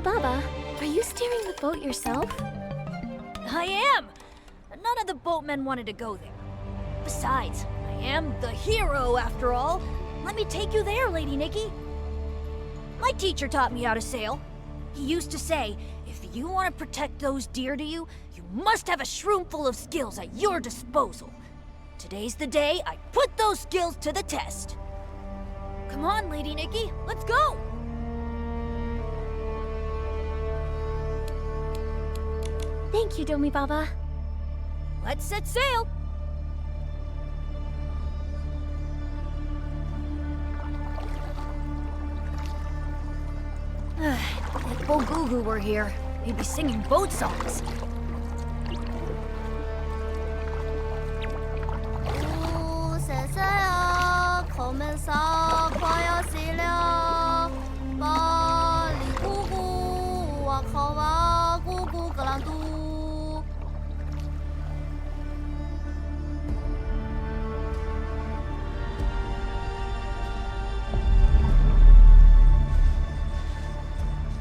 Baba, are you steering the boat yourself? I am! None of the boatmen wanted to go there. Besides, I am the hero after all. Let me take you there, Lady Nikki. My teacher taught me how to sail. He used to say, if you want to protect those dear to you, you must have a shroom full of skills at your disposal. Today's the day I put those skills to the test. Come on, Lady Nikki, let's go! Thank you, Domi Baba. Let's set sail! If Bogugu were here, he'd be singing boat songs.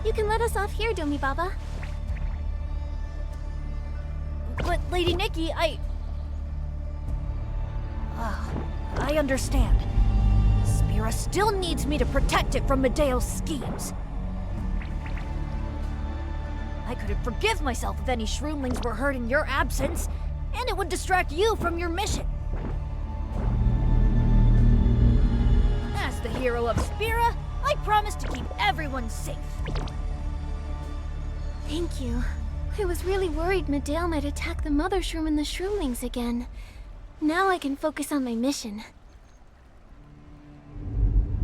You can let us off here, Domi Baba. But, Lady Nikki, I understand. Spira still needs me to protect it from Medeo's schemes. I couldn't forgive myself if any shroomlings were hurt in your absence, and it would distract you from your mission. As the hero of Spira, I promise to keep everyone safe. Thank you. I was really worried Medeo might attack the mother shroom and the shroomlings again. Now I can focus on my mission.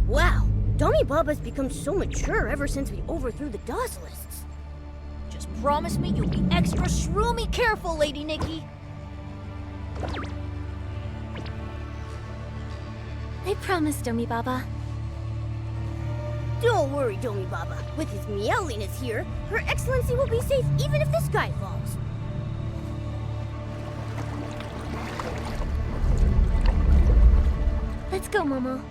Wow, Domi Baba's become so mature ever since we overthrew the Dossalists. Just promise me you'll be extra shroomy careful, Lady Nikki. I promise, Domi Baba. Don't worry, Domi Baba. With his meowliness here, Her Excellency will be safe even if the sky falls. Let's go, Momo.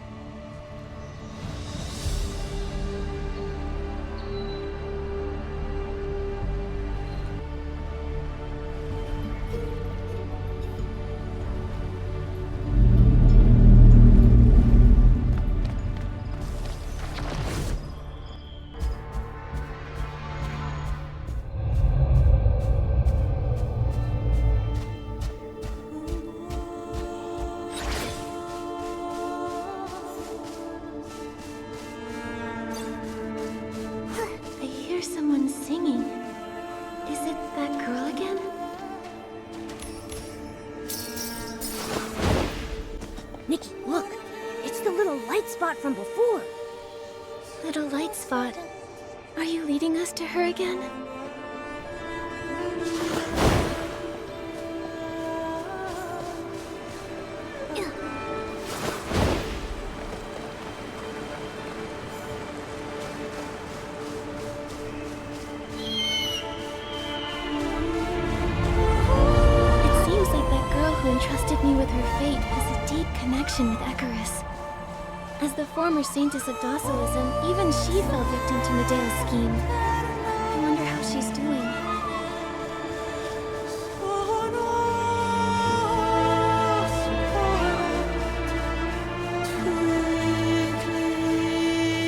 Someone singing. Is it that girl again? Nikki, look! It's the little light spot from before! Little light spot. Are you leading us to her again? Entrusted me with her fate has a deep connection with Icarus. As the former saintess of Dossalism, even she fell victim to Medeo's scheme. I wonder how she's doing.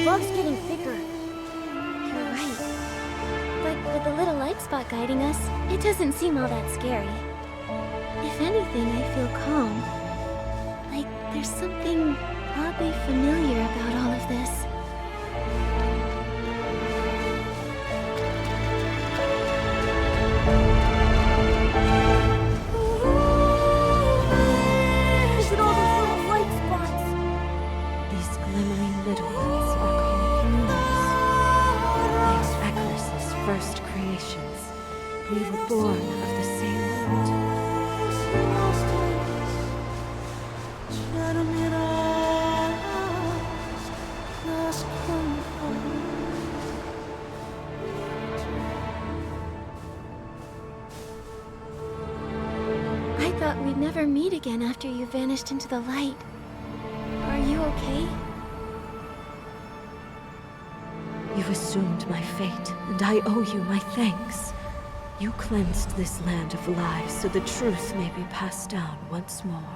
Fog's getting thicker. You're right. But with the little light spot guiding us, it doesn't seem all that scary. If anything, I feel calm. Like there's something oddly familiar about all of this. Look at all those little light spots! These glimmering little ones are called humans. They are Icarus's first creations. We were born of the same fruit. I thought we'd never meet again after you vanished into the light. Are you okay? You've assumed my fate, and I owe you my thanks. You cleansed this land of lies so the truth may be passed down once more.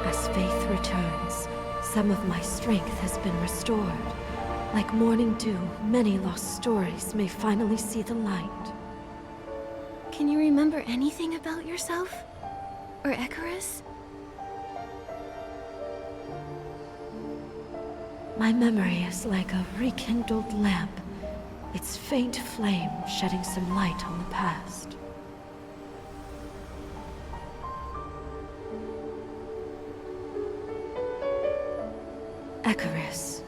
As faith returns, some of my strength has been restored. Like morning dew, many lost stories may finally see the light. Can you remember anything about yourself? Or Icarus? My memory is like a rekindled lamp, its faint flame shedding some light on the past. Icarus,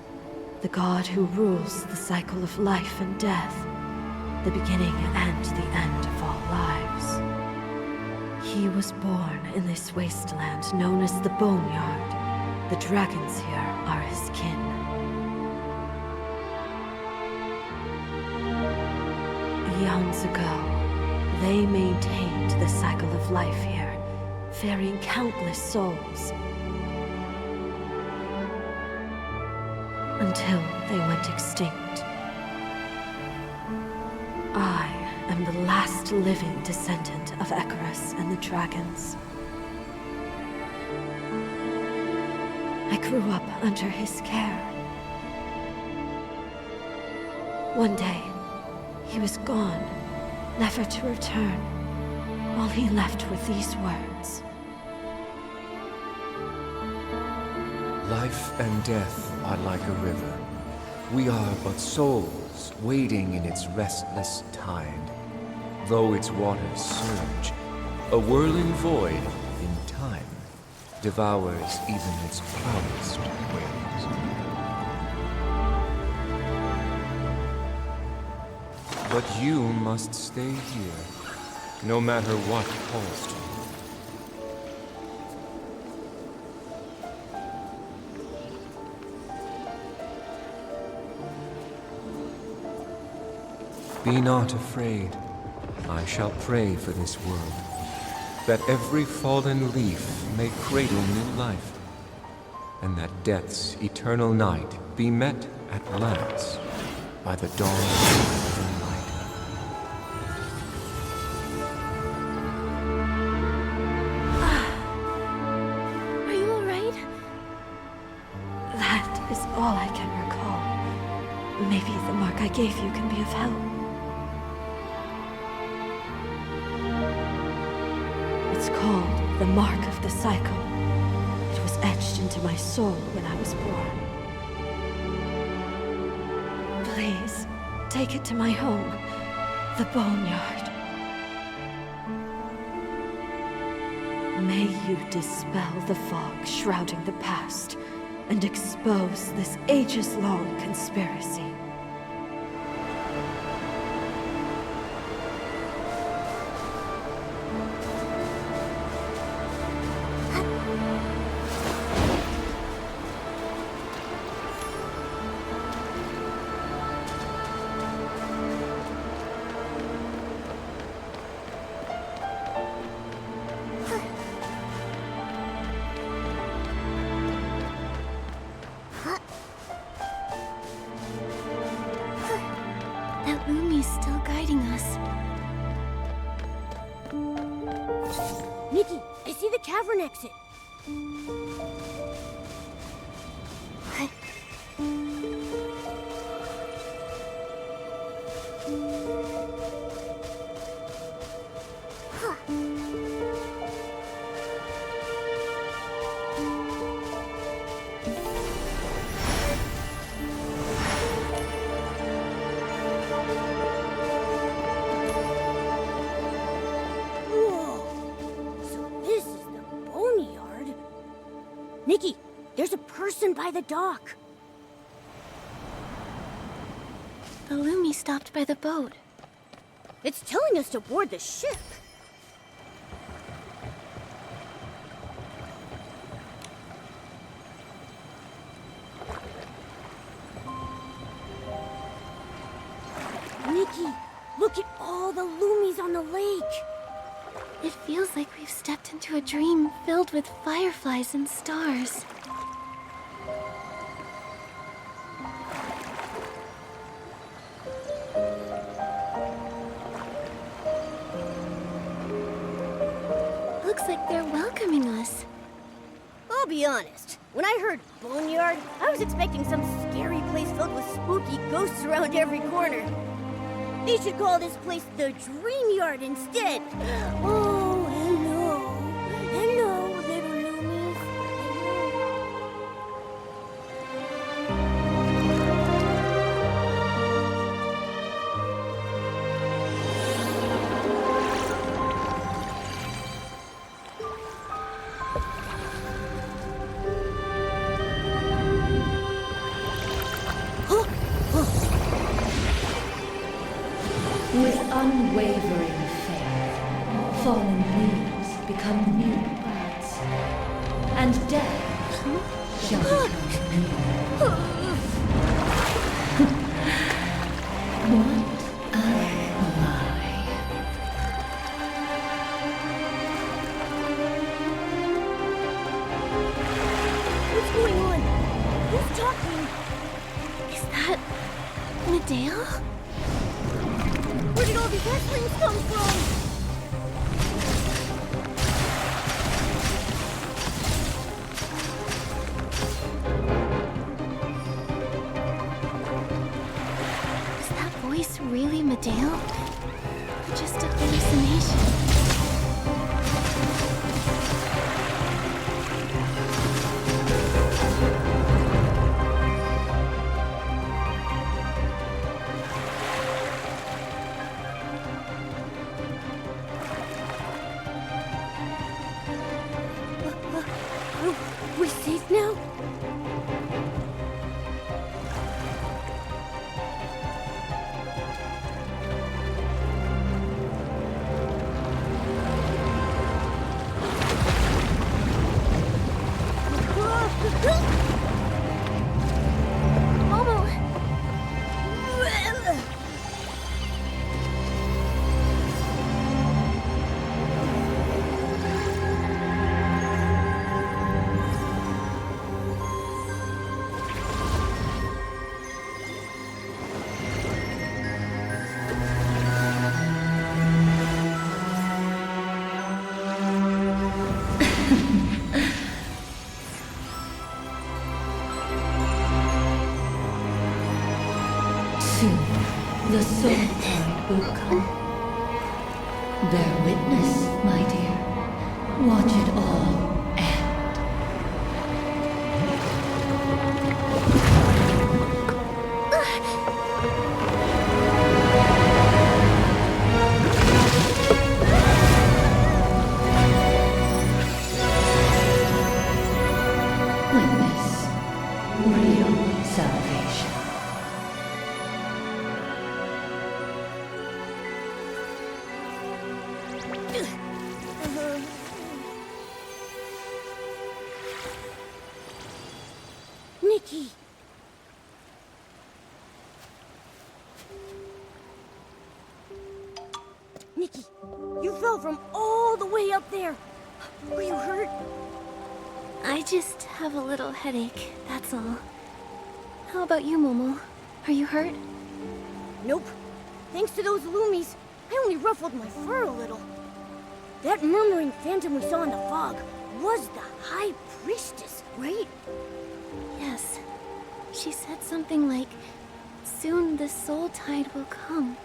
the god who rules the cycle of life and death, the beginning and the end of all lives. He was born in this wasteland known as the Boneyard. The dragons here are his kin. Eons ago, they maintained the cycle of life here, ferrying countless souls. Until they went extinct. I am the last living descendant of Icarus and the dragons. I grew up under his care. One day, he was gone, never to return. All he left with these words. Life and death are like a river. We are but souls wading in its restless tide. Though its waters surge, a whirling void in time devours even its proudest waves. But you must stay here, no matter what calls to you. Be not afraid. I shall pray for this world, that every fallen leaf may cradle new life, and that death's eternal night be met at last by the dawn of the light. Are you alright? That is all I can recall. Maybe the mark I gave you can be of help. It's called the Mark of the Cycle. It was etched into my soul when I was born. Please, take it to my home, the Boneyard. May you dispel the fog shrouding the past and expose this ages-long conspiracy. That Lumi's still guiding us. Nikki, I see the cavern exit. Nikki, there's a person by the dock. The Lumi stopped by the boat. It's telling us to board the ship. Nikki, look at all the Lumis on the lake. It feels like we've stepped into a dream filled with fireflies and stars. honest. When I heard boneyard, I was expecting some scary place filled with spooky ghosts around every corner. They should call this place the Dream Yard instead. Oh, hello. Hello, little Loomies. With unwavering faith, fallen leaves become new buds, and death shall become new. What a lie. What's going on? Who's talking? Is that Medea? Where did all these Earthlings come from? Is that voice really Medea? Or just a hallucination? We're safe now? Momo! Soon, the soul tide will come. Bear witness, my dear. Watch it all end. Witness real salvation. Nikki! Nikki, you fell from all the way up there. Were you hurt? I just have a little headache, that's all. How about you, Momo? Are you hurt? Nope. Thanks to those Loomies, I only ruffled my fur a little. That murmuring phantom we saw in the fog was the High Priestess, right? Yes. She said something like, soon the soul tide will come.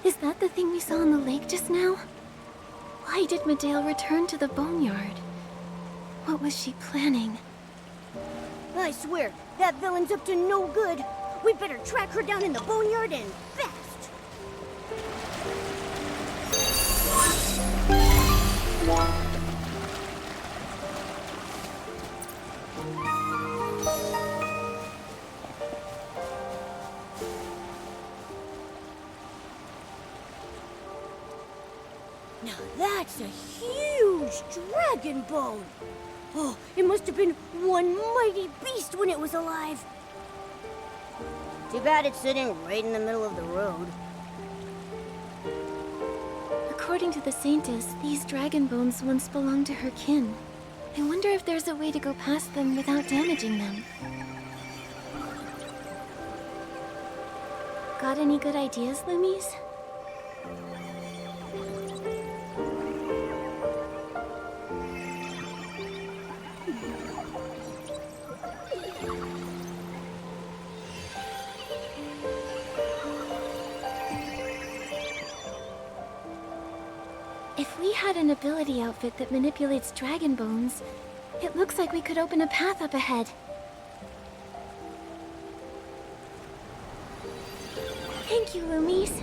Is that the thing we saw in the lake just now? Why did Medea return to the boneyard? What was she planning? I swear, that villain's up to no good. We better track her down in the boneyard and fast. Now that's a huge dragon bone. Oh, it must have been one mighty beast when it was alive. Too bad it's sitting right in the middle of the road. According to the Saintess, these dragon bones once belonged to her kin. I wonder if there's a way to go past them without damaging them. Got any good ideas, Loomies? had an ability outfit that manipulates dragon bones. It looks like we could open a path up ahead. Thank you, Loomies.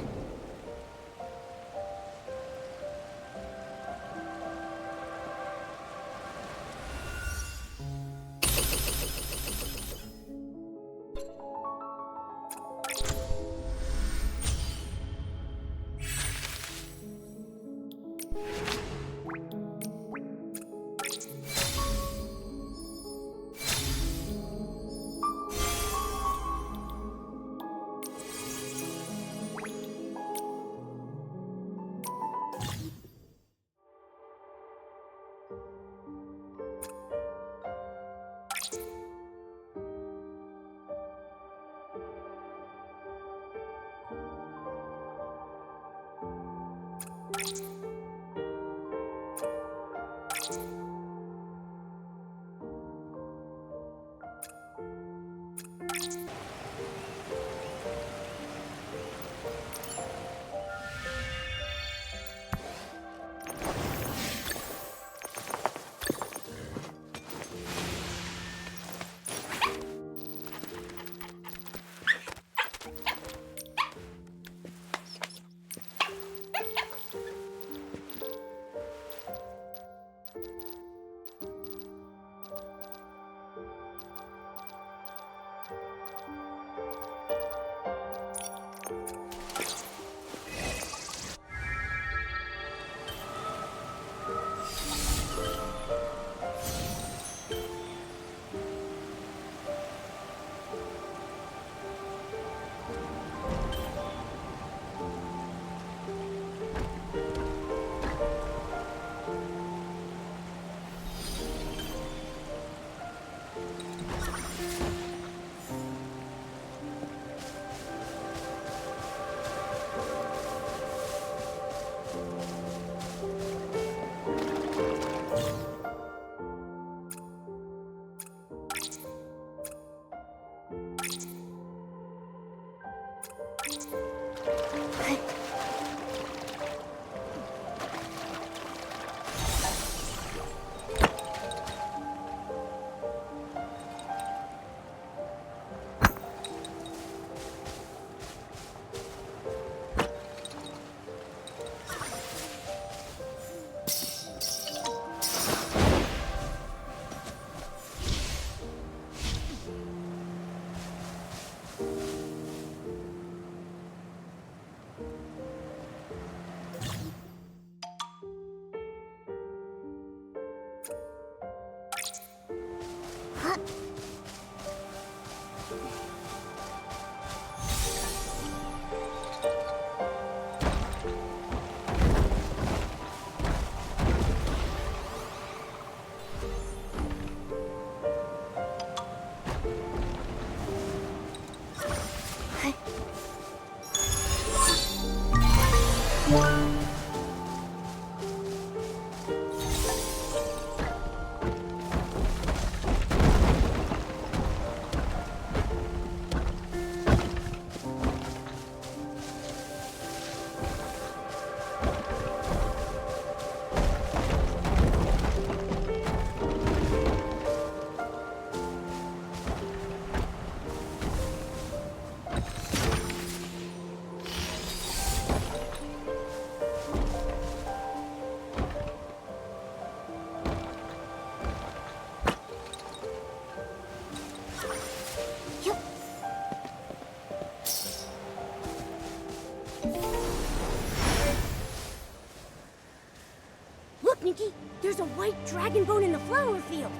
Nikki, there's a white dragon bone in the flower field.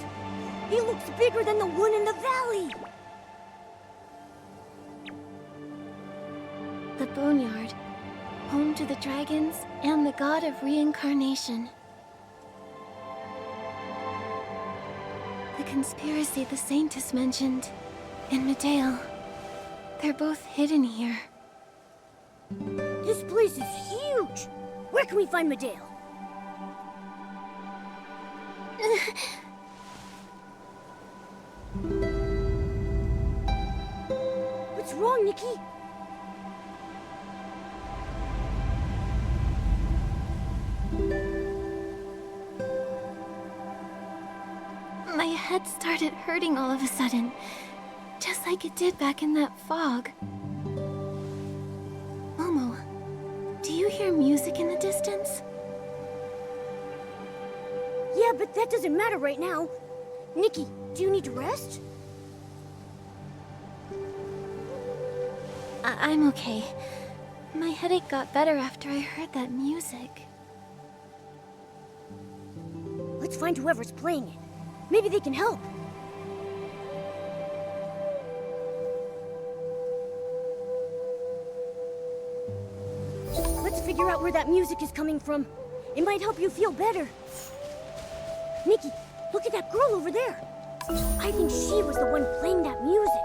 He looks bigger than the one in the valley. The Boneyard, home to the dragons and the god of reincarnation. The conspiracy the Saintess mentioned, and Medale. They're both hidden here. This place is huge. Where can we find Medale? What's wrong, Nikki? head started hurting all of a sudden. Just like it did back in that fog. Momo, do you hear music in the distance? Yeah, but that doesn't matter right now. Nikki, do you need to rest? I'm okay. My headache got better after I heard that music. Let's find whoever's playing it. Maybe they can help. Let's figure out where that music is coming from. It might help you feel better. Nikki, look at that girl over there. I think she was the one playing that music.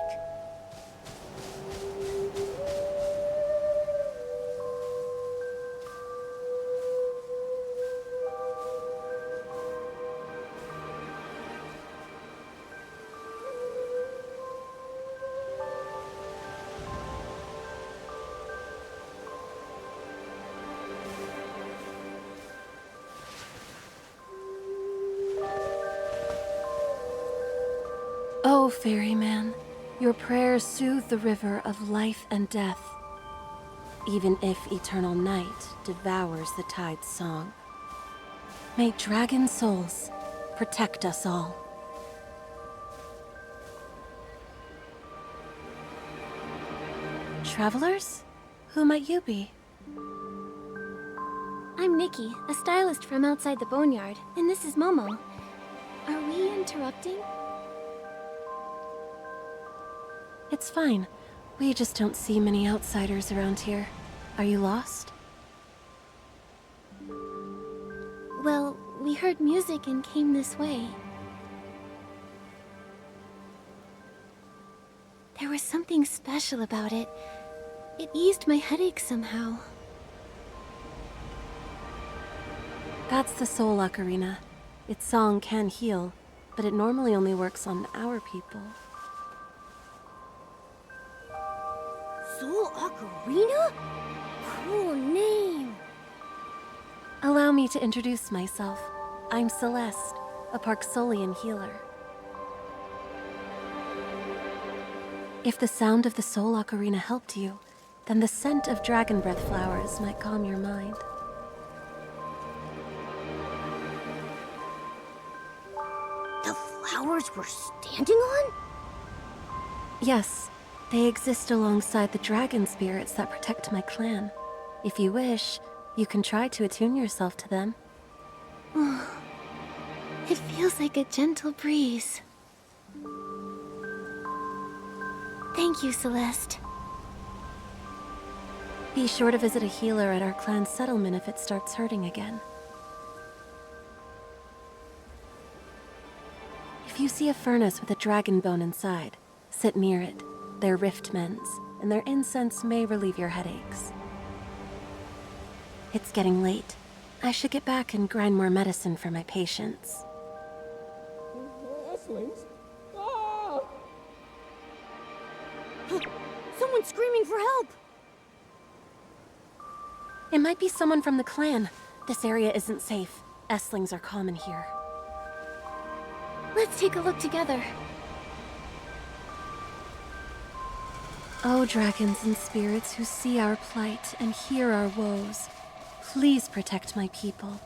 Oh, ferryman, your prayers soothe the river of life and death, even if eternal night devours the tide's song. May dragon souls protect us all. Travelers? Who might you be? I'm Nikki, a stylist from outside the boneyard, and this is Momo. Are we interrupting? It's fine. We just don't see many outsiders around here. Are you lost? Well, we heard music and came this way. There was something special about it. It eased my headache somehow. That's the Soul Ocarina. Its song can heal, but it normally only works on our people. Soul Ocarina? Cool name. Allow me to introduce myself. I'm Celeste, a Parksolian healer. If the sound of the Soul Ocarina helped you, then the scent of dragon breath flowers might calm your mind. The flowers we're standing on? Yes, they exist alongside the dragon spirits that protect my clan. If you wish, you can try to attune yourself to them. It feels like a gentle breeze. Thank you, Celeste. Be sure to visit a healer at our clan's settlement if it starts hurting again. If you see a furnace with a dragon bone inside, sit near it. They're riftmen's, and their incense may relieve your headaches. It's getting late. I should get back and grind more medicine for my patients. Someone's screaming for help! It might be someone from the clan. This area isn't safe. Estlings are common here. Let's take a look together. Oh, dragons and spirits who see our plight and hear our woes, please protect my people.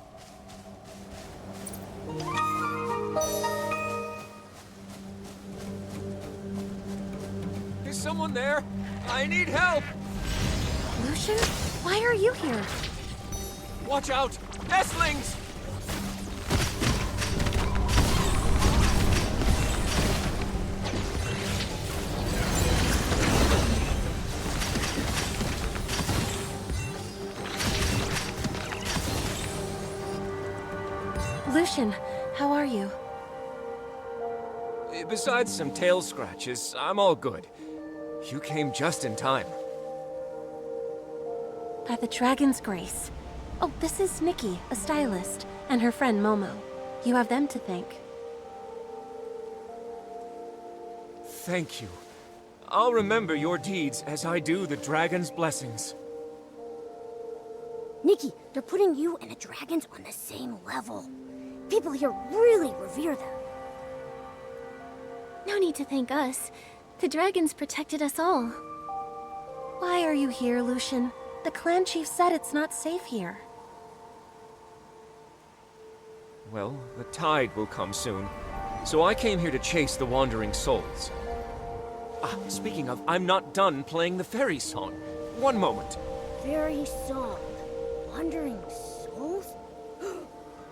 Is someone there? I need help! Lucian, why are you here? Watch out! Estlings! Lucian, how are you? Besides some tail scratches, I'm all good. You came just in time. By the dragon's grace. Oh, this is Nikki, a stylist, and her friend Momo. You have them to thank. Thank you. I'll remember your deeds as I do the dragon's blessings. Nikki, they're putting you and the dragons on the same level. People here really revere them. No need to thank us. The dragons protected us all. Why are you here, Lucian? The clan chief said it's not safe here. Well, the tide will come soon. So I came here to chase the wandering souls. Speaking of, I'm not done playing the fairy song. One moment. Fairy song. Wandering souls?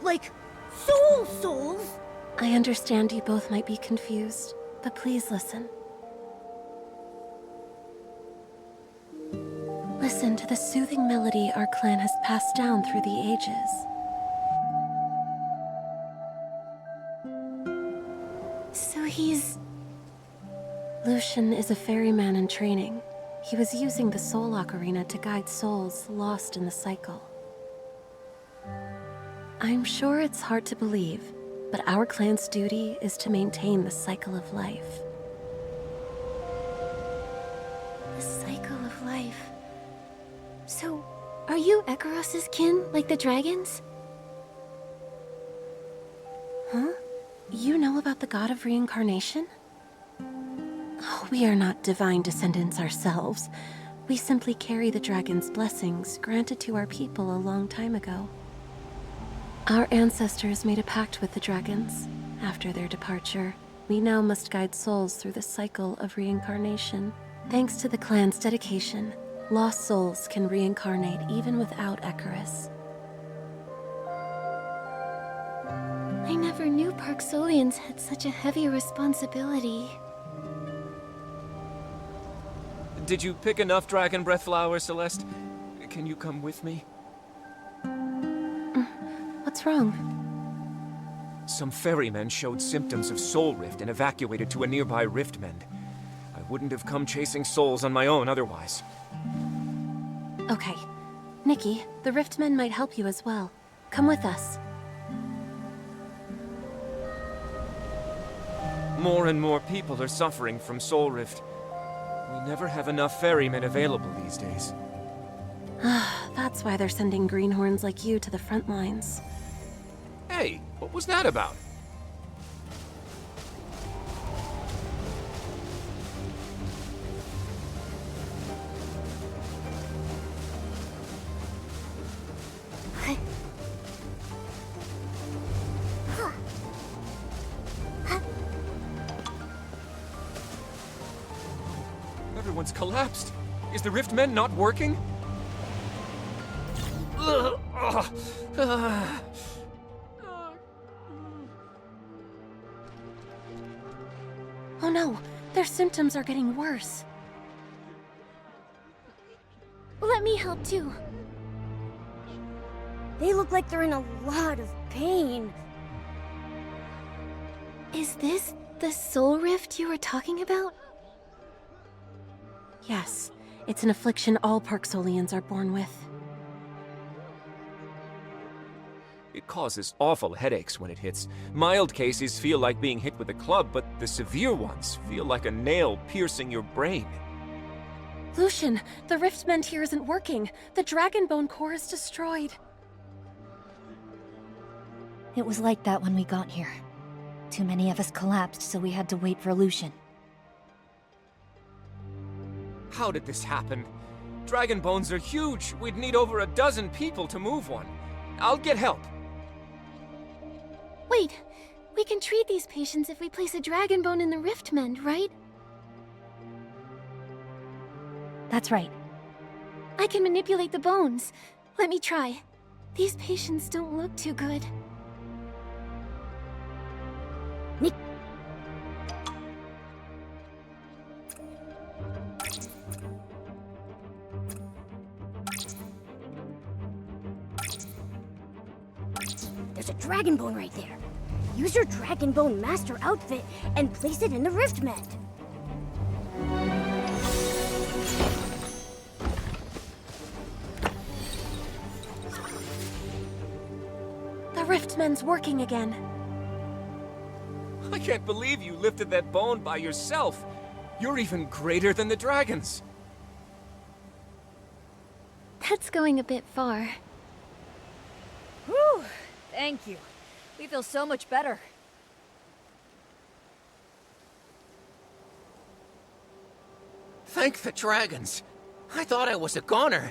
Like souls? I understand you both might be confused, but please listen. Listen to the soothing melody our clan has passed down through the ages. So he's... Lucian is a ferryman in training. He was using the Soul Ocarina to guide souls lost in the cycle. I'm sure it's hard to believe, but our clan's duty is to maintain the cycle of life. The cycle of life. So, are you Ekaros's kin, like the dragons? Huh? You know about the god of reincarnation? Oh, we are not divine descendants ourselves. We simply carry the dragon's blessings granted to our people a long time ago. Our ancestors made a pact with the dragons. After their departure, we now must guide souls through the cycle of reincarnation. Thanks to the clan's dedication, lost souls can reincarnate even without Ikaros. I never knew Parksolians had such a heavy responsibility. Did you pick enough dragon breath flowers, Celeste? Can you come with me? What's wrong? Some ferrymen showed symptoms of soul rift and evacuated to a nearby riftmend. I wouldn't have come chasing souls on my own otherwise. Okay. Nikki, the riftmen might help you as well. Come with us. More and more people are suffering from soul rift. We never have enough ferrymen available these days. That's why they're sending greenhorns like you to the front lines. Hey, what was that about? Everyone's collapsed. Is the riftmen not working? Oh no, their symptoms are getting worse. Let me help too. They look like they're in a lot of pain. Is this the soul rift you were talking about? Yes, it's an affliction all Parksolians are born with. It causes awful headaches when it hits. Mild cases feel like being hit with a club, but the severe ones feel like a nail piercing your brain. Lucian, the riftmend here isn't working. The Dragonbone core is destroyed. It was like that when we got here. Too many of us collapsed, so we had to wait for Lucian. How did this happen? Dragon bones are huge. We'd need over a dozen people to move one. I'll get help. Wait, we can treat these patients if we place a dragon bone in the riftmend, right? That's right. I can manipulate the bones. Let me try. These patients don't look too good. There's a dragon bone right there. Use your dragon bone master outfit and place it in the riftmend. The riftmend's working again. I can't believe you lifted that bone by yourself. You're even greater than the dragons. That's going a bit far. Whew! Thank you. We feel so much better. Thank the dragons. I thought I was a goner,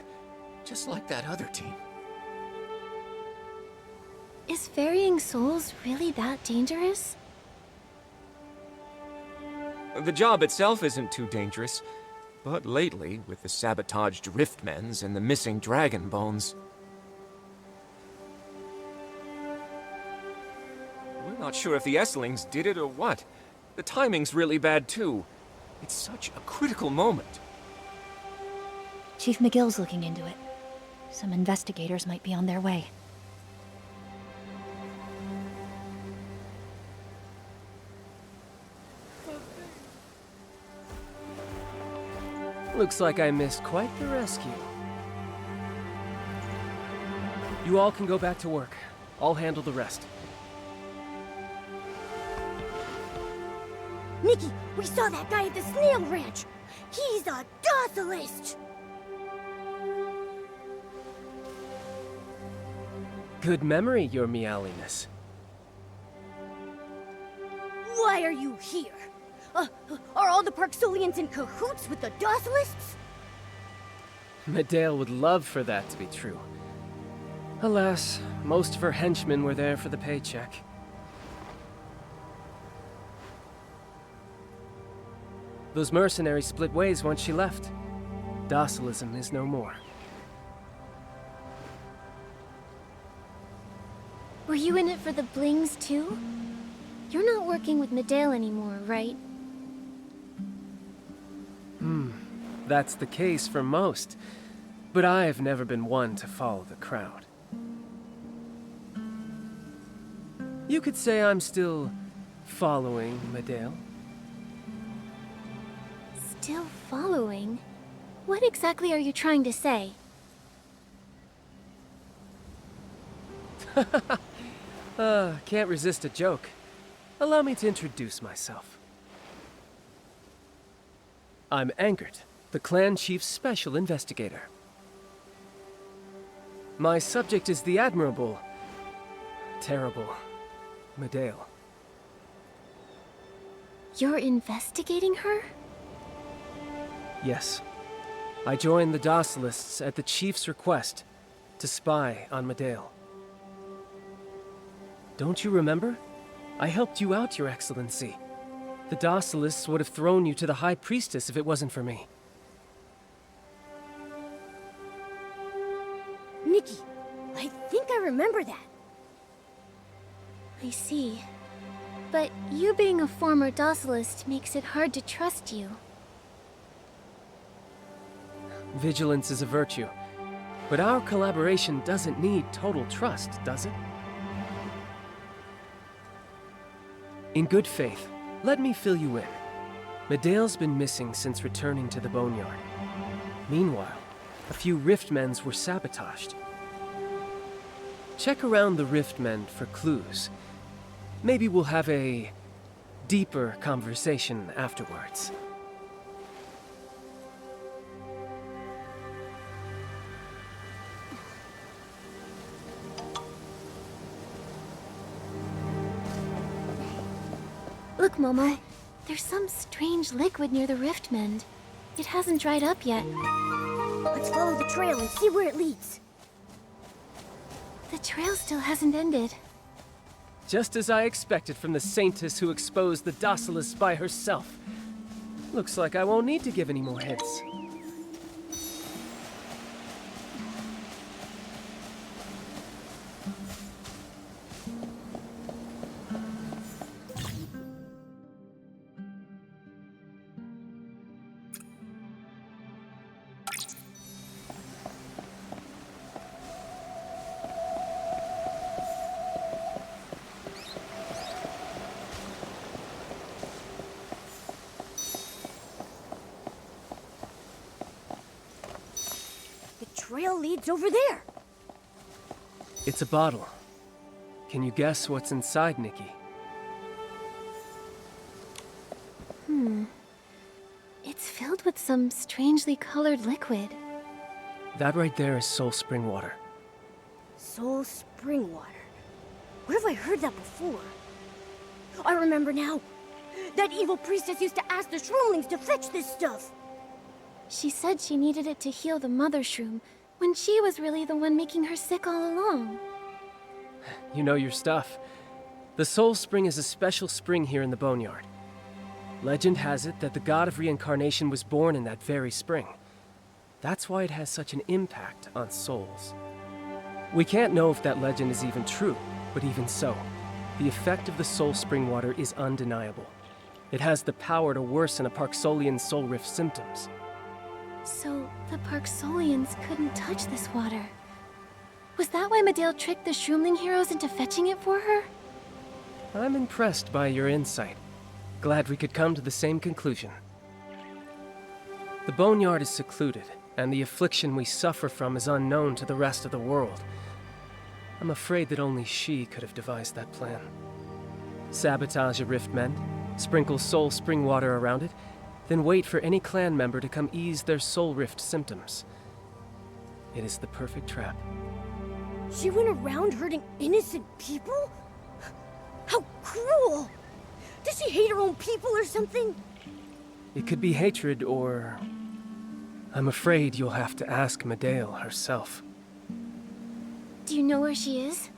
just like that other team. Is ferrying souls really that dangerous? The job itself isn't too dangerous, but lately, with the sabotaged riftmens and the missing dragon bones... We're not sure if the Esslings did it or what. The timing's really bad too. It's such a critical moment. Chief McGill's looking into it. Some investigators might be on their way. Looks like I missed quite the rescue. You all can go back to work. I'll handle the rest. Nikki, we saw that guy at the snail ranch. He's a Dissonant. Good memory, your meowliness. Why are you here? Are all the Parksolians in cahoots with the Dissonants? Medale would love for that to be true. Alas, most of her henchmen were there for the paycheck. Those mercenaries split ways once she left. Docilism is no more. Were you in it for the blings too? You're not working with Medale anymore, right? That's the case for most, but I've never been one to follow the crowd. You could say I'm still following Medale. Still following? What exactly are you trying to say? Can't resist a joke. Allow me to introduce myself. I'm Angert, the clan chief's special investigator. My subject is the admirable, terrible Medale. You're investigating her? Yes. I joined the Docilists at the chief's request to spy on Medale. Don't you remember? I helped you out, Your Excellency. The Docilists would have thrown you to the High Priestess if it wasn't for me. Nikki, I think I remember that. I see. But you being a former Docilist makes it hard to trust you. Vigilance is a virtue, but our collaboration doesn't need total trust, does it? In good faith, let me fill you in. Medale's been missing since returning to the Boneyard. Meanwhile, a few Riftmens were sabotaged. Check around the Riftmen for clues. Maybe we'll have a deeper conversation afterwards. Look, Momo. There's some strange liquid near the Riftmend. It hasn't dried up yet. Let's follow the trail and see where it leads. The trail still hasn't ended. Just as I expected from the Saintess who exposed the Docilist by herself. Looks like I won't need to give any more hints. Trail leads over there. It's a bottle. Can you guess what's inside, Nikki? It's filled with some strangely colored liquid. That right there is Soul Spring water. Soul Spring water. Where have I heard that before? I remember now. That evil priestess used to ask the Shroomlings to fetch this stuff. She said she needed it to heal the mother shroom, when she was really the one making her sick all along. You know your stuff. The Soul Spring is a special spring here in the Boneyard. Legend has it that the god of reincarnation was born in that very spring. That's why it has such an impact on souls. We can't know if that legend is even true, but even so, the effect of the Soul Spring water is undeniable. It has the power to worsen a Parksolian's soul rift symptoms. So, the Parksolians couldn't touch this water. Was that why Medale tricked the Shroomling heroes into fetching it for her? I'm impressed by your insight. Glad we could come to the same conclusion. The Boneyard is secluded, and the affliction we suffer from is unknown to the rest of the world. I'm afraid that only she could have devised that plan. Sabotage a rift mend, sprinkle soul spring water around it, then wait for any clan member to come ease their soul rift symptoms. It is the perfect trap. She went around hurting innocent people? How cruel! Does she hate her own people or something? It could be hatred or... I'm afraid you'll have to ask Medale herself. Do you know where she is?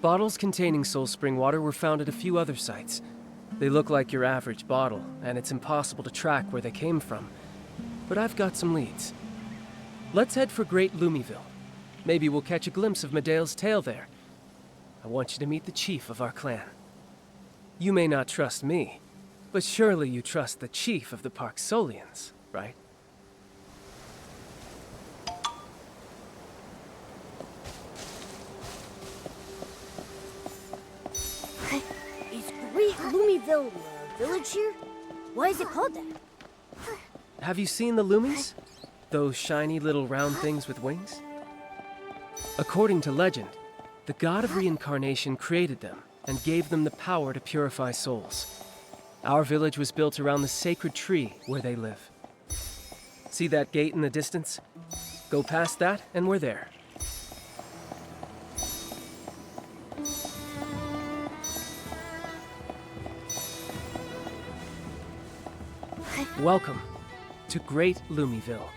Bottles containing soul spring water were found at a few other sites. They look like your average bottle, and it's impossible to track where they came from. But I've got some leads. Let's head for Great Lumiville. Maybe we'll catch a glimpse of Medale's tail there. I want you to meet the chief of our clan. You may not trust me, but surely you trust the chief of the Parksolians, right? Is Great Lumiville a village here? Why is it called that? Have you seen the Lumies? Those shiny little round things with wings? According to legend, the god of reincarnation created them and gave them the power to purify souls. Our village was built around the sacred tree where they live. See that gate in the distance? Go past that and we're there. Welcome to Great Lumiville.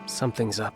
Something's up.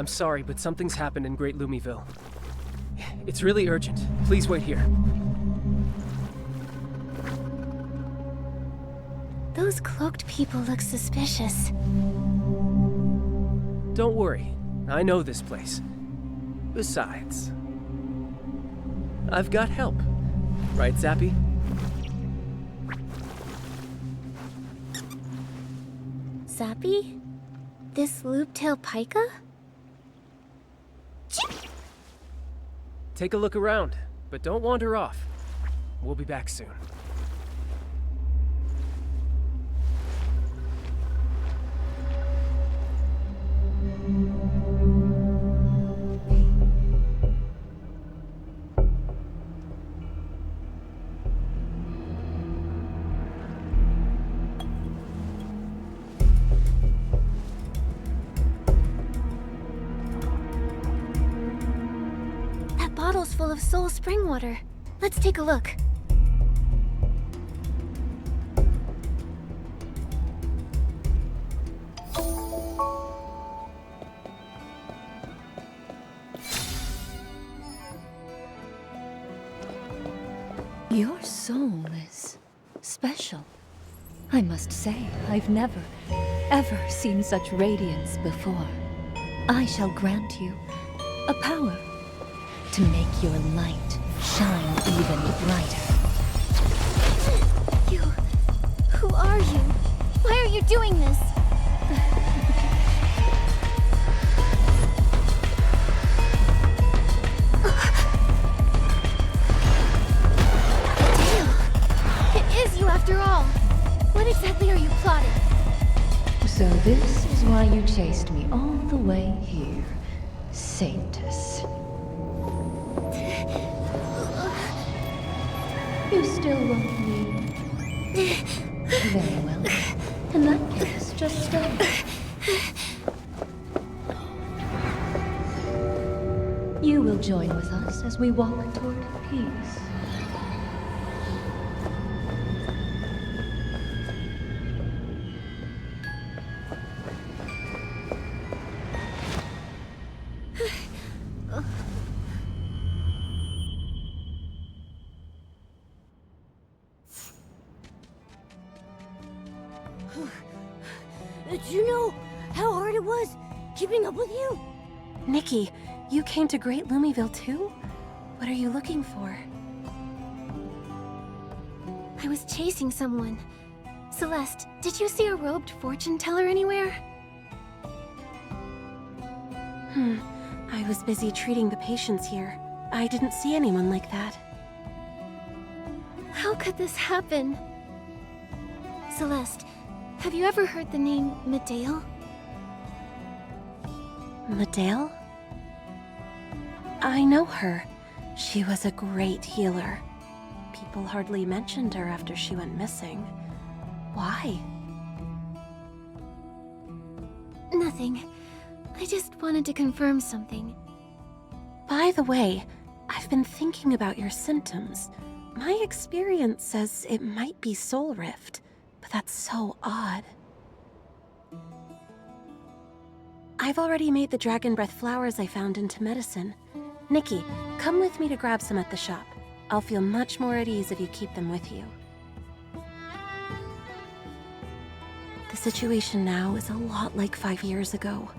I'm sorry, but something's happened in Great Lumiville. It's really urgent. Please wait here. Those cloaked people look suspicious. Don't worry. I know this place. Besides, I've got help. Right, Zappy? Zappy? This loop-tail pika? Take a look around, but don't wander off. We'll be back soon. Bottle's full of soul spring water. Let's take a look. Your soul is special. I must say, I've never, ever seen such radiance before. I shall grant you a power to make your light shine even brighter. You... Who are you? Why are you doing this? Dale! It is you after all! What exactly are you plotting? So this is why you chased me all the way here, Sanctus. You still won't leave. Very well. In that case, just stay. You will join with us as we walk toward peace. Did you know how hard it was keeping up with you? Nikki, you came to Great Lumiville too? What are you looking for? I was chasing someone. Celeste, did you see a robed fortune teller anywhere? I was busy treating the patients here. I didn't see anyone like that. How could this happen? Celeste, have you ever heard the name Medale? Medale? I know her. She was a great healer. People hardly mentioned her after she went missing. Why? Nothing. I just wanted to confirm something. By the way, I've been thinking about your symptoms. My experience says it might be Soul Rift, but that's so odd. I've already made the dragon breath flowers I found into medicine. Nikki, come with me to grab some at the shop. I'll feel much more at ease if you keep them with you. The situation now is a lot like 5 years ago.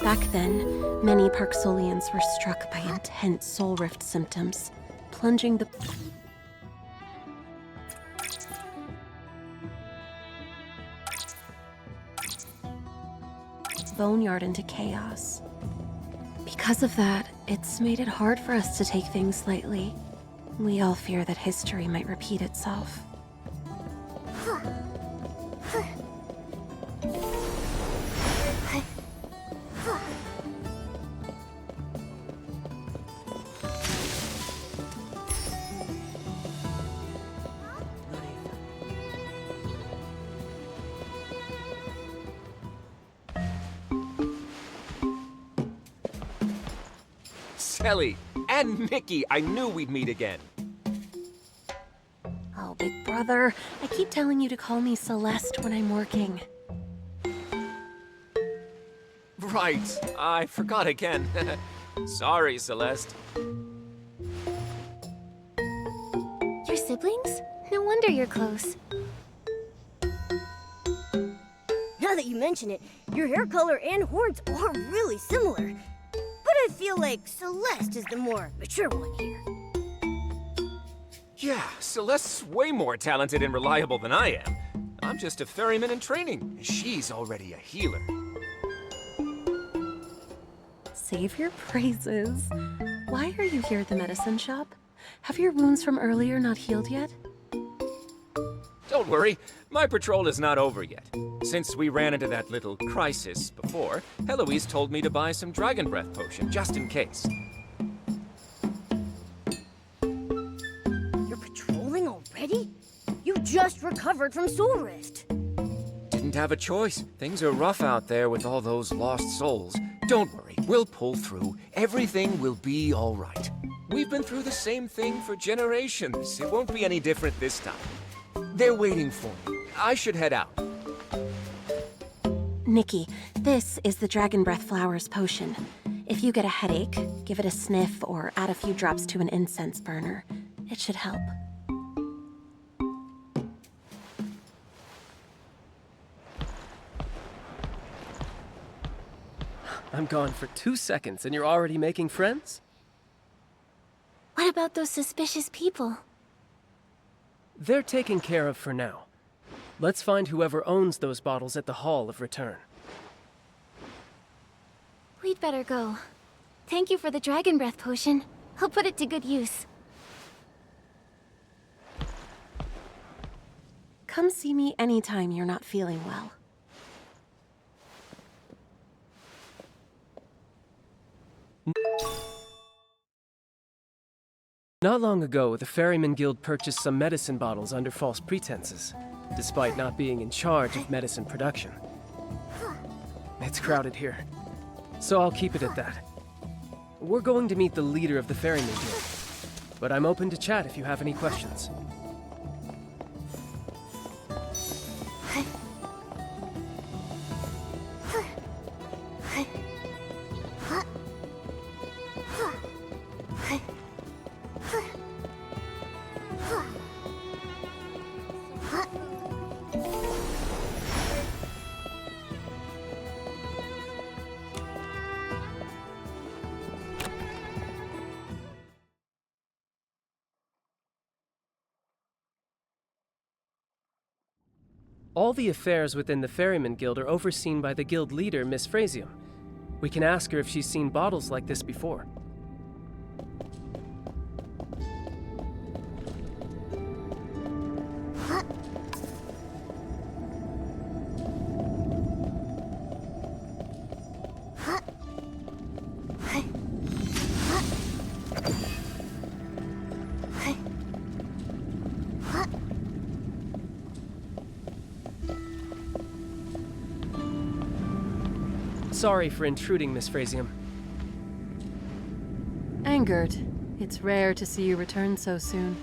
Back then, many Parksolians were struck by intense soul rift symptoms, plunging the boneyard into chaos. Because of that, it's made it hard for us to take things lightly. We all fear that history might repeat itself. Ellie and Nikki, I knew we'd meet again. Oh, big brother, I keep telling you to call me Celeste when I'm working. right. I forgot again. Sorry, Celeste. Your siblings? No wonder you're close. Now that you mention it, your hair color and horns are really similar. But I feel like Celeste is the more mature one here. Yeah, Celeste's way more talented and reliable than I am. I'm just a ferryman in training. She's already a healer. Save your praises. Why are you here at the medicine shop? Have your wounds from earlier not healed yet? Don't worry, my patrol is not over yet. Since we ran into that little crisis before, Heloise told me to buy some dragon breath potion, just in case. You're patrolling already? You just recovered from Soul Rest. Didn't have a choice. Things are rough out there with all those lost souls. Don't worry, we'll pull through. Everything will be all right. We've been through the same thing for generations. It won't be any different this time. They're waiting for me. I should head out. Nikki, this is the Dragon Breath Flowers potion. If you get a headache, give it a sniff or add a few drops to an incense burner. It should help. I'm gone for 2 seconds and you're already making friends? What about those suspicious people? They're taken care of for now. Let's find whoever owns those bottles at the Hall of Return. We'd better go. Thank you for the dragon breath potion. I'll put it to good use. Come see me anytime you're not feeling well. Not long ago, the Ferryman Guild purchased some medicine bottles under false pretenses, despite not being in charge of medicine production. It's crowded here, so I'll keep it at that. We're going to meet the leader of the Ferryman Guild, but I'm open to chat if you have any questions. All the affairs within the Ferryman Guild are overseen by the guild leader, Miss Frasium. We can ask her if she's seen bottles like this before. Sorry for intruding, Miss Frasium. Angered. It's rare to see you return so soon.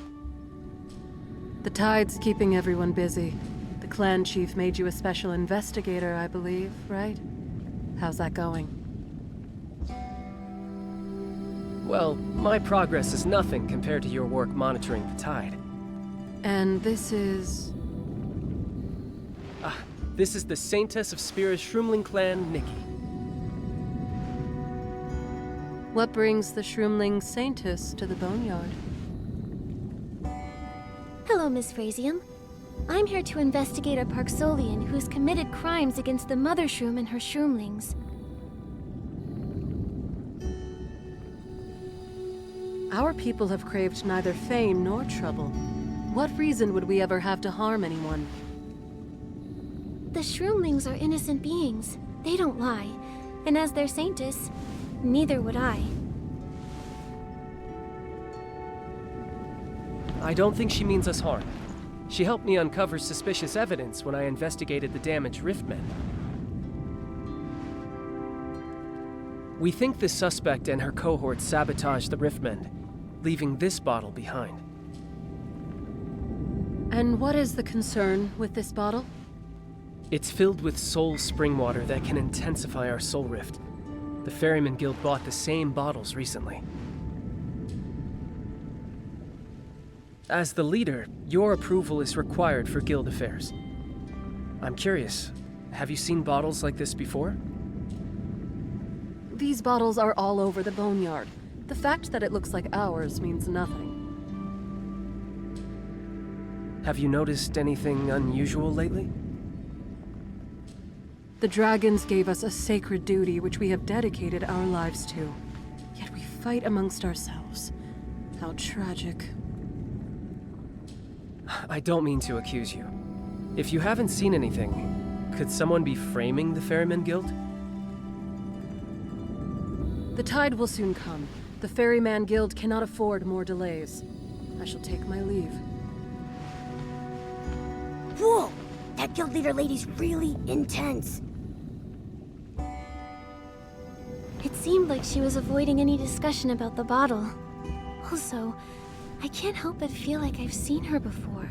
The tide's keeping everyone busy. The clan chief made you a special investigator, I believe, right? How's that going? Well, my progress is nothing compared to your work monitoring the tide. And this is... This is the Saintess of Spira's Shroomling clan, Nikki. What brings the Shroomling Saintess to the Boneyard? Hello, Miss Frasium. I'm here to investigate a Parksolian who's committed crimes against the Mother Shroom and her Shroomlings. Our people have craved neither fame nor trouble. What reason would we ever have to harm anyone? The Shroomlings are innocent beings. They don't lie. And as their Saintess, neither would I. I don't think she means us harm. She helped me uncover suspicious evidence when I investigated the damaged Riftmen. We think the suspect and her cohort sabotaged the Riftmen, leaving this bottle behind. And what is the concern with this bottle? It's filled with soul spring water that can intensify our soul rift. The Ferryman Guild bought the same bottles recently. As the leader, your approval is required for guild affairs. I'm curious, have you seen bottles like this before? These bottles are all over the boneyard. The fact that it looks like ours means nothing. Have you noticed anything unusual lately? The dragons gave us a sacred duty which we have dedicated our lives to. Yet we fight amongst ourselves. How tragic. I don't mean to accuse you. If you haven't seen anything, could someone be framing the Ferryman Guild? The tide will soon come. The Ferryman Guild cannot afford more delays. I shall take my leave. Whoa! That guild leader lady's really intense. It seemed like she was avoiding any discussion about the bottle. Also, I can't help but feel like I've seen her before.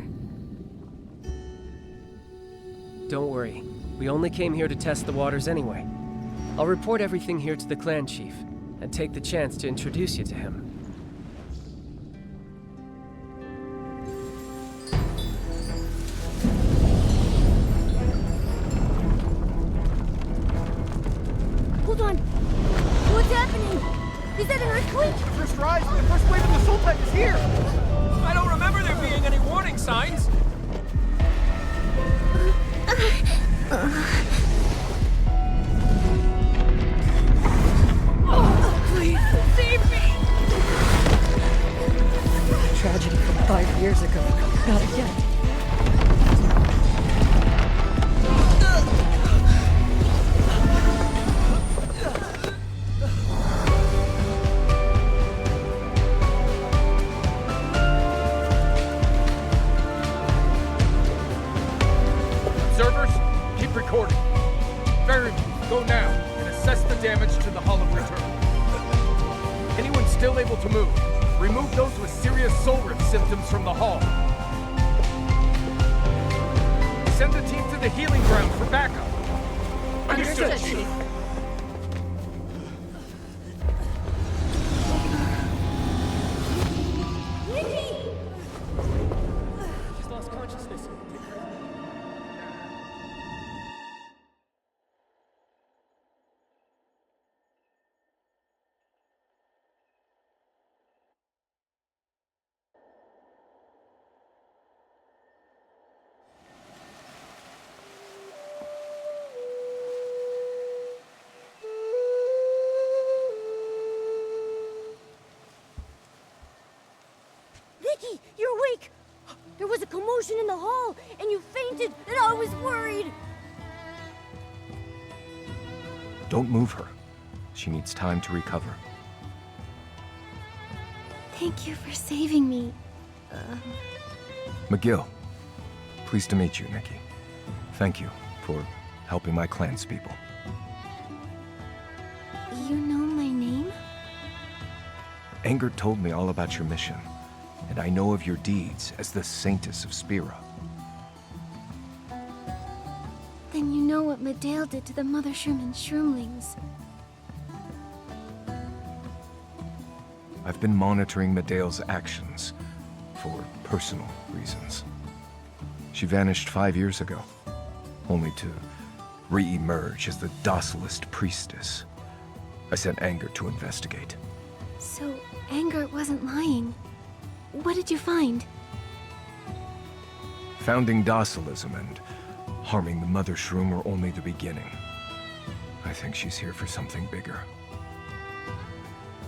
Don't worry. We only came here to test the waters anyway. I'll report everything here to the clan chief, and take the chance to introduce you to him. Hold on. What's happening? Is that an earthquake? The first rise, the first wave of the soul tide is here! I don't remember there being any warning signs. Please, save me! Tragedy from 5 years ago. Not yet. Observers, keep recording. Ferryman, go now and assess the damage to the Hall of Return. Anyone still able to move, remove those with serious soul rift symptoms from the hall. Send the team to the healing ground for backup. Understood, Chief. She's lost consciousness. Nikki, you're awake! There was a commotion in the hall, and you fainted, and I was worried! Don't move her. She needs time to recover. Thank you for saving me. McGill, pleased to meet you, Nikki. Thank you for helping my clan's people. You know my name? Engert told me all about your mission, and I know of your deeds as the Saintess of Spira. Then you know what Medale did to the Mother Shroom and Shroomlings. I've been monitoring Medale's actions for personal reasons. She vanished 5 years ago, only to re-emerge as the docilest priestess. I sent Engert to investigate. So, Engert wasn't lying. What did you find? Founding docilism and harming the Mother Shroom were only the beginning. I think she's here for something bigger.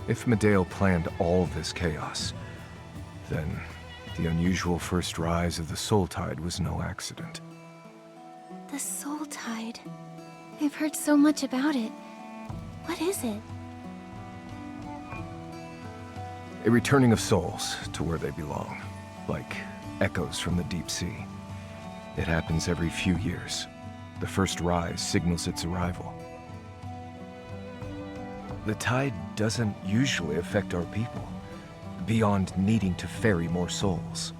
If Medale planned all this chaos, then the unusual first rise of the Soul Tide was no accident. The Soul Tide. I've heard so much about it. What is it? A returning of souls to where they belong, like echoes from the deep sea. It happens every few years. The first rise signals its arrival. The tide doesn't usually affect our people, beyond needing to ferry more souls.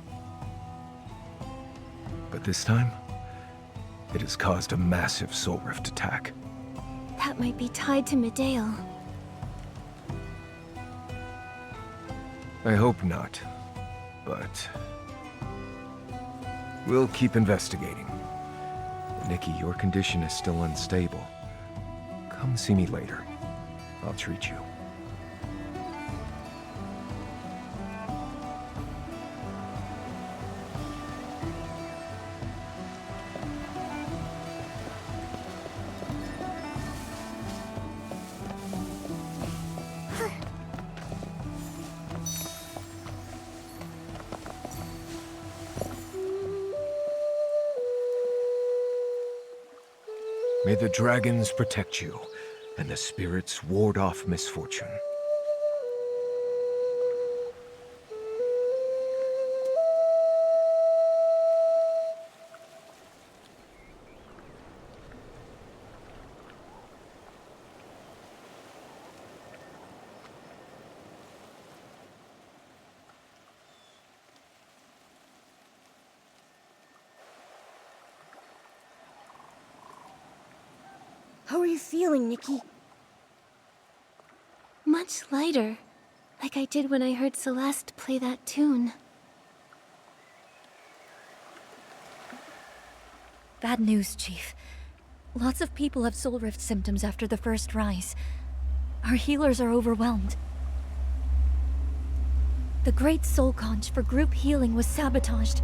But this time, It has caused a massive soul rift attack. That might be tied to Medale. I hope not, but we'll keep investigating. Nikki, your condition is still unstable. Come see me later. I'll treat you. May the dragons protect you, and the spirits ward off misfortune. How are you feeling, Nikki? Much lighter, like I did when I heard Celeste play that tune. Bad news, Chief. Lots of people have soul rift symptoms after the first rise. Our healers are overwhelmed. The Great Soul Conch for group healing was sabotaged.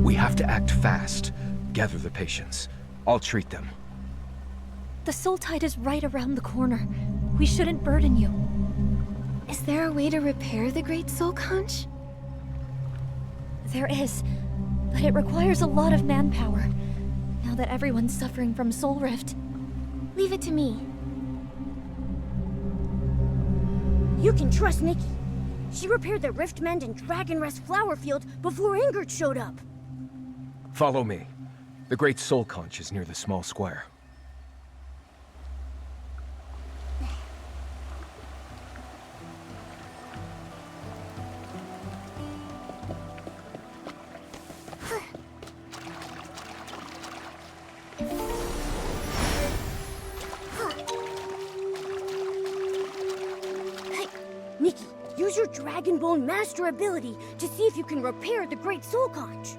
We have to act fast. Gather the patients. I'll treat them. The soul tide is right around the corner. We shouldn't burden you. Is there a way to repair the Great Soul Conch? There is, but it requires a lot of manpower, now that everyone's suffering from soul rift. Leave it to me. You can trust Nikki. She repaired the Riftmend and Dragon Rest flower field before Ingrid showed up. Follow me. The Great Soul Conch is near the small square. Hey, Nikki, use your Dragon Bone Master ability to see if you can repair the Great Soul Conch.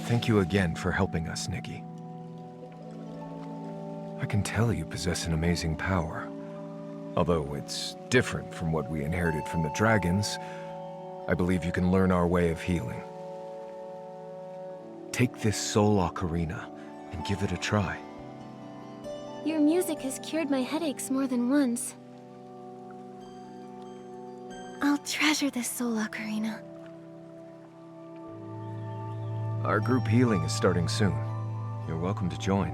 Thank you again for helping us, Nikki. I can tell you possess an amazing power. Although it's different from what we inherited from the dragons, I believe you can learn our way of healing. Take this soul ocarina and give it a try. Your music has cured my headaches more than once. I'll treasure this soul ocarina. Our group healing is starting soon. You're welcome to join.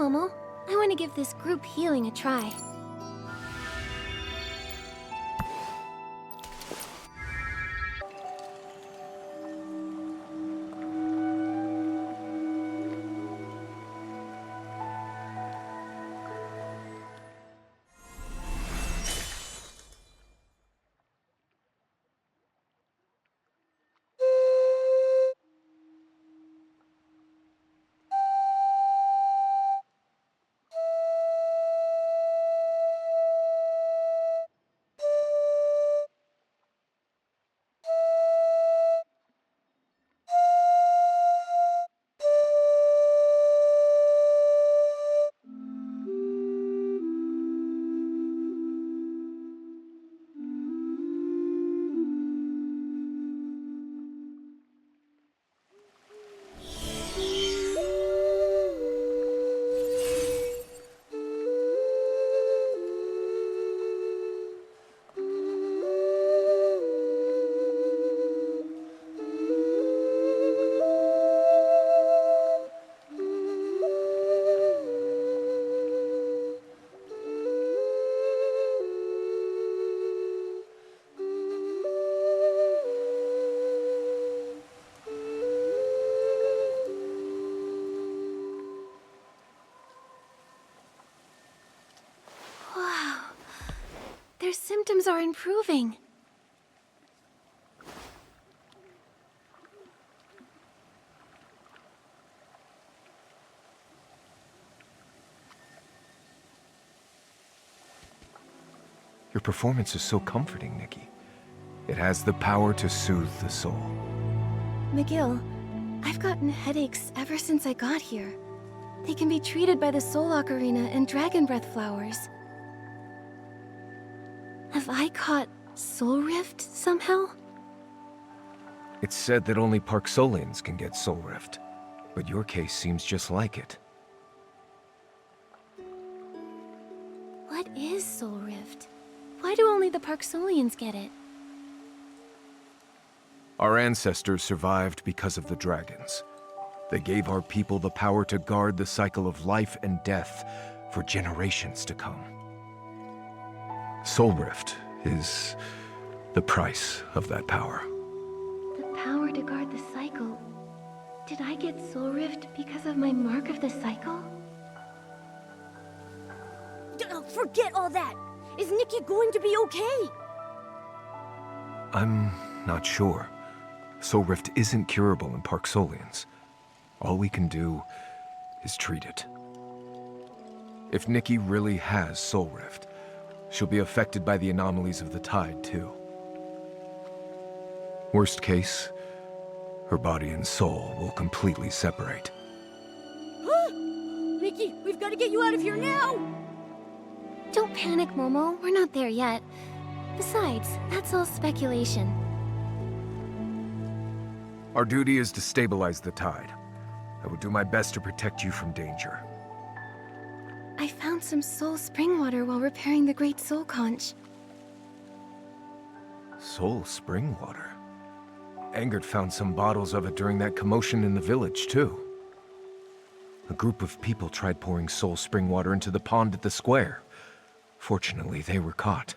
Momo. I want to give this group healing a try. Their symptoms are improving. Your performance is so comforting, Nikki. It has the power to soothe the soul. McGill, I've gotten headaches ever since I got here. They can be treated by the Soullock Arena and Dragon Breath flowers. Have I caught Soul Rift somehow? It's said that only Parksolians can get Soul Rift, but your case seems just like it. What is Soul Rift? Why do only the Parksolians get it? Our ancestors survived because of the dragons. They gave our people the power to guard the cycle of life and death for generations to come. Soul Rift is the price of that power. The power to guard the cycle. Did I get Soul Rift because of my mark of the cycle? Forget all that! Is Nikki going to be okay? I'm not sure. Soul Rift isn't curable in Parksolians. All we can do is treat it. If Nikki really has Soul Rift, she'll be affected by the anomalies of the tide, too. Worst case, her body and soul will completely separate. Nikki, we've got to get you out of here now! Don't panic, Momo. We're not there yet. Besides, that's all speculation. Our duty is to stabilize the tide. I will do my best to protect you from danger. I found some soul spring water while repairing the Great Soul Conch. Soul spring water? Engert found some bottles of it during that commotion in the village, too. A group of people tried pouring soul spring water into the pond at the square. Fortunately, they were caught.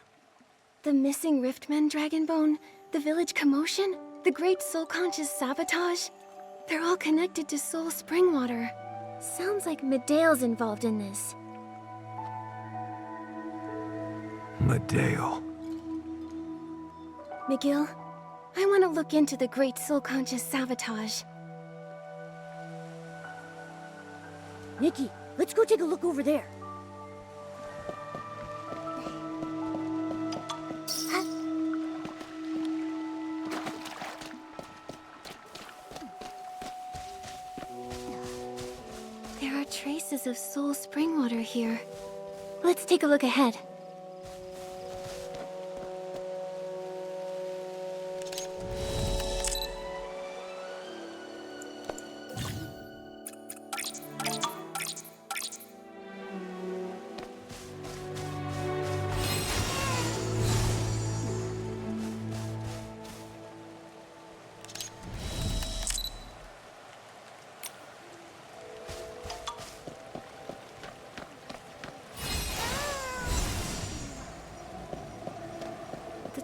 The missing Riftmen Dragonbone, the village commotion, the Great Soul Conch's sabotage. They're all connected to soul spring water. Sounds like Medea's involved in this. Medea. McGill, I want to look into the Great Soul Conch's sabotage. Nikki, let's go take a look over there. There are traces of soul spring water here. Let's take a look ahead.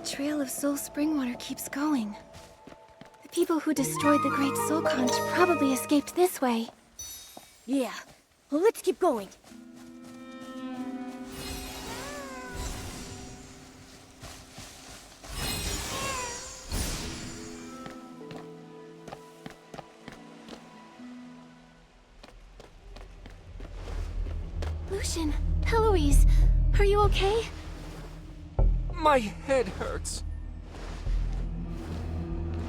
trail of Soul Springwater keeps going. The people who destroyed the Great Soul Conch probably escaped this way. Yeah. Well, let's keep going. Lucian, Eloise, are you okay? My head hurts.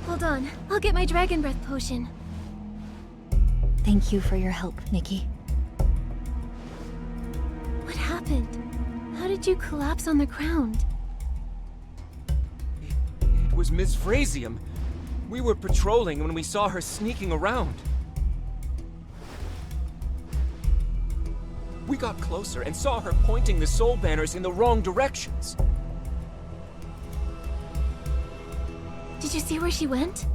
Hold on, I'll get my Dragon Breath potion. Thank you for your help, Nikki. What happened? How did you collapse on the ground? It was Ms. Frasium. We were patrolling when we saw her sneaking around. We got closer and saw her pointing the soul banners in the wrong directions. Did you see where she went?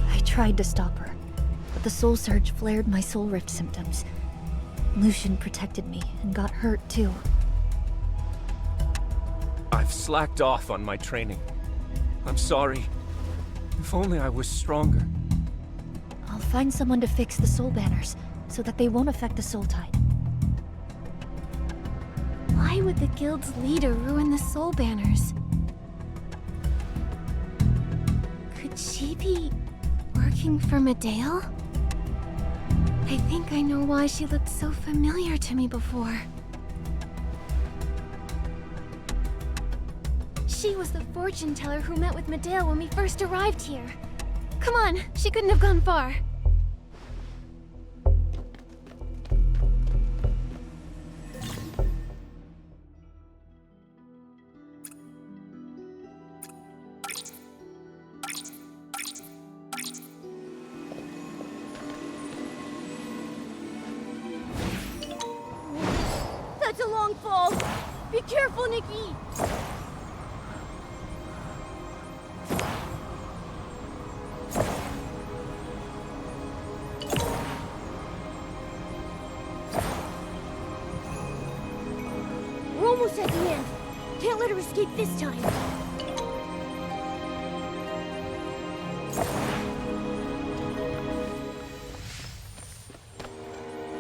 I tried to stop her, but the soul surge flared my soul rift symptoms. Lucian protected me and got hurt too. I've slacked off on my training. I'm sorry. If only I was stronger. I'll find someone to fix the soul banners, so that they won't affect the soul tide. Why would the guild's leader ruin the soul banners? Could she be working for Medale? I think I know why she looked so familiar to me before. She was the fortune teller who met with Medale when we first arrived here. Come on, she couldn't have gone far. That's a long fall. Be careful, Nikki. We're almost at the end. Can't let her escape this time.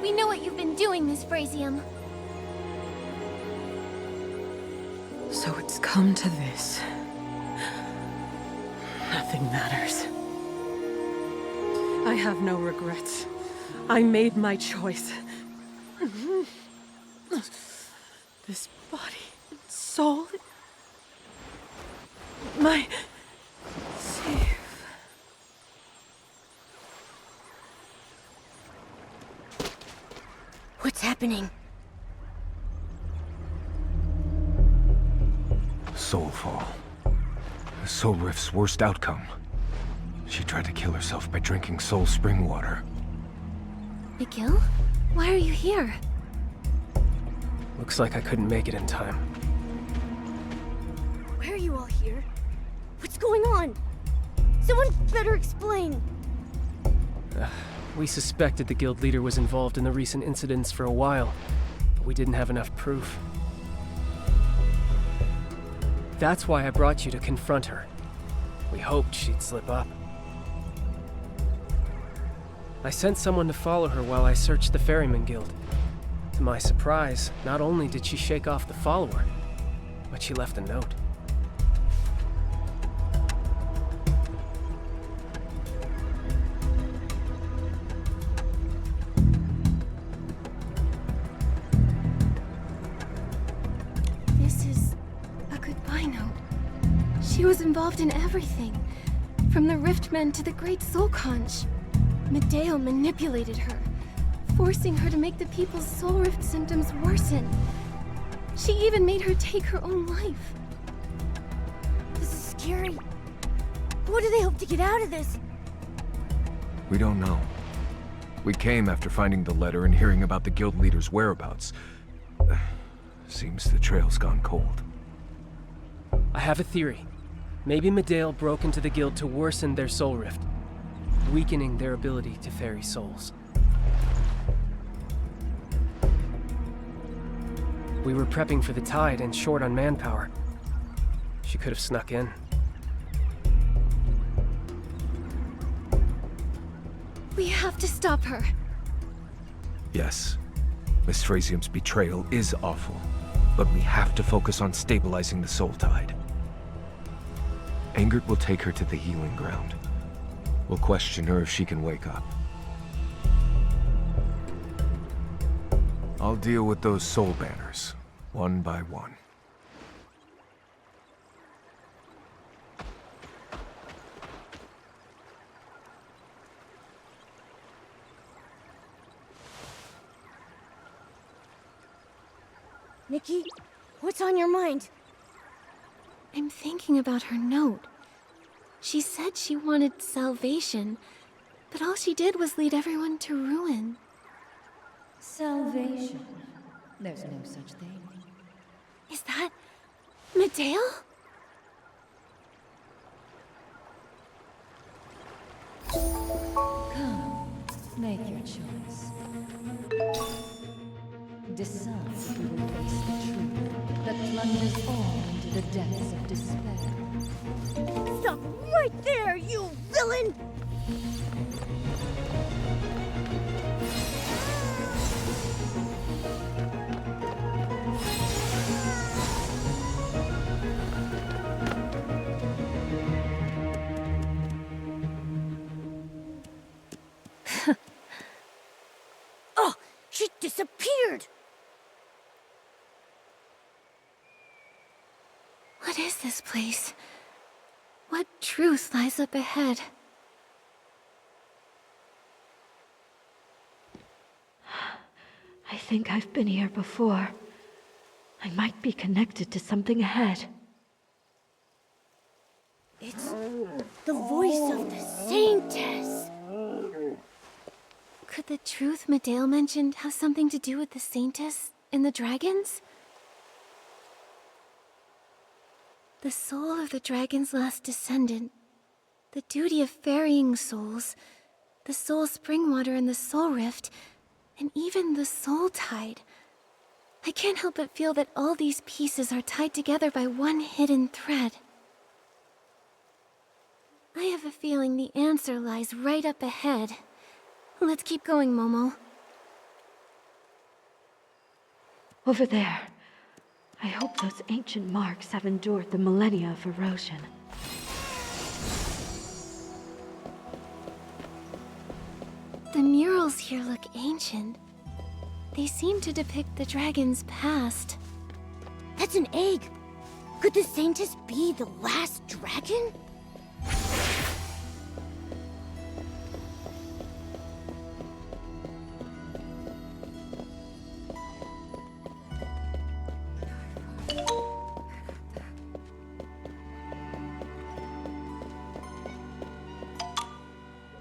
We know what you've been doing, Miss Frasium. So it's come to this. Nothing matters. I have no regrets. I made my choice. This body and soul... my... safe. What's happening? Soulfall. The Soul Rift's worst outcome. She tried to kill herself by drinking Soul Spring water. McGill? Why are you here? Looks like I couldn't make it in time. Why are you all here? What's going on? Someone better explain. We suspected the guild leader was involved in the recent incidents for a while, but we didn't have enough proof. That's why I brought you to confront her. We hoped she'd slip up. I sent someone to follow her while I searched the Ferryman Guild. To my surprise, not only did she shake off the follower, but she left a note. This is a goodbye note. She was involved in everything, from the Riftmen to the Great Soul Conch. Medale manipulated her, forcing her to make the people's soul rift symptoms worsen. She even made her take her own life. This is scary. What do they hope to get out of this? We don't know. We came after finding the letter and hearing about the guild leader's whereabouts. Seems the trail's gone cold. I have a theory. Maybe Medale broke into the guild to worsen their soul rift, weakening their ability to ferry souls. We were prepping for the tide and short on manpower. She could have snuck in. We have to stop her. Yes, Miss Frasium's betrayal is awful, but we have to focus on stabilizing the soul tide. Engert will take her to the healing ground. We'll question her if she can wake up. I'll deal with those soul banners, one by one. Nikki, what's on your mind? I'm thinking about her note. She said she wanted salvation, but all she did was lead everyone to ruin. Salvation. There's no such thing. Is that Medale? Come, make your choice. Decide if you will face the truth that plunges all into the depths of despair. Stop right there, you villain! Oh, she disappeared! What is this place? What truth lies up ahead? I think I've been here before. I might be connected to something ahead. It's the voice of the Saintess! Could the truth Medale mentioned have something to do with the Saintess and the dragons? The soul of the dragon's last descendant, the duty of ferrying souls, the soul springwater and the soul rift, and even the soul tide. I can't help but feel that all these pieces are tied together by one hidden thread. I have a feeling the answer lies right up ahead. Let's keep going, Momo. Over there. I hope those ancient marks have endured the millennia of erosion. The murals here look ancient. They seem to depict the dragon's past. That's an egg! Could the Saintess be the last dragon?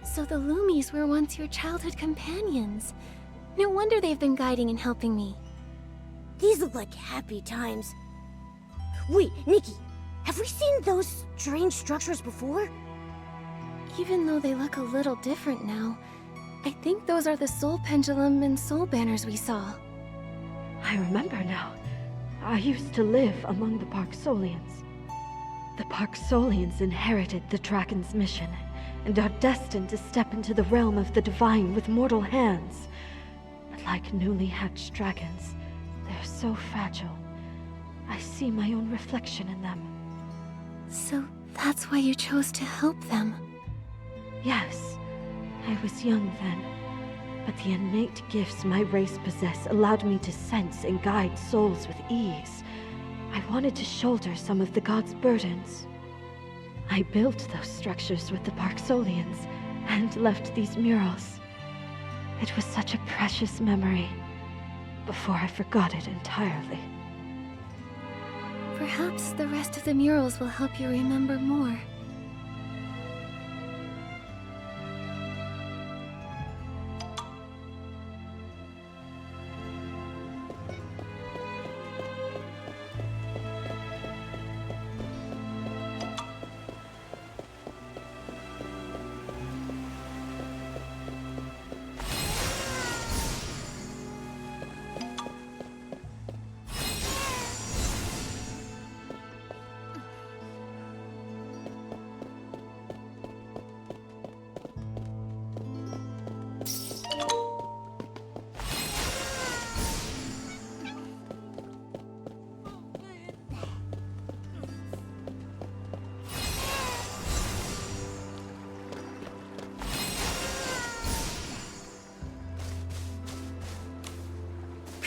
So the Loomies were once your childhood companions. No wonder they've been guiding and helping me. These look like happy times. Wait, Nikki, have we seen those strange structures before? Even though they look a little different now, I think those are the soul pendulum and soul banners we saw. I remember now. I used to live among the Parksolians. The Parksolians inherited the dragon's mission, and are destined to step into the realm of the divine with mortal hands. But like newly hatched dragons, they're so fragile. I see my own reflection in them. So that's why you chose to help them? Yes, I was young then, but the innate gifts my race possess allowed me to sense and guide souls with ease. I wanted to shoulder some of the gods' burdens. I built those structures with the Parksolians, and left these murals. It was such a precious memory, before I forgot it entirely. Perhaps the rest of the murals will help you remember more.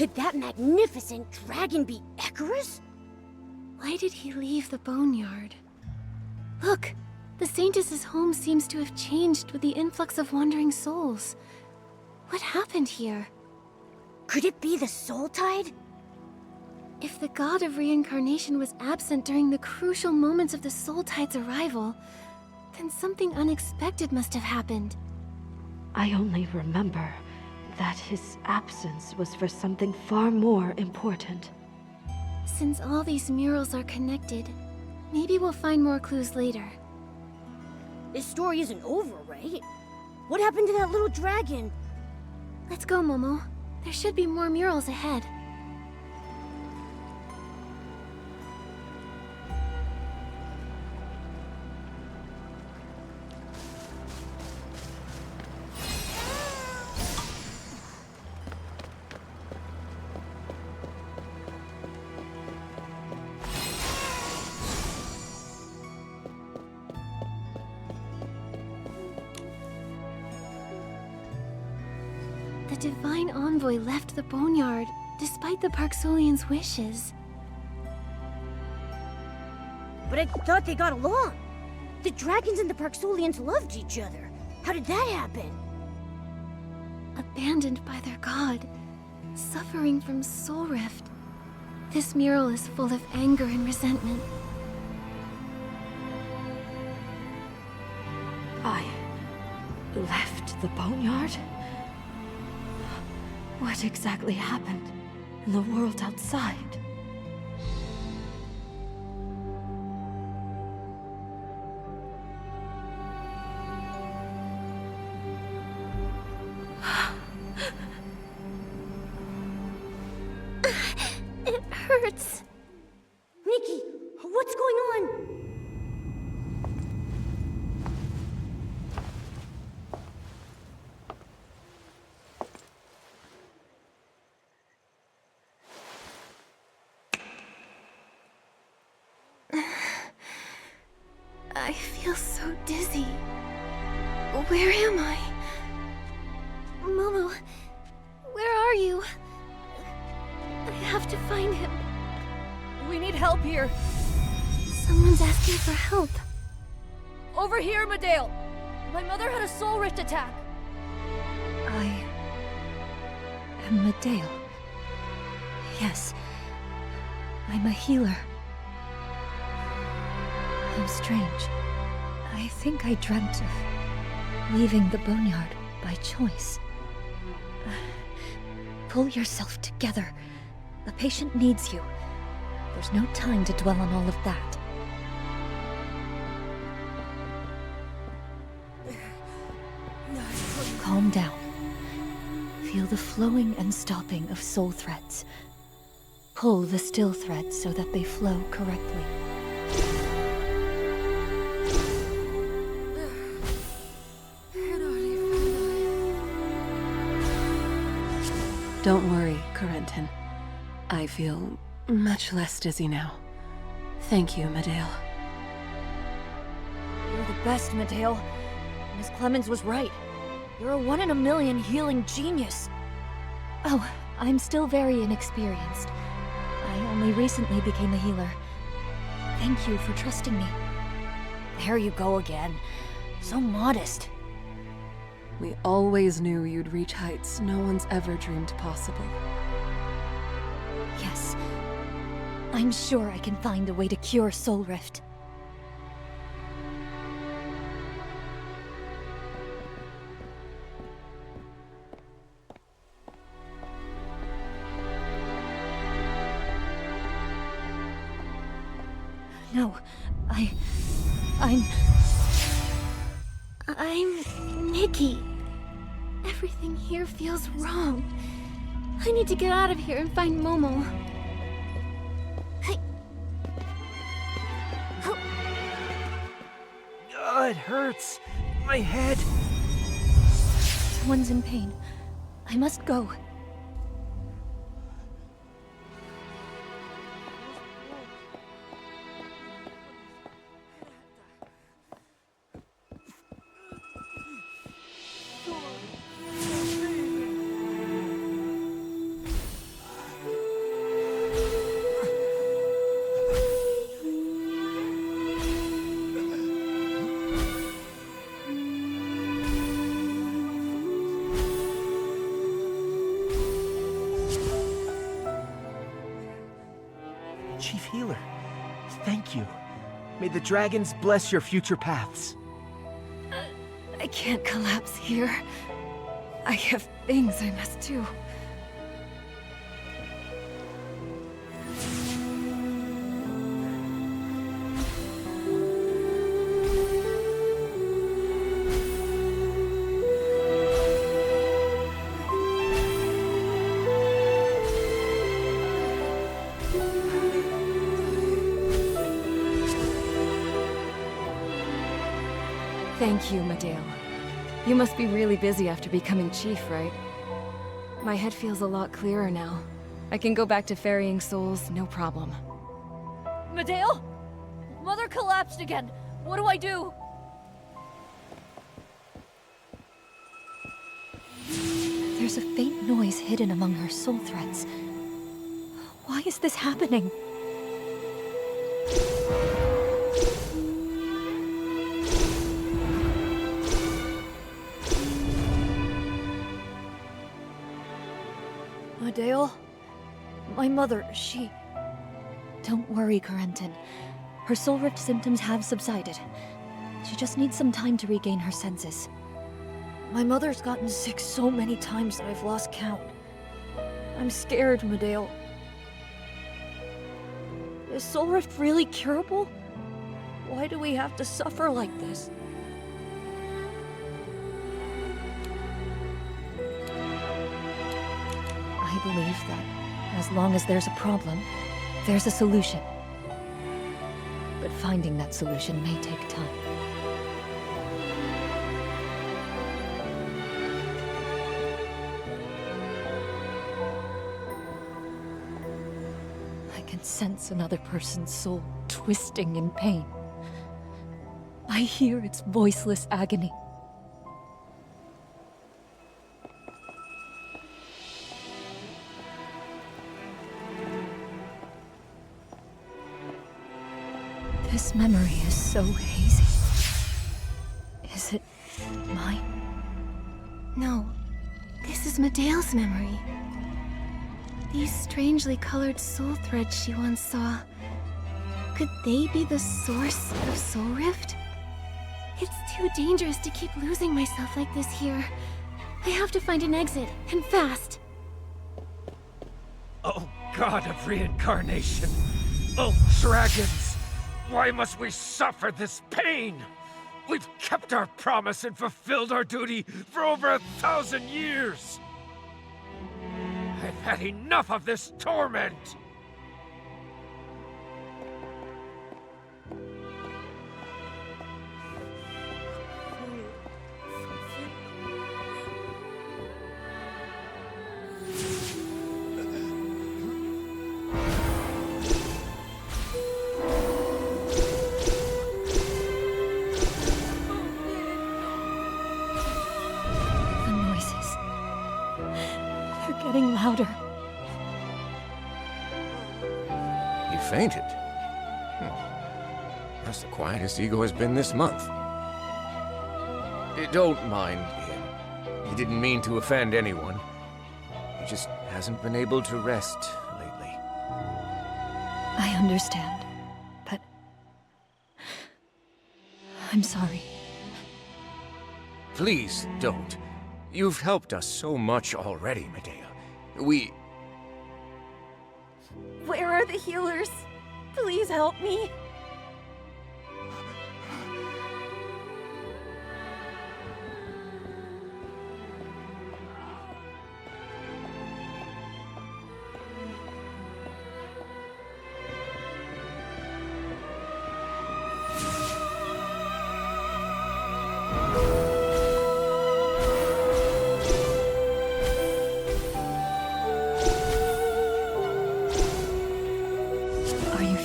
Could that magnificent dragon be Icarus? Why did he leave the boneyard? Look! The Saintess's home seems to have changed with the influx of wandering souls. What happened here? Could it be the Soul Tide? If the god of reincarnation was absent during the crucial moments of the Soul Tide's arrival, then something unexpected must have happened. I only remember that his absence was for something far more important. Since all these murals are connected, maybe we'll find more clues later. This story isn't over, right? What happened to that little dragon? Let's go, Momo. There should be more murals ahead. The Divine Envoy left the Boneyard, despite the Parksolians' wishes. But I thought they got along. The dragons and the Parksolians loved each other. How did that happen? Abandoned by their god, suffering from soul rift. This mural is full of anger and resentment. I left the boneyard? What exactly happened in the world outside? It hurts. Nikki, what's going on? I feel so dizzy. Where am I? Momo, where are you? I have to find him. We need help here. Someone's asking for help. Over here, Medale. My mother had a soul rift attack. I am Medale. Yes, I'm a healer. How strange. I think I dreamt of leaving the boneyard by choice. Pull yourself together. The patient needs you. There's no time to dwell on all of that. Calm down. Feel the flowing and stopping of soul threads. Pull the still threads so that they flow correctly. Don't worry, Corentin. I feel much less dizzy now. Thank you, Medale. You're the best, Medale. Miss Clemens was right. You're a 1 in a million healing genius. Oh, I'm still very inexperienced. I only recently became a healer. Thank you for trusting me. There you go again. So modest. We always knew you'd reach heights no one's ever dreamed possible. Yes. I'm sure I can find a way to cure Soul Rift. No, I'm Nikki. Everything here feels wrong. I need to get out of here and find Momo. It hurts. My head. Someone's in pain. I must go. Chief Healer, thank you. May the dragons bless your future paths. I can't collapse here. I have things I must do. Thank you, Medale. You must be really busy after becoming chief, right? My head feels a lot clearer now. I can go back to ferrying souls, no problem. Medale? Mother collapsed again. What do I do? There's a faint noise hidden among her soul threads. Why is this happening? Medale? My mother, she... Don't worry, Corentin. Her soul rift symptoms have subsided. She just needs some time to regain her senses. My mother's gotten sick so many times that I've lost count. I'm scared, Medale. Is soul rift really curable? Why do we have to suffer like this? I believe that as long as there's a problem, there's a solution. But finding that solution may take time. I can sense another person's soul twisting in pain. I hear its voiceless agony. This memory is so hazy. Is it mine? No, this is Medale's memory. These strangely colored soul threads she once saw. Could they be the source of Soul Rift? It's too dangerous to keep losing myself like this here. I have to find an exit, and fast. Oh, God of reincarnation! Oh, dragons! Why must we suffer this pain? We've kept our promise and fulfilled our duty for over 1,000 years! I've had enough of this torment! Getting louder. He fainted. That's the quietest Ego has been this month. Don't mind him. He didn't mean to offend anyone. He just hasn't been able to rest lately. I understand, but... I'm sorry. Please don't. You've helped us so much already, Medea. Where are the healers? Please help me.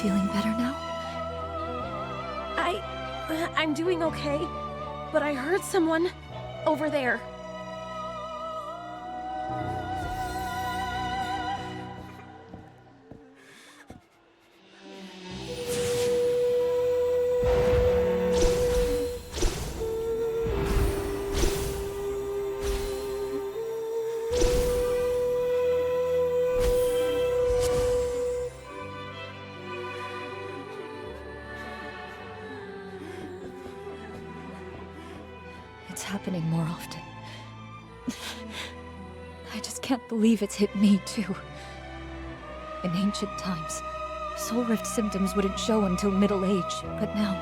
Feeling better now? I'm doing okay, but I heard someone over there. it's happening more often. I just can't believe it's hit me, too. In ancient times, soul rift symptoms wouldn't show until middle age, but now,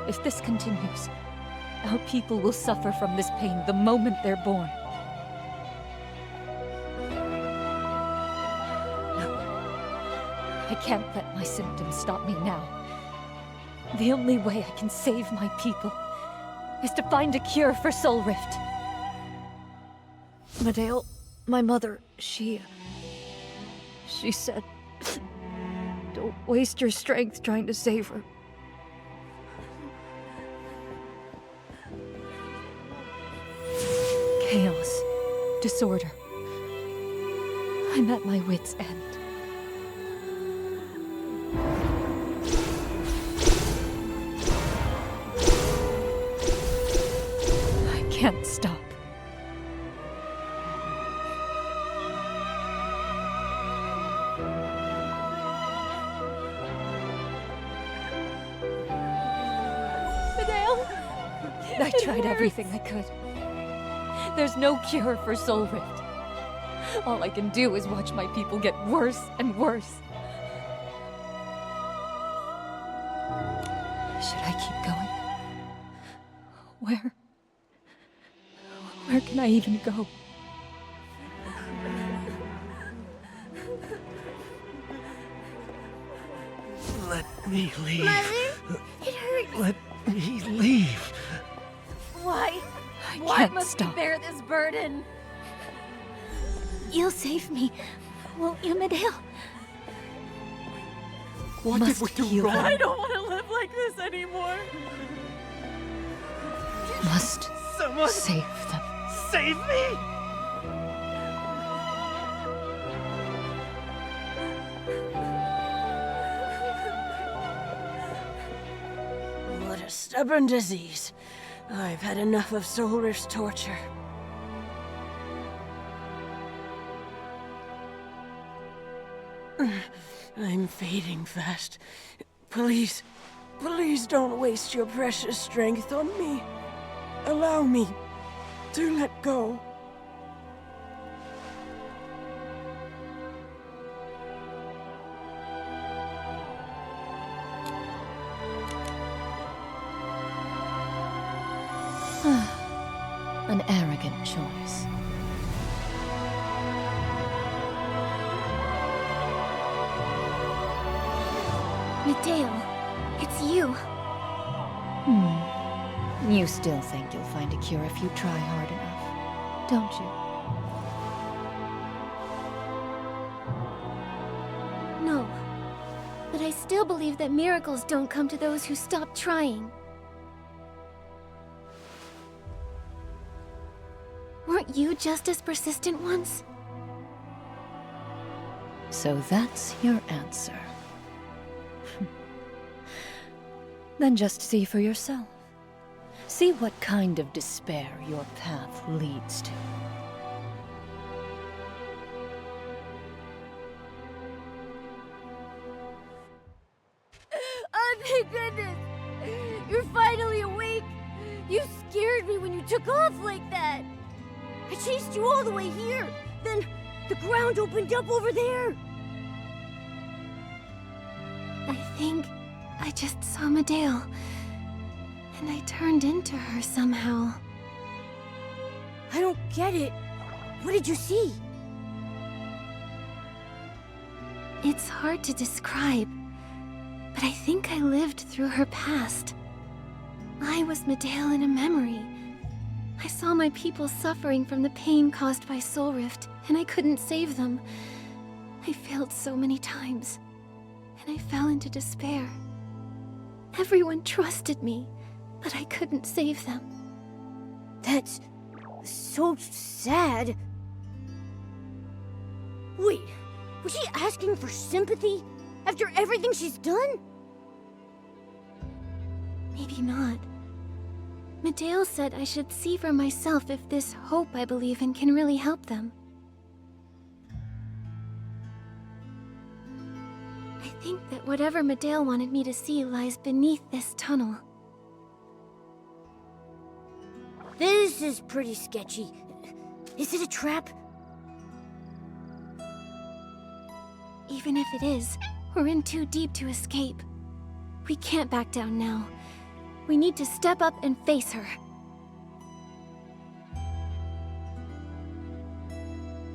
if this continues, our people will suffer from this pain the moment they're born. I can't let my symptoms stop me now. The only way I can save my people is to find a cure for Soul Rift. Medale, my mother, she said, don't waste your strength trying to save her. Chaos, disorder. I'm at my wit's end. Can't stop. Medale! I tried everything I could. There's no cure for Soul Rift. All I can do is watch my people get worse and worse. Should I keep going? Where can I even go? Let me leave. Mother, it hurts. Let me leave. Why? Why must I bear this burden? You'll save me, won't you, Medale? What did we do wrong? I don't want to live like this anymore. Must Someone save them. save me! What a stubborn disease. I've had enough of Soul Rift's torture. I'm fading fast. Please don't waste your precious strength on me. Allow me to let go. An arrogant choice. Medale, it's you. You still think you'll find a cure if you try hard enough, don't you? No. But I still believe that miracles don't come to those who stop trying. Weren't you just as persistent once? So that's your answer. Then just see for yourself. See what kind of despair your path leads to. Oh, thank goodness! You're finally awake! You scared me when you took off like that! I chased you all the way here! Then the ground opened up over there! I think I just saw Medale. And I turned into her somehow. I don't get it. What did you see? It's hard to describe, but I think I lived through her past. I was Medale in a memory. I saw my people suffering from the pain caused by Soul Rift, and I couldn't save them. I failed so many times, and I fell into despair. Everyone trusted me, but I couldn't save them. That's so sad. Wait, was she asking for sympathy after everything she's done? Maybe not. Medale said I should see for myself if this hope I believe in can really help them. I think that whatever Medale wanted me to see lies beneath this tunnel. This is pretty sketchy. Is it a trap? Even if it is, we're in too deep to escape. We can't back down now. We need to step up and face her.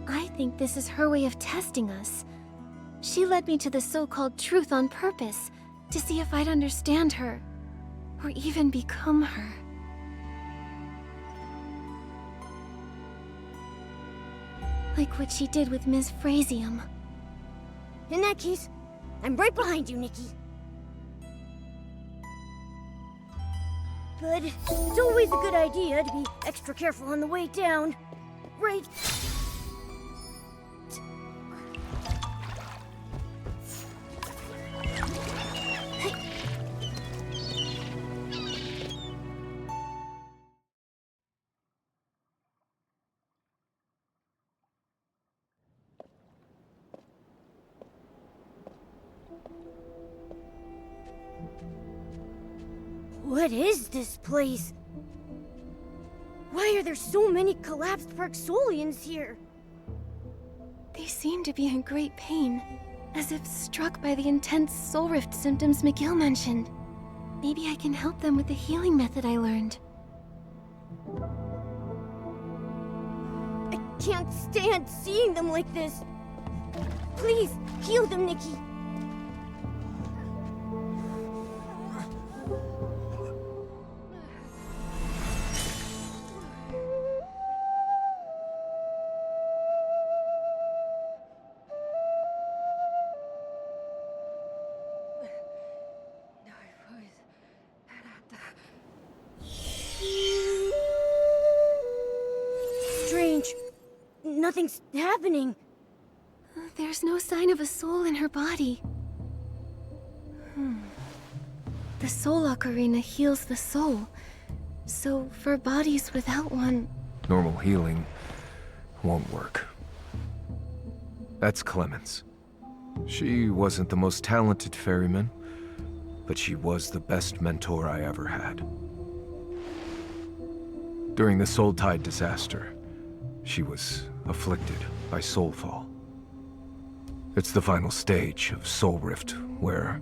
I think this is her way of testing us. She led me to the so-called truth on purpose, to see if I'd understand her, or even become her. Like what she did with Ms. Frasium. In that case, I'm right behind you, Nikki. But it's always a good idea to be extra careful on the way down, right? What is this place? Why are there so many collapsed Parksolians here? They seem to be in great pain, as if struck by the intense soul rift symptoms McGill mentioned. Maybe I can help them with the healing method I learned. I can't stand seeing them like this. Please, heal them, Nikki. Strange. Nothing's happening. There's no sign of a soul in her body. The Soul Ocarina heals the soul. So, for bodies without one... Normal healing won't work. That's Clemens. She wasn't the most talented ferryman, but she was the best mentor I ever had. During the Soul Tide disaster, she was afflicted by soulfall. It's the final stage of Soul Rift, where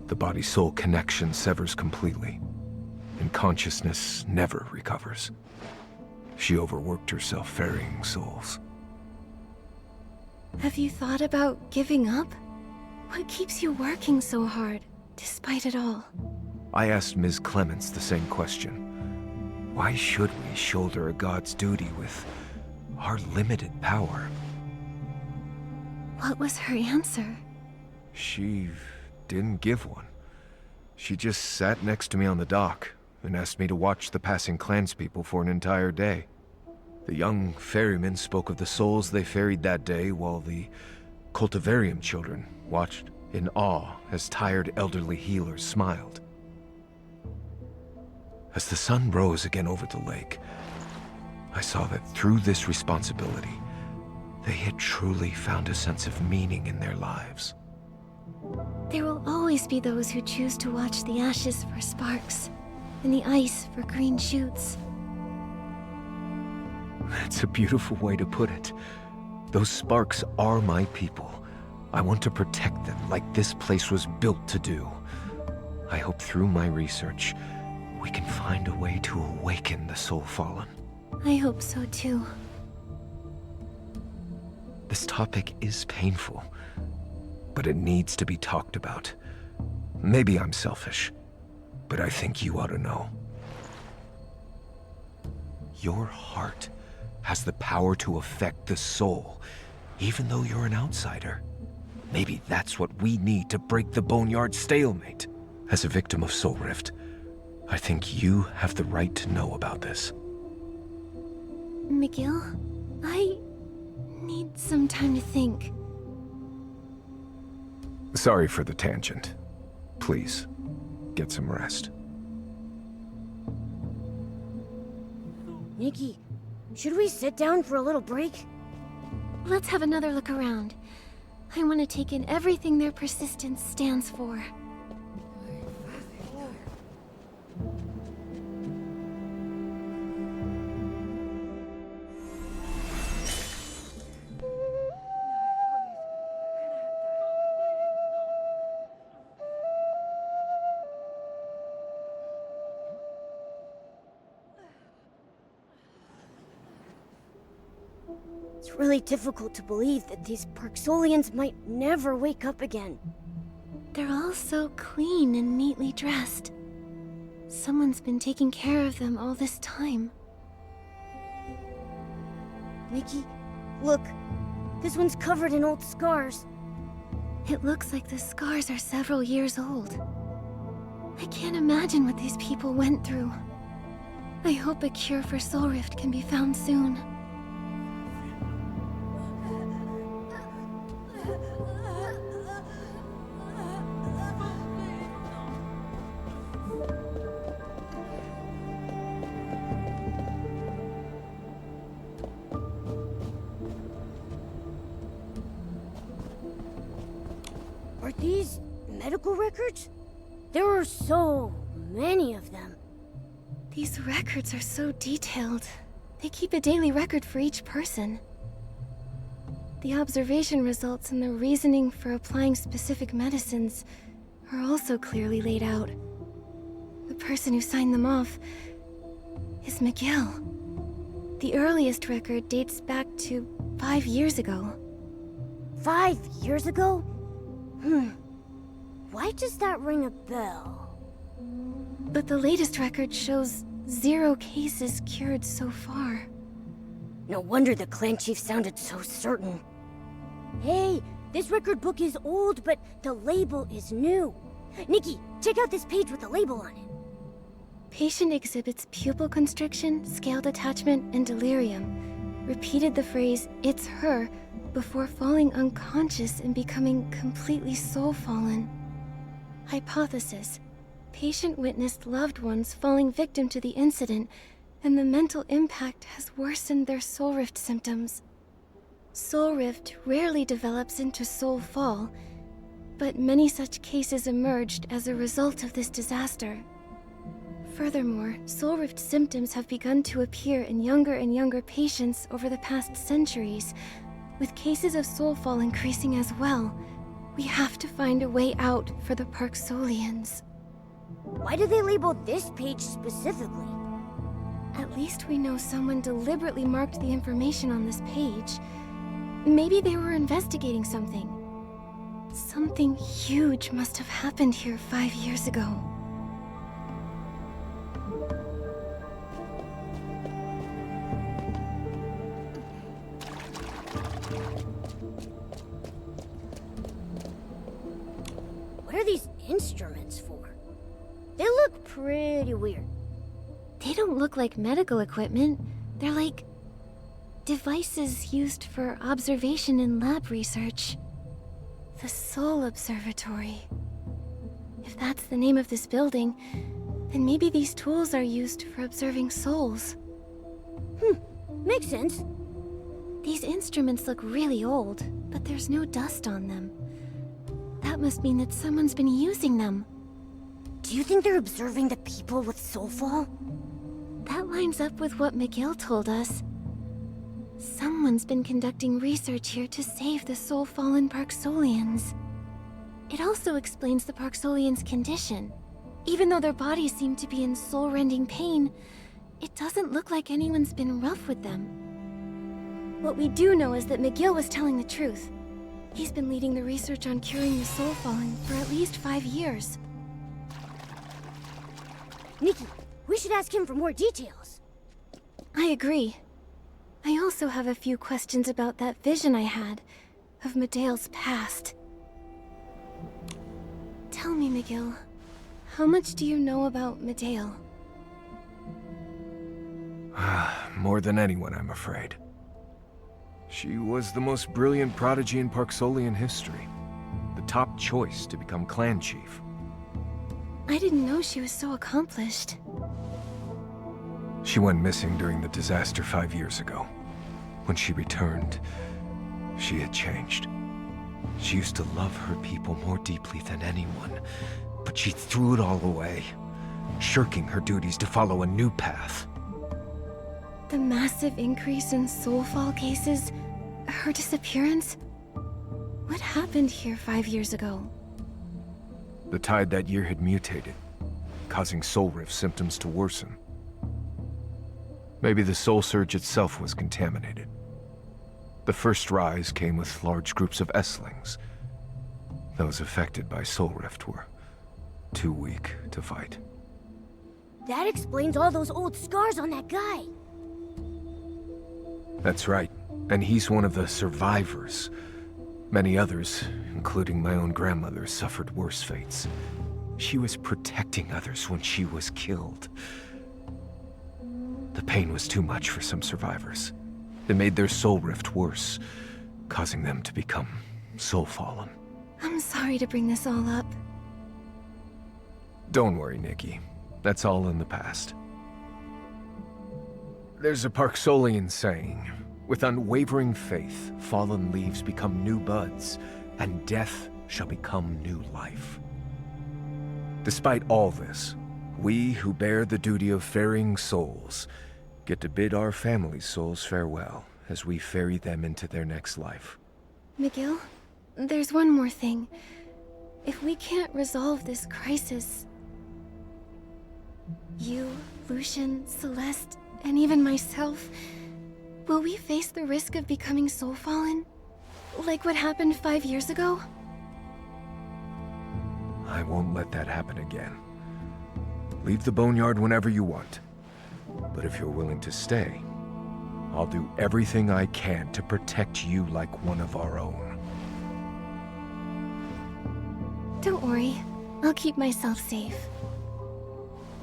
the body-soul connection severs completely, and consciousness never recovers. She overworked herself ferrying souls. Have you thought about giving up? What keeps you working so hard, despite it all? I asked Ms. Clements the same question. Why should we shoulder a god's duty with our limited power? What was her answer? She didn't give one. She just sat next to me on the dock and asked me to watch the passing clanspeople for an entire day. The young ferrymen spoke of the souls they ferried that day, while the cultivarium children watched in awe as tired elderly healers smiled. As the sun rose again over the lake, I saw that through this responsibility, they had truly found a sense of meaning in their lives. There will always be those who choose to watch the ashes for sparks, and the ice for green shoots. That's a beautiful way to put it. Those sparks are my people. I want to protect them like this place was built to do. I hope through my research, we can find a way to awaken the Soul Fallen. I hope so too. This topic is painful, but it needs to be talked about. Maybe I'm selfish, but I think you ought to know. Your heart has the power to affect the soul, even though you're an outsider. Maybe that's what we need to break the Boneyard stalemate. As a victim of Soul Rift, I think you have the right to know about this. McGill, I need some time to think. Sorry for the tangent. Please, get some rest. Nikki, should we sit down for a little break? Let's have another look around. I want to take in everything their persistence stands for. It's really difficult to believe that these Parksolians might never wake up again. They're all so clean and neatly dressed. Someone's been taking care of them all this time. Nikki, look. This one's covered in old scars. It looks like the scars are several years old. I can't imagine what these people went through. I hope a cure for Soul Rift can be found soon. Are these medical records? There are so many of them. These records are so detailed. They keep a daily record for each person. The observation results and the reasoning for applying specific medicines are also clearly laid out. The person who signed them off is McGill. The earliest record dates back to 5 years ago. 5 years ago? Why does that ring a bell? But the latest record shows 0 cases cured so far. No wonder the clan chief sounded so certain. Hey, this record book is old, but the label is new. Nikki, check out this page with the label on it. Patient exhibits pupil constriction, scaled attachment, and delirium. Repeated the phrase, "It's her," before falling unconscious and becoming completely soul-fallen. Hypothesis. Patient witnessed loved ones falling victim to the incident, and the mental impact has worsened their soul rift symptoms. Soul rift rarely develops into soul fall, but many such cases emerged as a result of this disaster. Furthermore, soul rift symptoms have begun to appear in younger and younger patients over the past centuries, with cases of soul fall increasing as well. We have to find a way out for the Parksolians. Why do they label this page specifically? At least we know someone deliberately marked the information on this page. Maybe they were investigating something. Something huge must have happened here 5 years ago. What are these instruments for? They look pretty weird. They don't look like medical equipment. They're like devices used for observation and lab research. The Soul Observatory. If that's the name of this building, then maybe these tools are used for observing souls. Makes sense. These instruments look really old, but there's no dust on them. That must mean that someone's been using them. Do you think they're observing the people with soulfall? That lines up with what McGill told us. Someone's been conducting research here to save the soul-fallen Parksolians. It also explains the Parksolians' condition. Even though their bodies seem to be in soul-rending pain, it doesn't look like anyone's been rough with them. What we do know is that McGill was telling the truth. He's been leading the research on curing the soul-fallen for at least 5 years. Nikki, we should ask him for more details. I agree. I also have a few questions about that vision I had of Medea's past. Tell me, McGill, how much do you know about Medea? More than anyone, I'm afraid. She was the most brilliant prodigy in Parksolian history. The top choice to become clan chief. I didn't know she was so accomplished. She went missing during the disaster 5 years ago. When she returned, she had changed. She used to love her people more deeply than anyone, but she threw it all away, shirking her duties to follow a new path. The massive increase in soulfall cases, her disappearance. What happened here 5 years ago? The tide that year had mutated, causing soul rift symptoms to worsen. Maybe the soul surge itself was contaminated. The first rise came with large groups of Esslings. Those affected by Soul Rift were too weak to fight. That explains all those old scars on that guy. That's right. And he's one of the survivors. Many others, including my own grandmother, suffered worse fates. She was protecting others when she was killed. The pain was too much for some survivors. It made their soul rift worse, causing them to become soul-fallen. I'm sorry to bring this all up. Don't worry, Nikki. That's all in the past. There's a Parksolian saying, with unwavering faith, fallen leaves become new buds, and death shall become new life. Despite all this, we who bear the duty of ferrying souls get to bid our family's souls farewell as we ferry them into their next life. Miguel, there's one more thing. If we can't resolve this crisis, you, Lucian, Celeste, and even myself, will we face the risk of becoming soul-fallen? Like what happened 5 years ago? I won't let that happen again. Leave the boneyard whenever you want. But if you're willing to stay, I'll do everything I can to protect you like one of our own. Don't worry, I'll keep myself safe.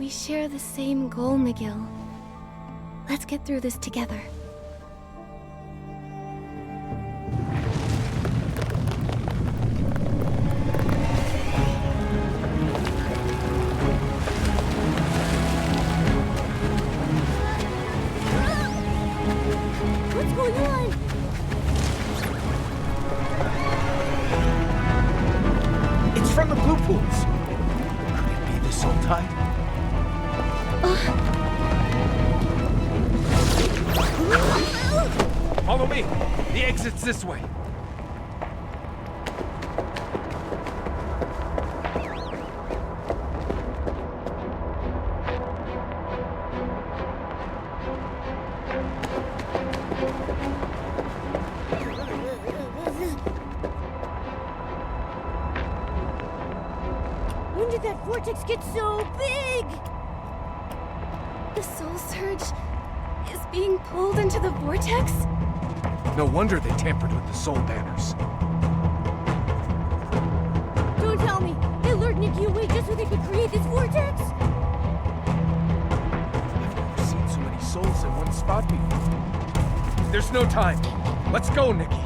We share the same goal, Miguel. Let's get through this together. What's going on? It's from the blue pools. Could it be the soul tide? Follow me! The exit's this way. When did that vortex get so big? The soul surge is being pulled into the vortex? No wonder they tampered with the soul banners. Don't tell me. They lured Nikki away just so they could create this vortex? I've never seen so many souls in one spot before. There's no time. Let's go, Nikki.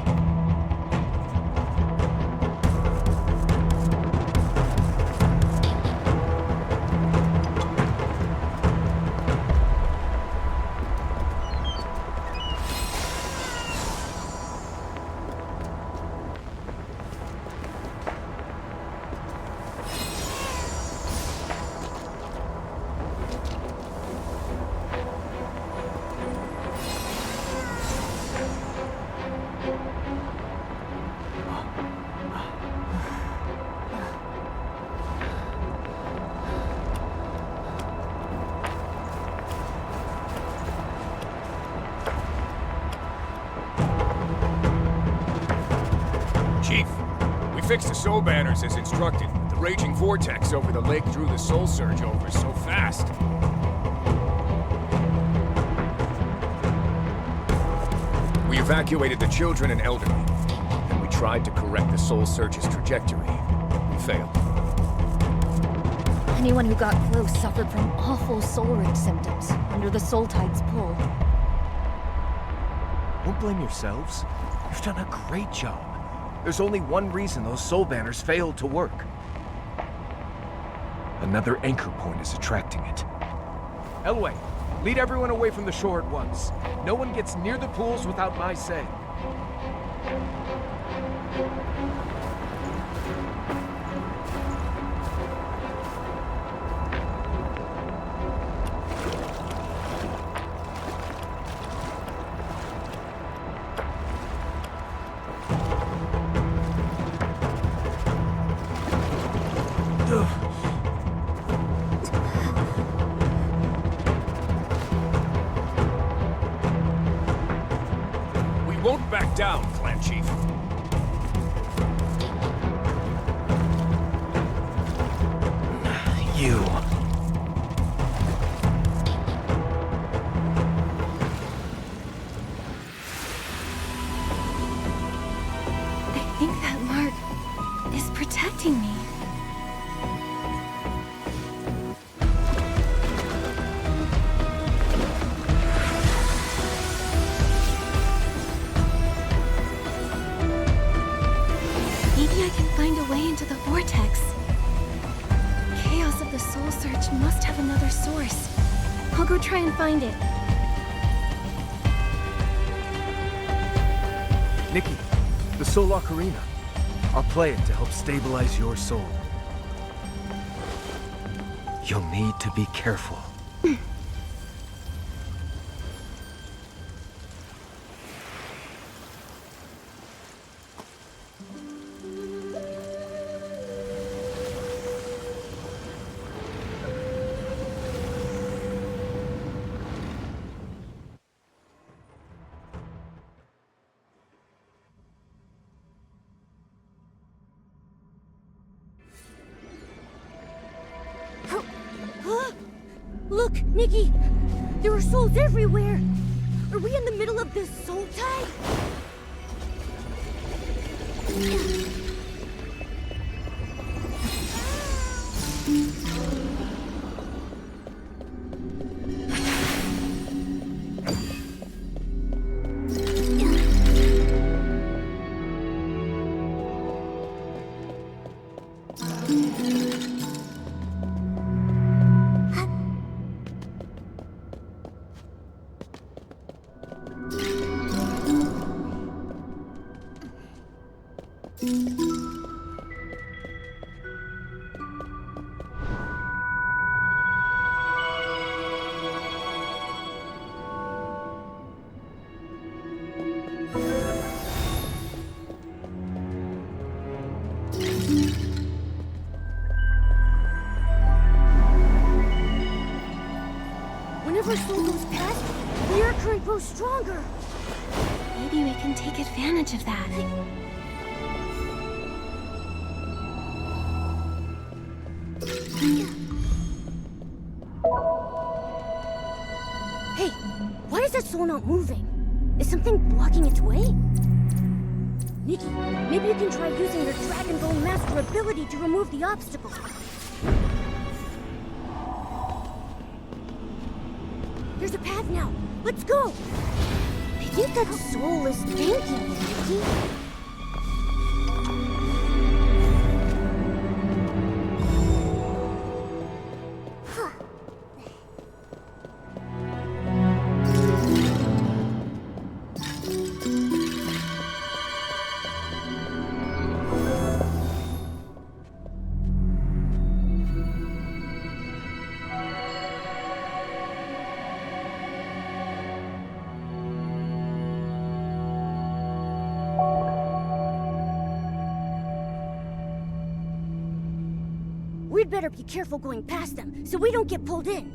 Chief, we fixed the soul banners as instructed. The raging vortex over the lake drew the soul surge over so fast. We evacuated the children and elderly. Then we tried to correct the soul surge's trajectory. We failed. Anyone who got close suffered from awful soul rift symptoms under the soul tide's pull. Don't blame yourselves. You've done a great job. There's only one reason those soul banners failed to work. Another anchor point is attracting it. Elway, lead everyone away from the shore at once. No one gets near the pools without my say. down, Clan Chief. You. I think that mark is protecting me. Maybe I can find a way into the vortex. Chaos of the Soul Search must have another source. I'll go try and find it. Nikki, the Soul Ocarina. I'll play it to help stabilize your soul. You'll need to be careful. Look, Nikki! There are souls everywhere! Are we in the middle of this soul tide? Whenever a soul goes past, the air current grows stronger. Maybe we can take advantage of that. Hey, why is that soul not moving? Is something blocking its way? Nikki, maybe you can try using your Dragon Bone Master ability to remove the obstacle. There's a path now. Let's go! I think that soul is thanking you, Nikki. We'd better be careful going past them, so we don't get pulled in.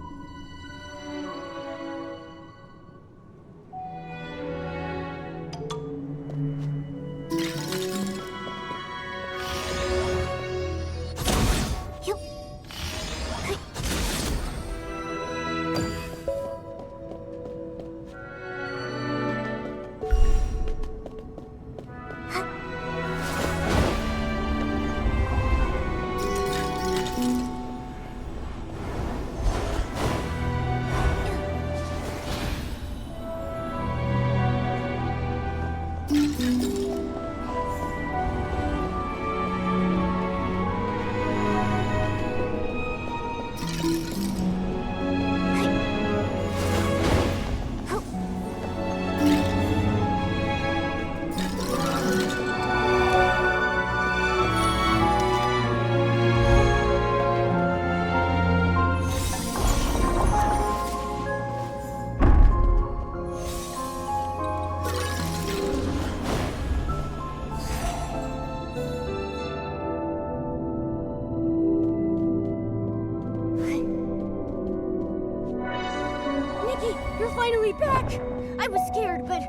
You're finally back! I was scared, but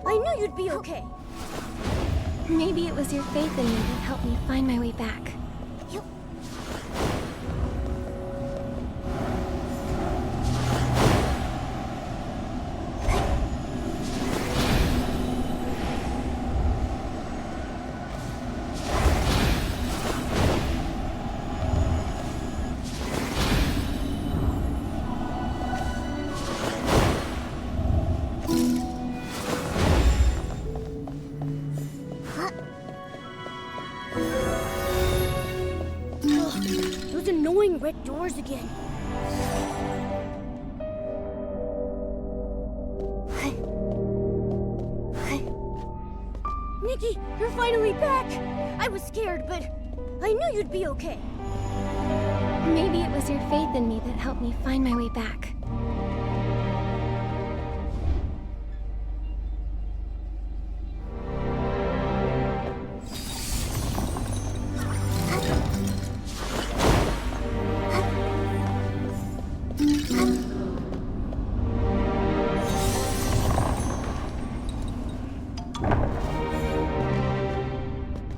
I knew you'd be okay. Maybe it was your faith in me that helped me find my way back. Those annoying red doors again. Nikki, you're finally back! I was scared, but I knew you'd be okay. Maybe it was your faith in me that helped me find my way back.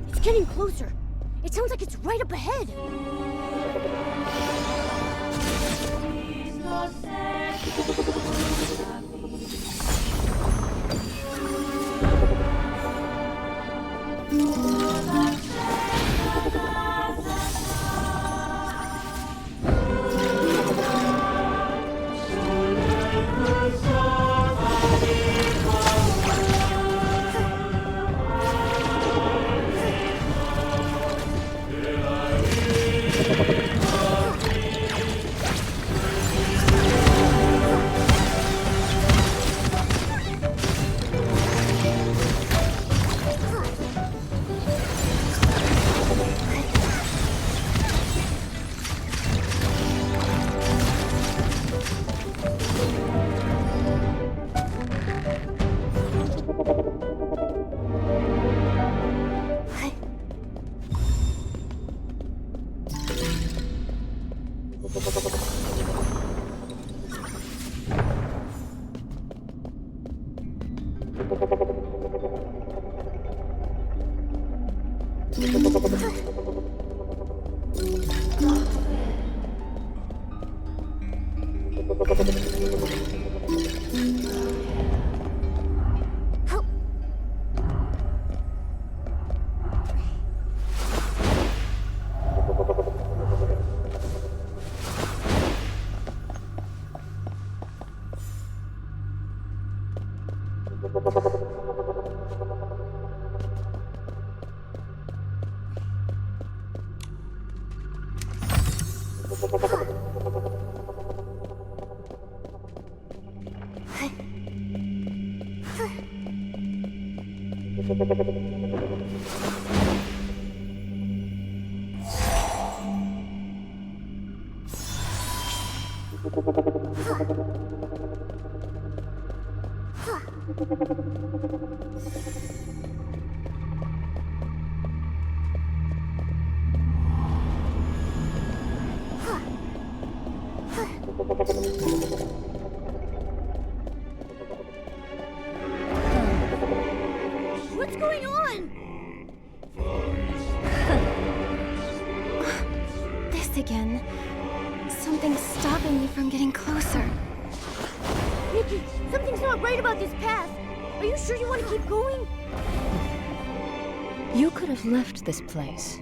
It's getting closer. It sounds like it's right up ahead. What's going on? This again. Something's stopping me from getting closer. Nikki, something's not right about this path. Are you sure you want to keep going? You could have left this place,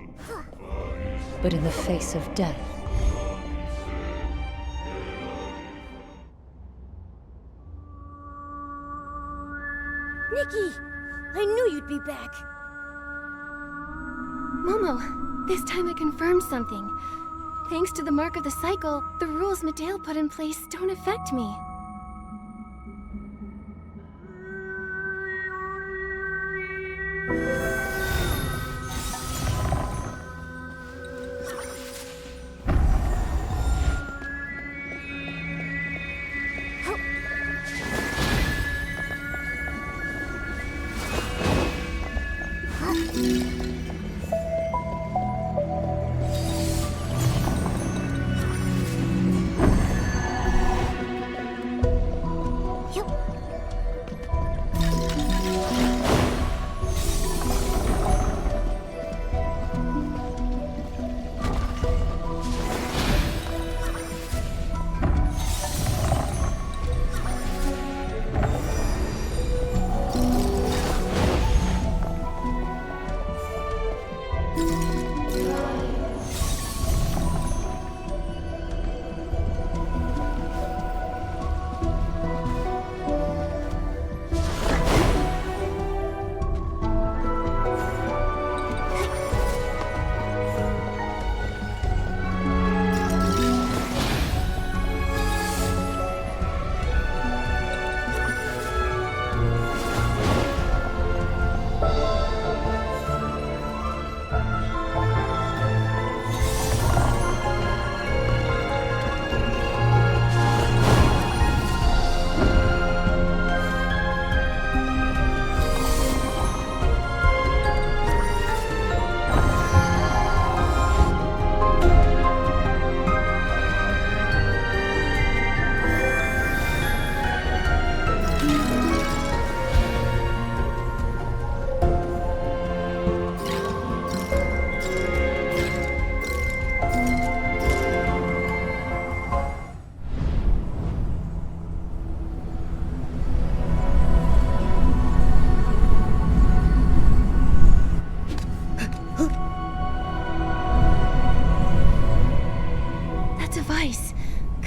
but in the face of death, Nikki, I knew you'd be back. Momo, this time I confirmed something. Thanks to the mark of the cycle, the rules Medale put in place don't affect me.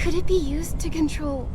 Could it be used to control...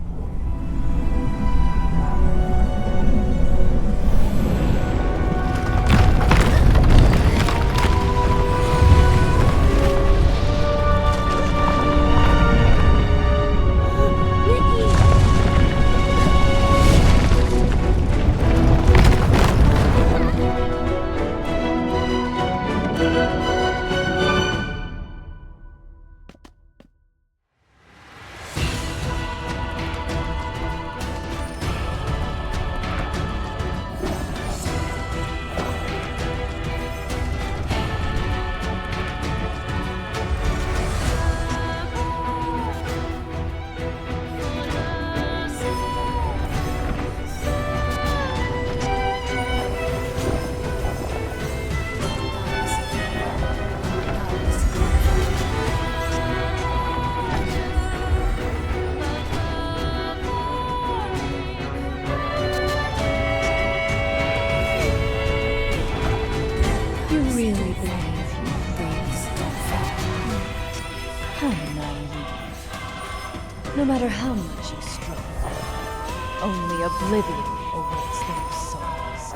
No matter how much you struggle, only oblivion awaits those souls.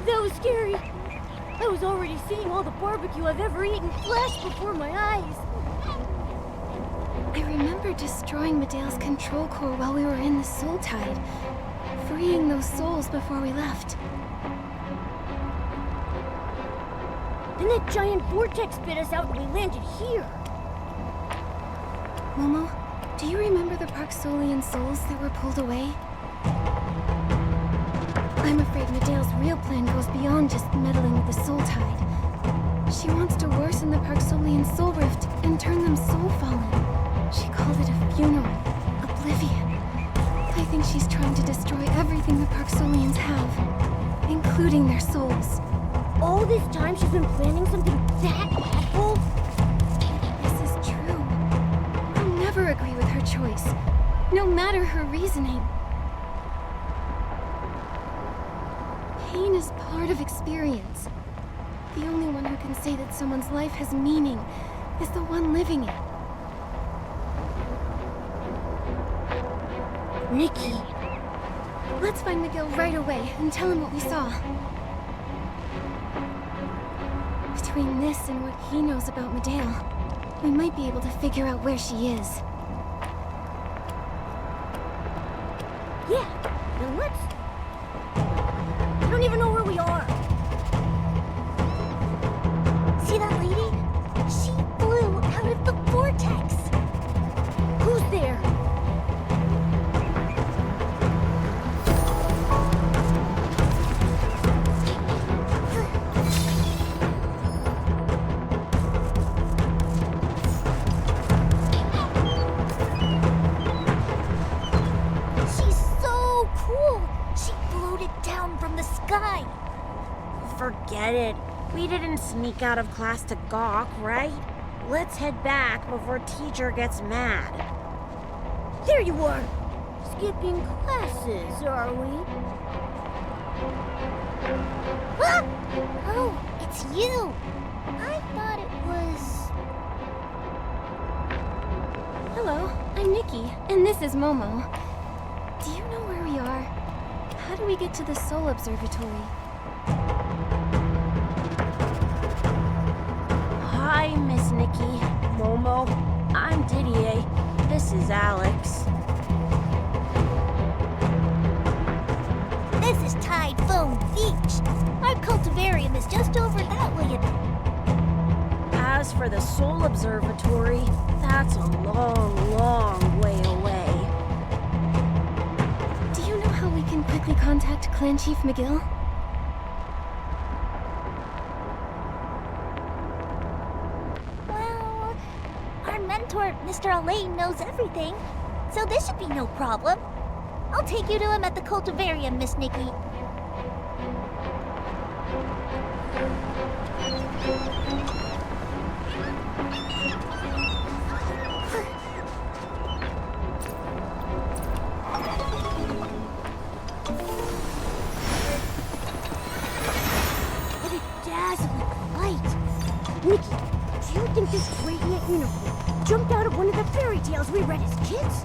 That was scary. I was already seeing all the barbecue I've ever eaten flash before my eyes. I remember destroying Medea's control core while we were in the Soul Tide, freeing those souls before we left. Then that giant vortex spit us out and we landed here. Momo, do you remember the Parksolian souls that were pulled away? I'm afraid Medea's real plan goes beyond just meddling with the Soul Tide. She wants to worsen the Parksolian soul rift and turn them soul-fallen. She called it a funeral. Oblivion. I think she's trying to destroy everything the Parksolians have, including their souls. All this time she's been planning something that awful? This is true. I'll never agree with her choice, no matter her reasoning. Pain is part of experience. The only one who can say that someone's life has meaning is the one living it. Nikki. Let's find Miguel right away and tell him what we saw. Between this and what he knows about Medale, we might be able to figure out where she is. Yeah, then let's... I don't even know where we are. See that lady? She flew out of the vortex. Who's there? Forget it. We didn't sneak out of class to gawk, right? Let's head back before teacher gets mad. There you are! Skipping classes, are we? Ah! Oh, it's you! I thought it was... Hello, I'm Nikki, and this is Momo. Do you know where we are? How do we get to the Soul Observatory? Hi, Miss Nikki. Momo. I'm Didier. This is Alex. This is Typhoon Beach. Our cultivarium is just over that way. As for the Soul Observatory, that's a long, long way away. Do you know how we can quickly contact Clan Chief McGill? Well, our mentor, Mr. Alain, knows everything, so this should be no problem. I'll take you to him at the cultivarium, Miss Nikki. What a dazzling light! Nikki, do you think this radiant unicorn jumped out of one of the fairy tales we read as kids?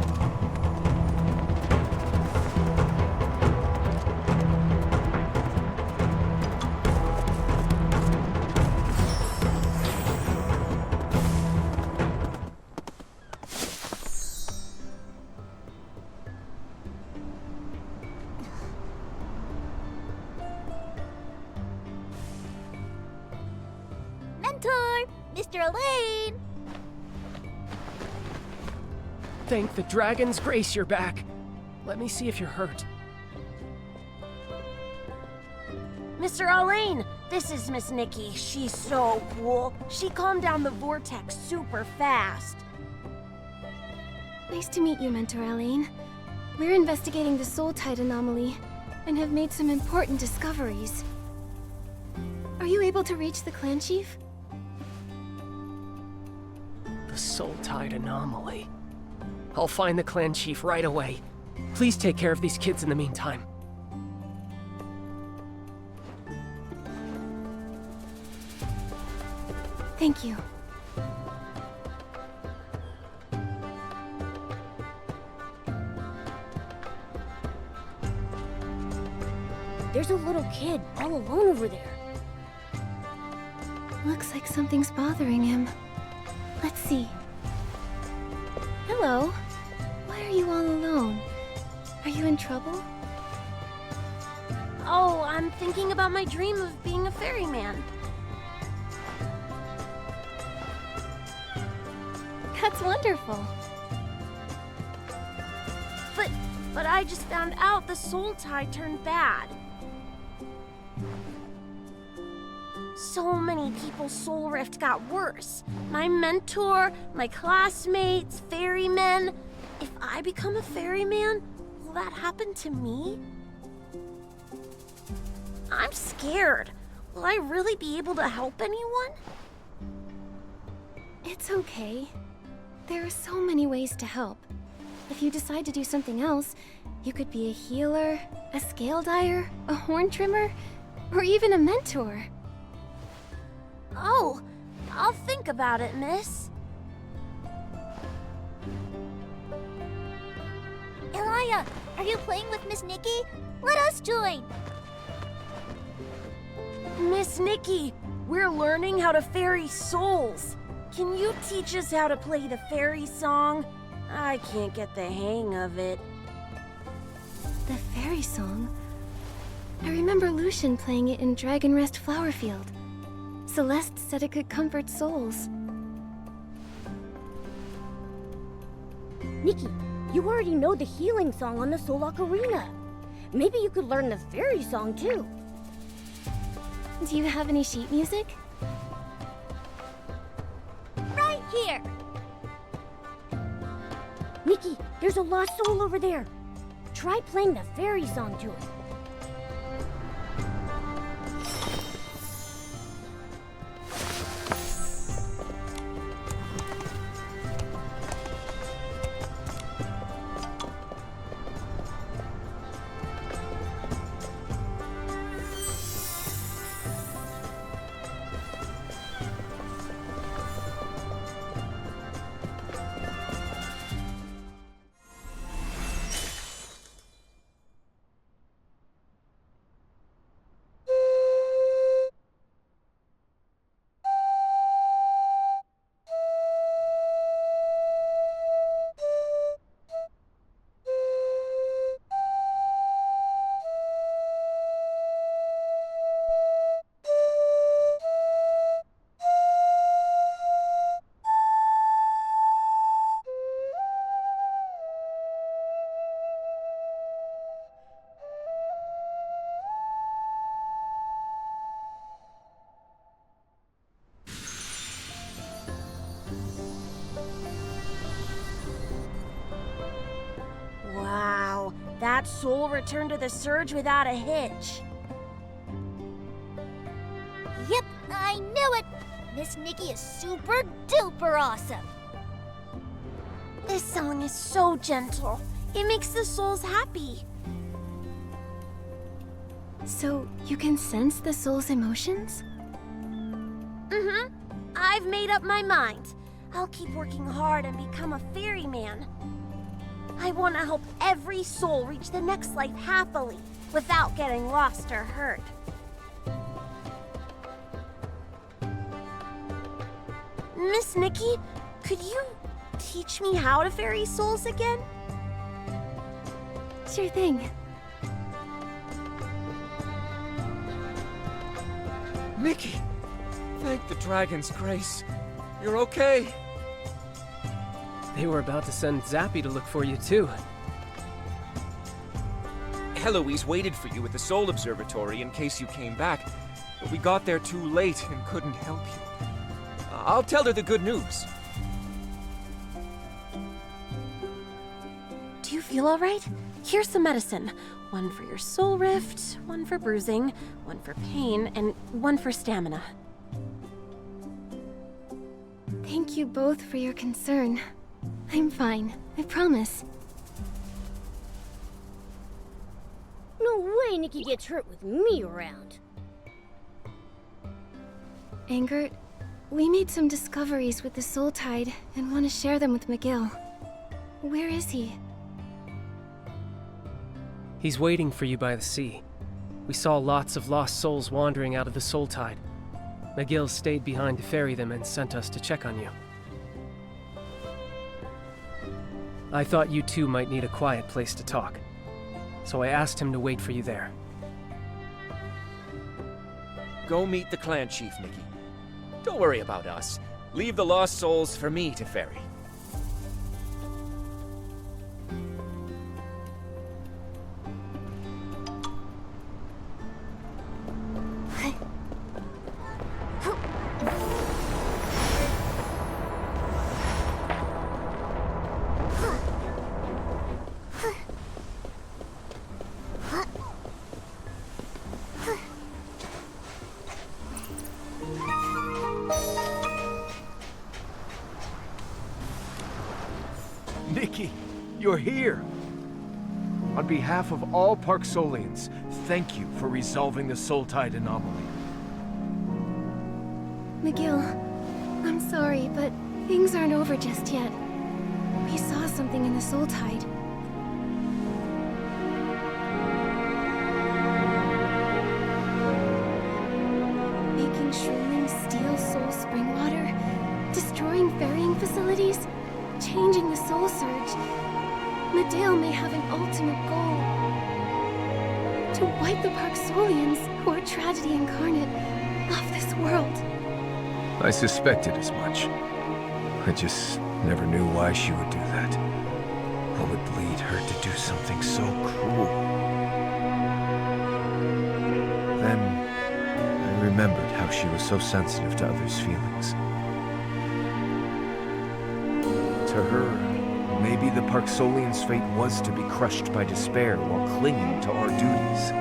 Mentor! Mr. Alain! Thank the dragon's grace you're back. Let me see if you're hurt. Mr. Alain, this is Miss Nikki. She's so cool. She calmed down the vortex super fast. Nice to meet you, Mentor Alain. We're investigating the Soul Tide anomaly and have made some important discoveries. Are you able to reach the Clan Chief? The Soul Tide anomaly. I'll find the Clan Chief right away. Please take care of these kids in the meantime. Thank you. There's a little kid all alone over there. Looks like something's bothering him. Let's see. Hello. Why are you all alone? Are you in trouble? Oh, I'm thinking about my dream of being a ferryman. That's wonderful. But I just found out the Soul Tide turned bad. So many people's soul rift got worse. My mentor, my classmates, ferrymen. If I become a ferryman, will that happen to me? I'm scared. Will I really be able to help anyone? It's okay. There are so many ways to help. If you decide to do something else, you could be a healer, a scale dyer, a horn trimmer, or even a mentor. Oh, I'll think about it, miss. Elia, are you playing with Miss Nikki? Let us join! Miss Nikki, we're learning how to ferry souls. Can you teach us how to play the fairy song? I can't get the hang of it. The fairy song? I remember Lucian playing it in Dragon Rest Flowerfield. Celeste said it could comfort souls. Nikki, you already know the healing song on the Soul Ocarina. Maybe you could learn the fairy song too. Do you have any sheet music? Right here! Nikki, there's a lost soul over there. Try playing the fairy song to it. Wow, that soul returned to the surge without a hitch. Yep, I knew it! Miss Nikki is super duper awesome! This song is so gentle. It makes the souls happy. So you can sense the soul's emotions? Mm-hmm. I've made up my mind. I'll keep working hard and become a ferryman. I want to help every soul reach the next life happily, without getting lost or hurt. Miss Nikki, could you teach me how to ferry souls again? Sure thing. Nikki! Thank the dragon's grace. You're okay. They were about to send Zappy to look for you, too. Heloise waited for you at the Soul Observatory in case you came back, but we got there too late and couldn't help you. I'll tell her the good news. Do you feel all right? Here's some medicine. One for your soul rift, one for bruising, one for pain, and one for stamina. Thank you both for your concern. I'm fine, I promise. No way Nikki gets hurt with me around. Angert, we made some discoveries with the Soul Tide and want to share them with McGill. Where is he? He's waiting for you by the sea. We saw lots of lost souls wandering out of the Soul Tide. McGill stayed behind to ferry them and sent us to check on you. I thought you two might need a quiet place to talk, so I asked him to wait for you there. Go meet the clan chief, Nikki. Don't worry about us. Leave the lost souls for me to ferry. Nikki, you're here! On behalf of all Parksolians, thank you for resolving the Soul Tide anomaly. McGill, I'm sorry, but things aren't over just yet. We saw something in the Soul Tide. Making shrooms steal Soul Spring water, destroying ferrying facilities, changing the Soul Surge. Medale may have an ultimate goal. To wipe the Parksolians, who are tragedy incarnate, off this world. I suspected as much. I just never knew why she would do that. What would lead her to do something so cruel? Then, I remembered how she was so sensitive to others' feelings. To her, maybe the Parksolian's fate was to be crushed by despair while clinging to our duties.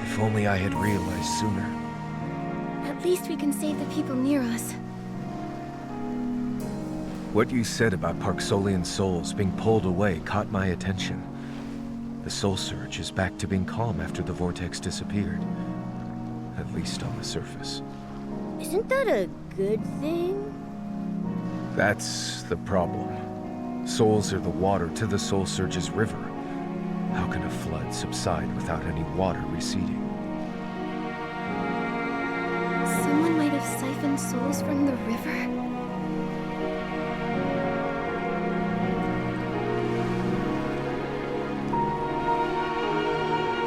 If only I had realized sooner. At least we can save the people near us. What you said about Parksolian souls being pulled away caught my attention. The Soul Surge is back to being calm after the vortex disappeared. At least on the surface. Isn't that a good thing? That's the problem. Souls are the water to the Soul Surge's river. How can a flood subside without any water receding? Someone might have siphoned souls from the river.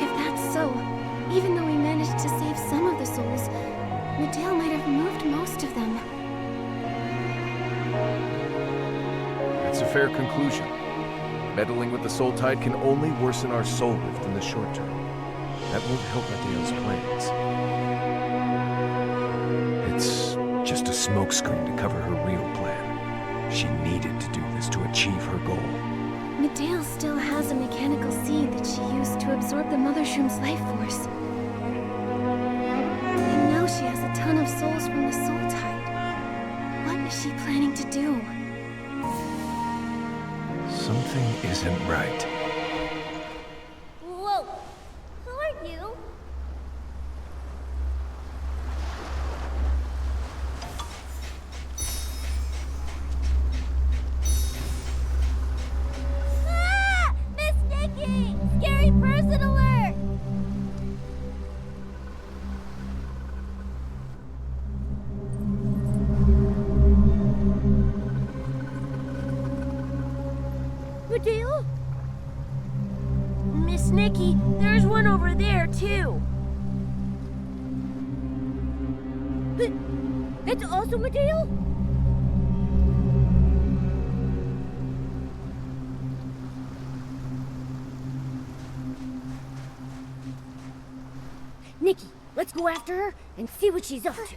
If that's so, even though we managed to save some of the souls, Medale might have moved most of them. That's a fair conclusion. Meddling with the Soul Tide can only worsen our soul rift in the short term. That won't help Medea's plans. It's just a smokescreen to cover her real plan. She needed to do this to achieve her goal. Medale still has a mechanical seed that she used to absorb the Mother Shroom's life force. And now she has a ton of souls from the Soul Tide. What is she planning to do? Something isn't right. Whoa! Who are you? Ah! Miss Nikki! Scary person alert! Medale? Miss Nikki, there's one over there, too. That's also Medale? Nikki, let's go after her and see what she's up to.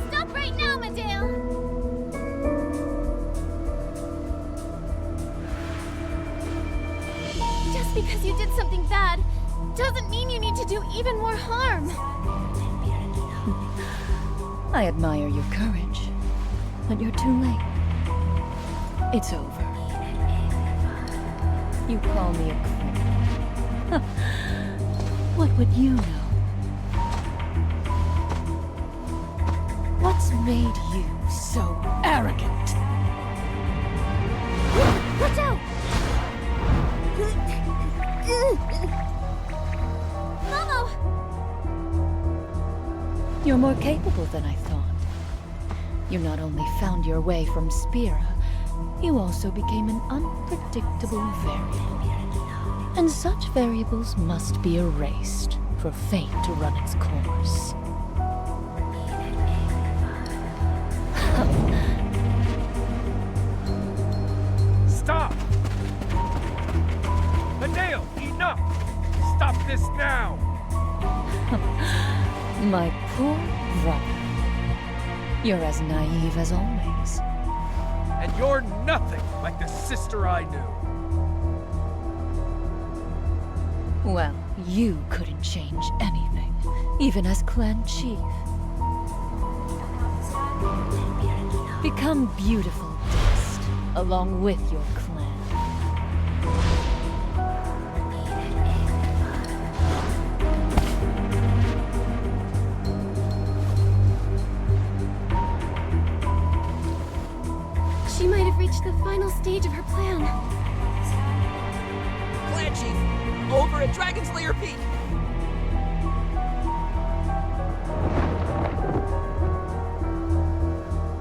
Stop right now, Medale! Just because you did something bad doesn't mean you need to do even more harm. I admire your courage, but you're too late. It's over. You call me a queen. What would you know? What's made you so arrogant? Watch out! Momo! You're more capable than I thought. You not only found your way from Spira, you also became an unpredictable variable. And such variables must be erased for fate to run its course. Stop! Medale, enough! Stop this now! My poor brother. You're as naive as always. And you're nothing like the sister I knew. Well, you couldn't change anything, even as clan chief. Become beautiful dust, along with your clan. She might have reached the final stage of her plan. Clan Chief, over at Dragon's Lair Peak.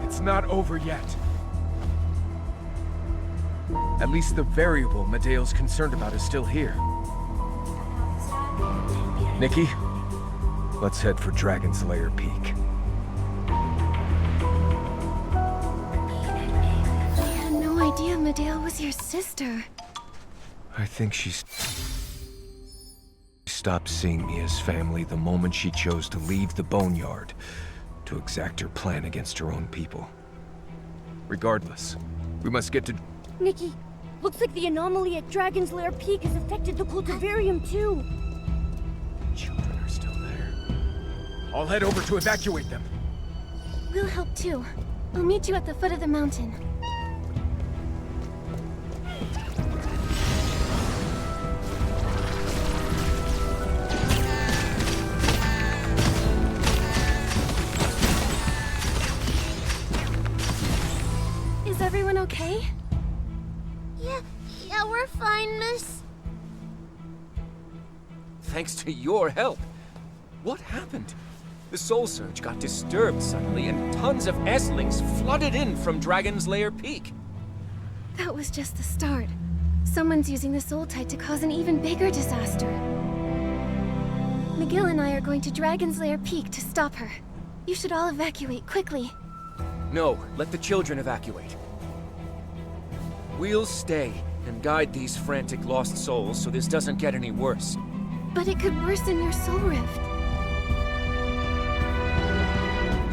It's not over yet. At least the variable Medeo's concerned about is still here. Nikki, let's head for Dragon's Lair Peak. I had no idea Medeo was your sister. I think she stopped seeing me as family the moment she chose to leave the Boneyard to exact her plan against her own people. Regardless, we must get to... Nikki, looks like the anomaly at Dragon's Lair Peak has affected the cultivarium too. Children are still there. I'll head over to evacuate them. We'll help too. I'll meet you at the foot of the mountain. Is everyone okay? Yeah, we're fine, miss. Thanks to your help. What happened? The soul surge got disturbed suddenly, and tons of S-lings flooded in from Dragon's Lair Peak. That was just the start. Someone's using the soul tide to cause an even bigger disaster. McGill and I are going to Dragon's Lair Peak to stop her. You should all evacuate quickly. No, let the children evacuate. We'll stay and guide these frantic lost souls so this doesn't get any worse. But it could worsen your soul rift.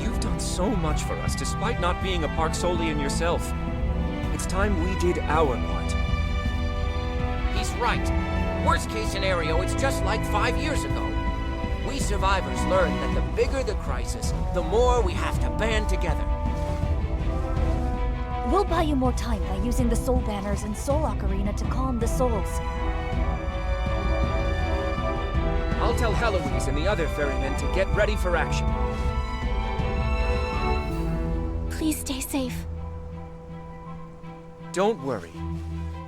You've done so much for us despite not being a Park Solian yourself. It's time we did our part. He's right. Worst case scenario, it's just like 5 years ago. We survivors learned that the bigger the crisis, the more we have to band together. We'll buy you more time by using the soul banners and Solok Arena to calm the souls. I'll tell Heloise and the other ferrymen to get ready for action. Please stay safe. Don't worry.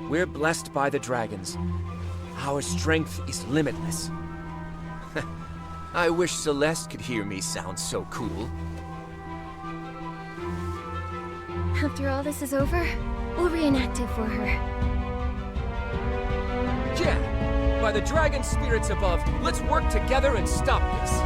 We're blessed by the dragons. Our strength is limitless. I wish Celeste could hear me sound so cool. After all this is over, we'll reenact it for her. Yeah! By the dragon spirits above, let's work together and stop this!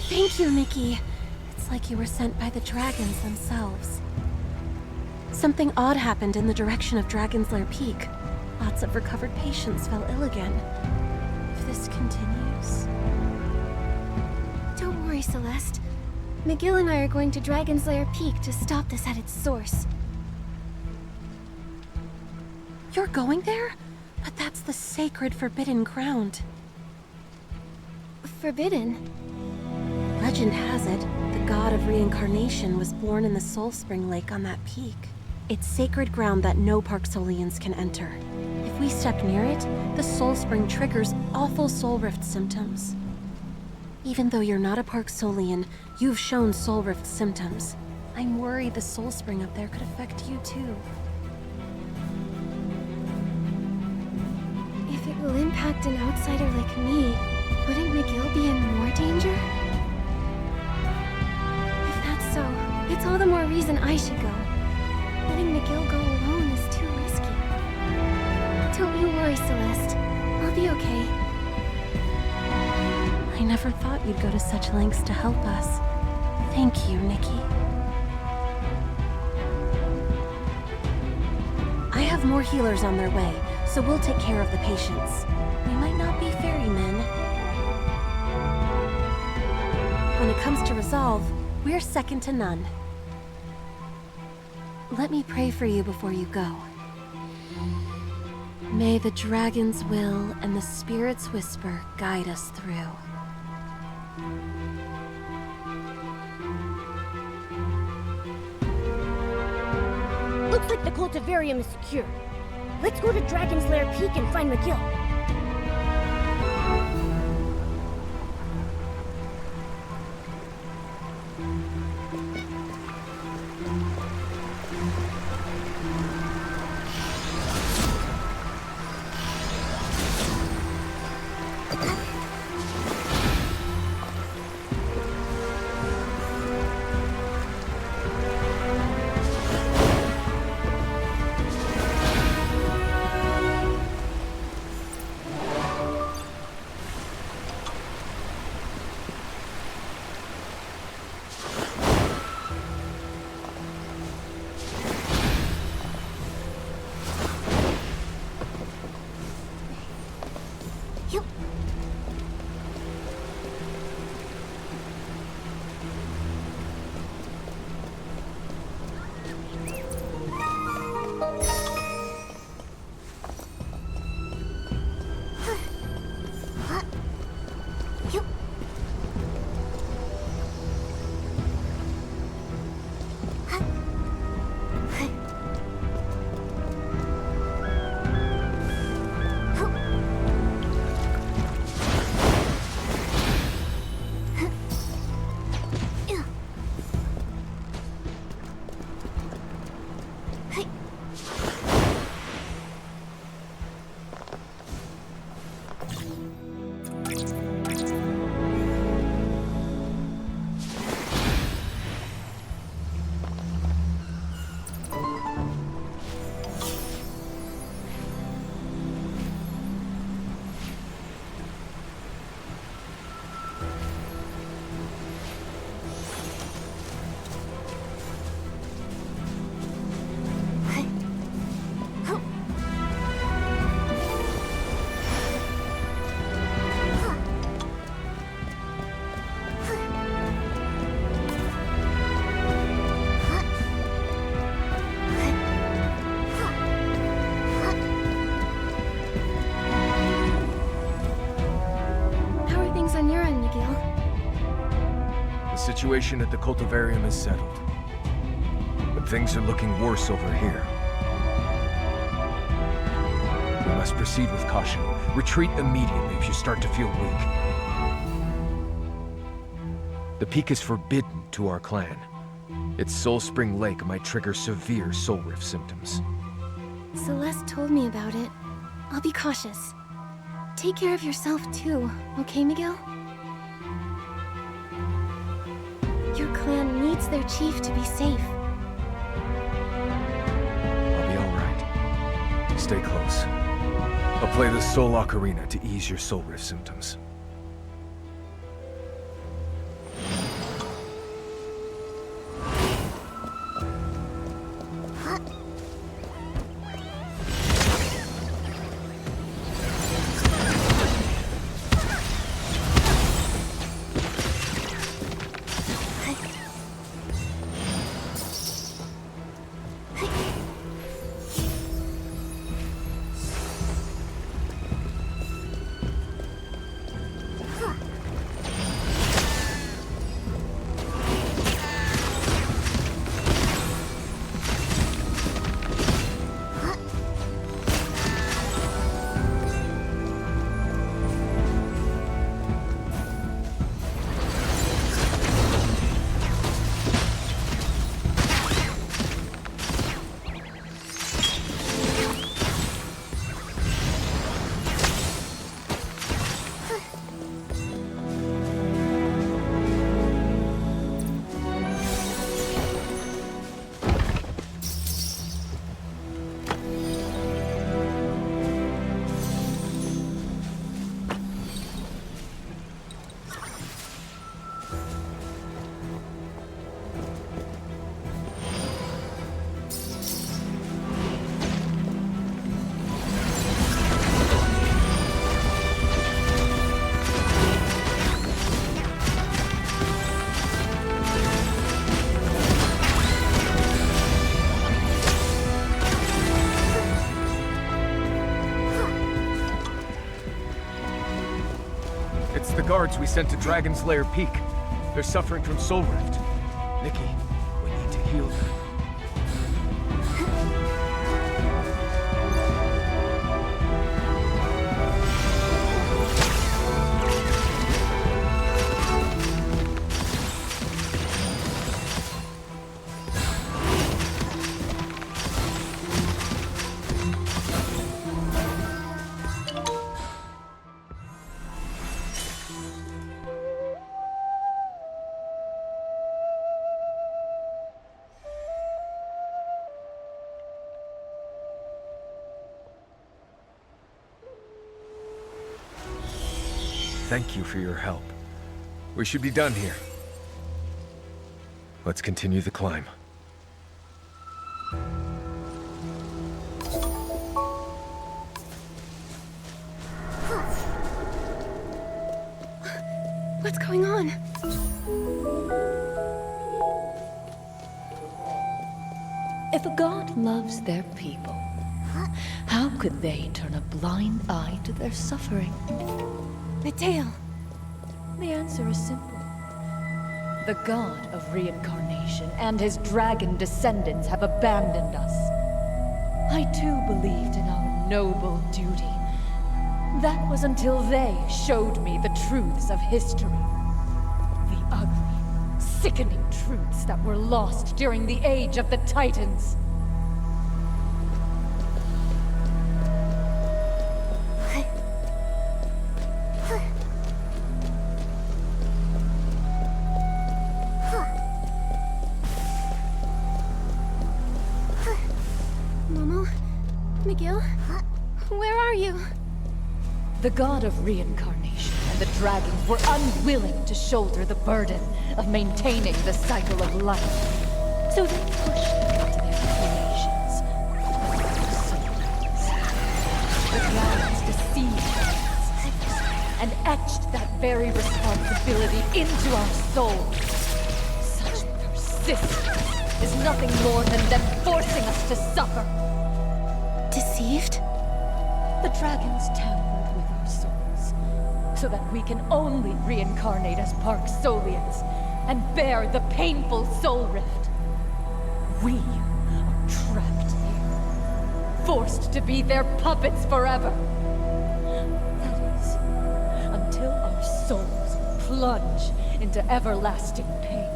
Thank you, Nikki. It's like you were sent by the dragons themselves. Something odd happened in the direction of Dragon's Lair Peak. Lots of recovered patients fell ill again. If this continues... Don't worry, Celeste. McGill and I are going to Dragon's Lair Peak to stop this at its source. You're going there? But that's the sacred forbidden ground. Forbidden? Legend has it, the god of reincarnation was born in the Soul Spring Lake on that peak. It's sacred ground that no Park Solians can enter. If we step near it, the Soul Spring triggers awful soul rift symptoms. Even though you're not a Park Solian, you've shown soul rift symptoms. I'm worried the Soul Spring up there could affect you too. If it will impact attacked an outsider like me, wouldn't Miguel be in more danger? If that's so, it's all the more reason I should go. Letting Miguel go alone is too risky. Don't you worry, Celeste. I'll be okay. I never thought you'd go to such lengths to help us. Thank you, Nikki. I have more healers on their way, so we'll take care of the patients. We might not be ferrymen. When it comes to resolve, we're second to none. Let me pray for you before you go. May the dragon's will and the spirit's whisper guide us through. Looks like the cultivarium is secure. Let's go to Dragon's Lair Peak and find Miguel. The situation at the cultivarium is settled. But things are looking worse over here. We must proceed with caution. Retreat immediately if you start to feel weak. The peak is forbidden to our clan. Its Soul Spring Lake might trigger severe soul rift symptoms. Celeste told me about it. I'll be cautious. Take care of yourself too, okay, Miguel? Your clan needs their chief to be safe. I'll be all right. Stay close. I'll play the Soul Ocarina to ease your soul rift symptoms. It's the guards we sent to Dragon's Lair Peak. They're suffering from soul rift. Nikki, we need to heal them. Thank you for your help. We should be done here. Let's continue the climb. What's going on? If a god loves their people, how could they turn a blind eye to their suffering? Mateo. The answer is simple. The god of reincarnation and his dragon descendants have abandoned us. I too believed in our noble duty. That was until they showed me the truths of history. The ugly, sickening truths that were lost during the age of the Titans. Miguel? Where are you? The god of reincarnation and the dragons were unwilling to shoulder the burden of maintaining the cycle of life. So they pushed them into their creations. The dragons deceived us and etched that very responsibility into our souls. Such persistence is nothing more than them forcing us to suffer. Deceived? The dragons tampered with our souls, so that we can only reincarnate as Park Solians and bear the painful soul rift. We are trapped here, forced to be their puppets forever. That is, until our souls plunge into everlasting pain.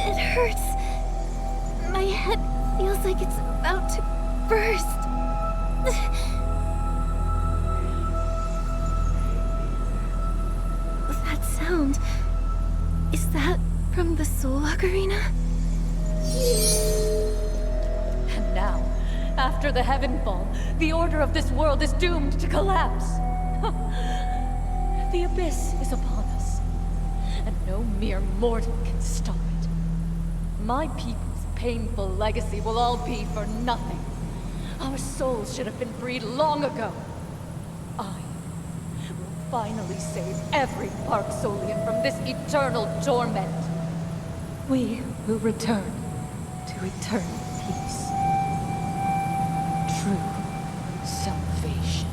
It hurts. My head feels like it's about to burst. That sound... is that from the Soul Ocarina? And now, after the Heavenfall, the order of this world is doomed to collapse. The abyss is upon us, and no mere mortal can stop it. My people's painful legacy will all be for nothing. Our souls should have been freed long ago. I will finally save every Park Solian from this eternal torment. We will return to eternal peace. True salvation.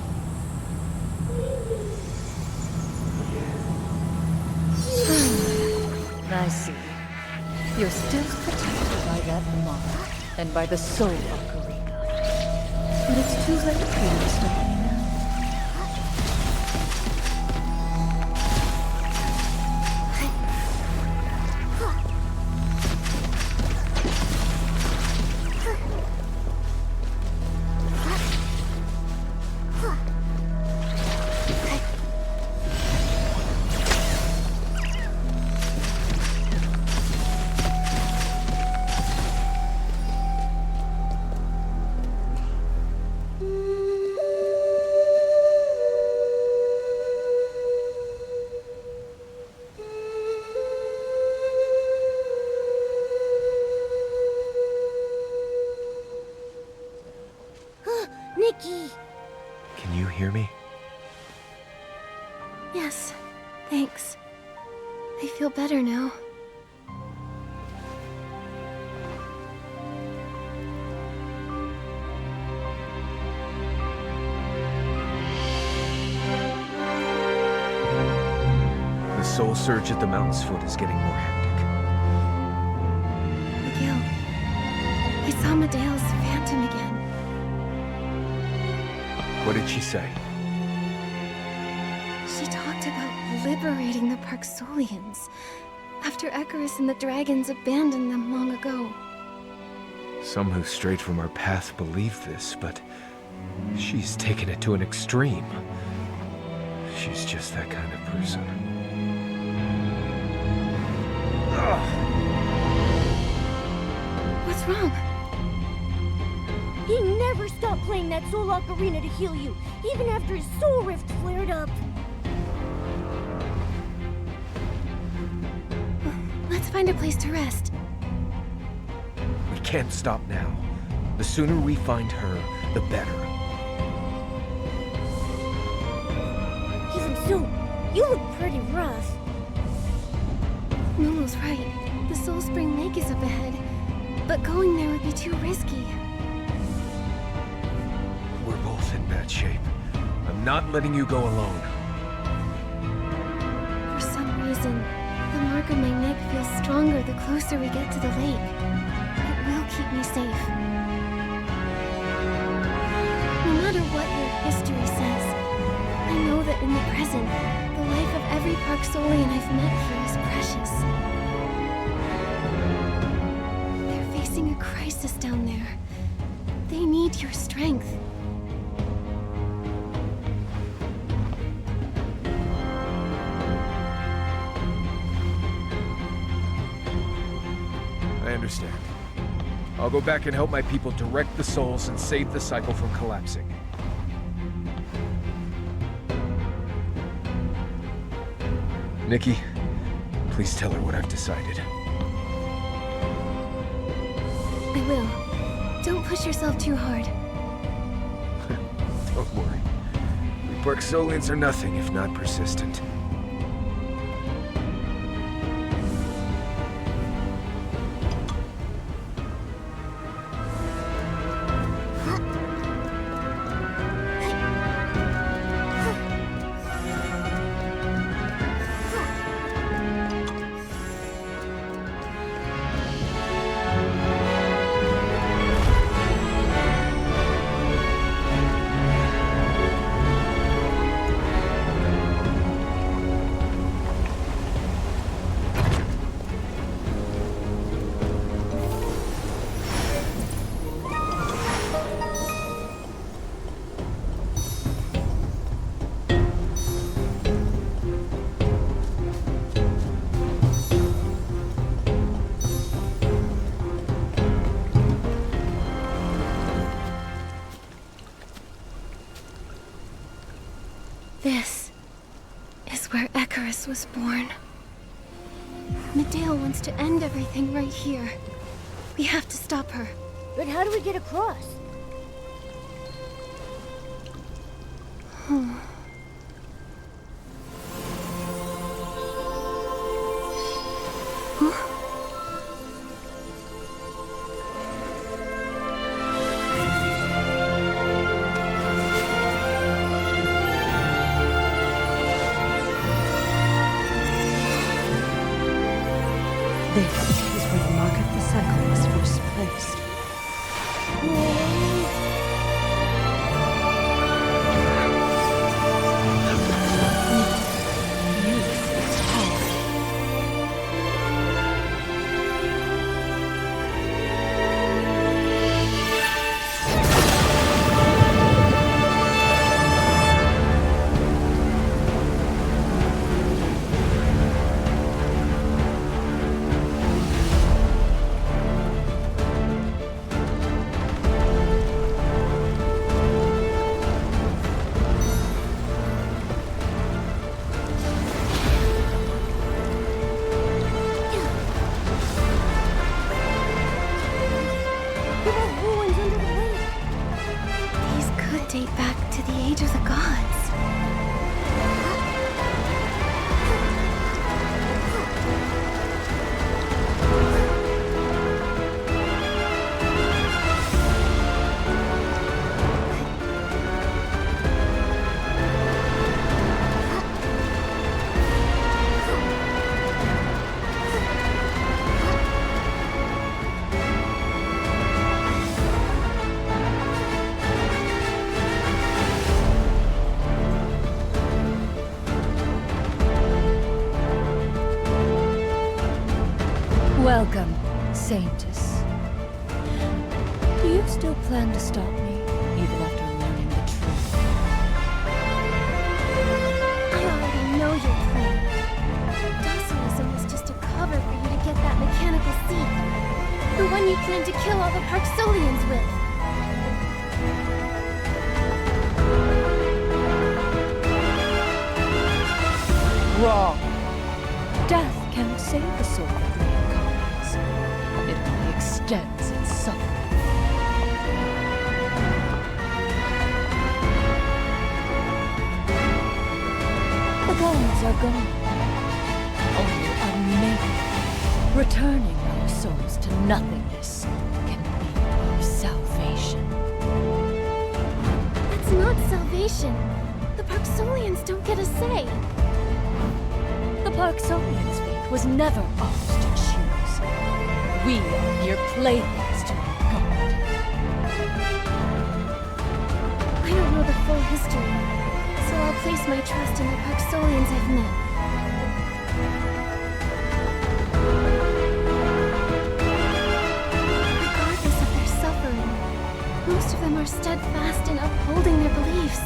I see. You're still protected by that mark and by the Soul Ocarina. But it's too late for you to stop me now. Nikki! Can you hear me? Yes, thanks. I feel better now. soul surge at the mountain's foot is getting more hectic. Miguel, I saw Medea's phantom again. What did she say? She talked about liberating the Parksolians after Icarus and the dragons abandoned them long ago. Some who strayed from our path believe this, but she's taken it to an extreme. She's just that kind of person. Ugh. What's wrong? He never stopped playing that soul ocarina to heal you, even after his soul rift flared up. Let's find a place to rest. We can't stop now. The sooner we find her, the better. Even so, you look pretty rough. Momo's right. The Soul Spring Lake is up ahead, but going there would be too risky. We're both in bad shape. I'm not letting you go alone. For some reason, the mark on my neck feels stronger the closer we get to the lake. It will keep me safe. No matter what your history says, I know that in the present, the life of every Parksolian I've met here is precious. They're facing a crisis down there. They need your strength. I understand. I'll go back and help my people direct the souls and save the cycle from collapsing. Nikki, please tell her what I've decided. I will. Don't push yourself too hard. Don't worry. We Parksolians are nothing if not persistent. This is where Icarus was born. Medea wants to end everything right here. We have to stop her. But how do we get across? This is where the mark of the cycle was first placed. Date back to the age of the gods. Welcome, Saintess. Do you still plan to stop me, even after learning the truth? I already know your plan. Dissonant was just a cover for you to get that mechanical seed. The one you plan to kill all the Parksolians with. Wrong. Death can't save the soul that reincarnates. It only extends its suffering. The gods are gone. Only unmade. Returning our souls to nothingness can be our salvation. That's not salvation. The Parksolians don't get a say. The Parksolians' fate was never ours to choose. We are mere playthings to our god. I don't know the full history, so I'll place my trust in the Parksolians I've met. Regardless of their suffering, most of them are steadfast in upholding their beliefs.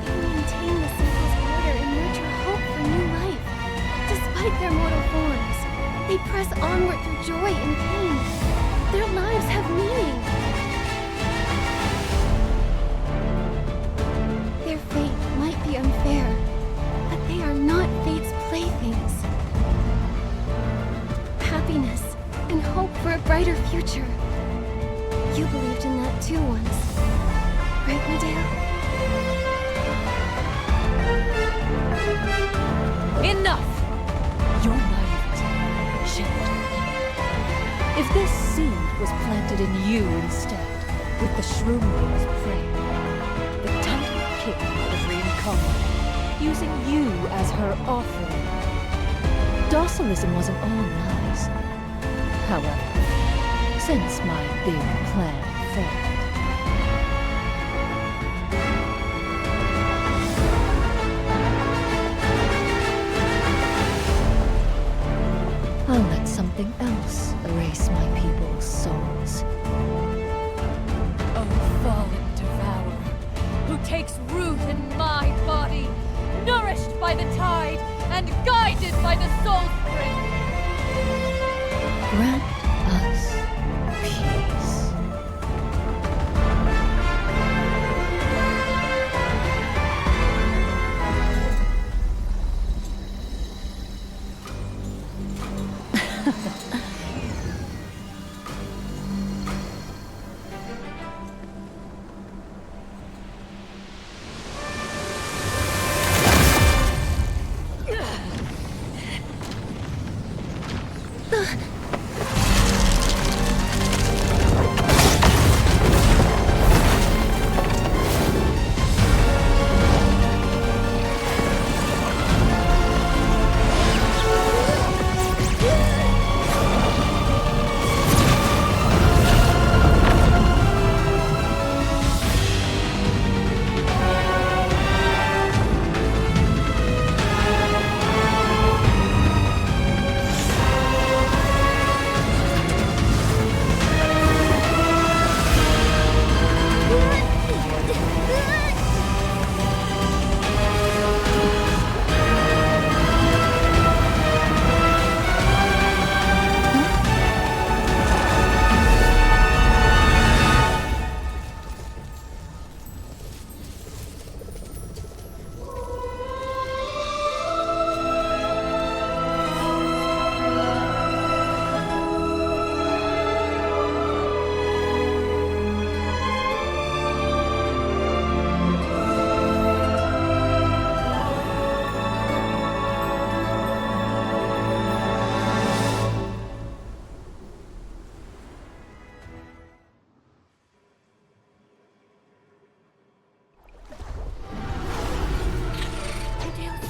They maintain the cycle's order and nurture hope for new life. Despite their mortal forms, they press onward through joy and pain. Their lives have meaning. Their fate might be unfair, but they are not fate's playthings. Happiness and hope for a brighter future. You believed in that too once, right, Medea? Enough! Your naivety shaped me. If this seed was planted in you instead, with the Shroomling's prey, the Titan King would have reincarnated, using you as her offering. Docilism wasn't all lies. However, since my big plan failed, I'll let something else erase my people's souls. Oh, fallen devourer, who takes root in my body, nourished by the tide and guided by the soul spring. Grant us peace.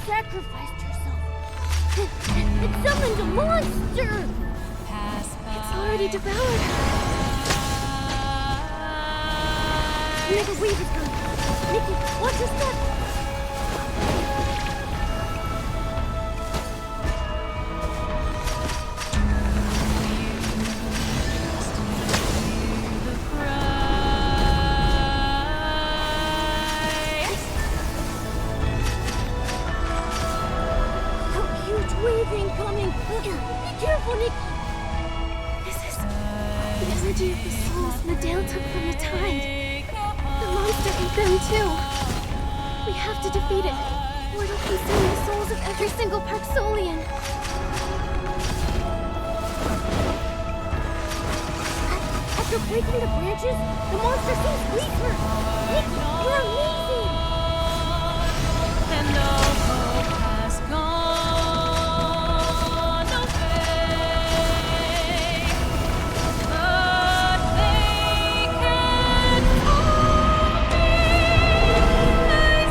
Sacrificed herself. It summoned a monster! It's already devoured her. Another wave is coming. Nikki, watch your step! energy of the souls Medale took from the tide. The monster ate them too. We have to defeat it, or it'll consume the souls of every single Parksolian. After breaking the branches, the monster seems weaker. Nikki, you're amazing! And no hope has gone away. But they can hold me. They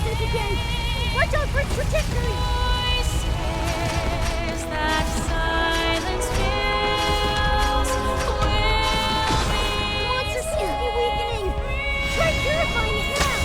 see the again! Watch out for its trajectory! voices that silence feels will be. The monster seems to be weakening! Try purifying it now!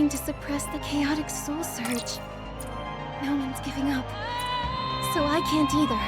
To suppress the chaotic soul surge. No one's giving up, so I can't either.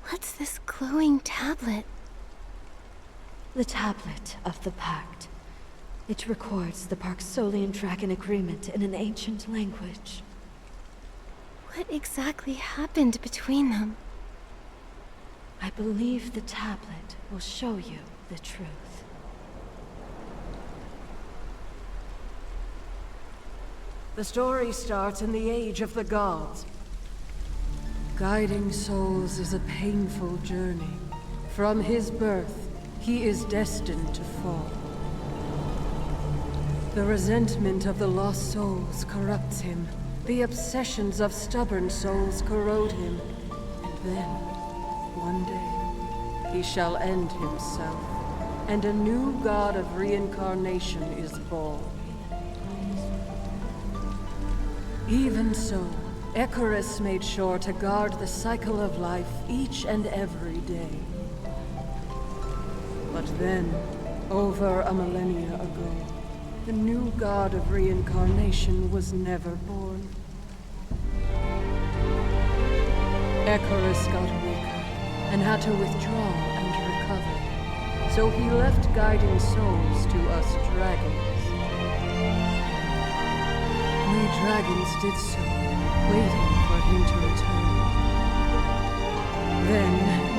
What's this glowing tablet? The tablet of the Pact. It records the Parksolian Dragon Agreement in an ancient language. What exactly happened between them? I believe the tablet will show you the truth. The story starts in the Age of the Gods. Guiding souls is a painful journey. From his birth, he is destined to fall. The resentment of the lost souls corrupts him. The obsessions of stubborn souls corrode him. And then, one day, he shall end himself, and a new god of reincarnation is born. Even so, Icarus made sure to guard the cycle of life each and every day. But then, over a millennia ago, the new god of reincarnation was never born. Icarus got weaker and had to withdraw and recover. So he left guiding souls to us dragons. We dragons did so, waiting for him to return. Then,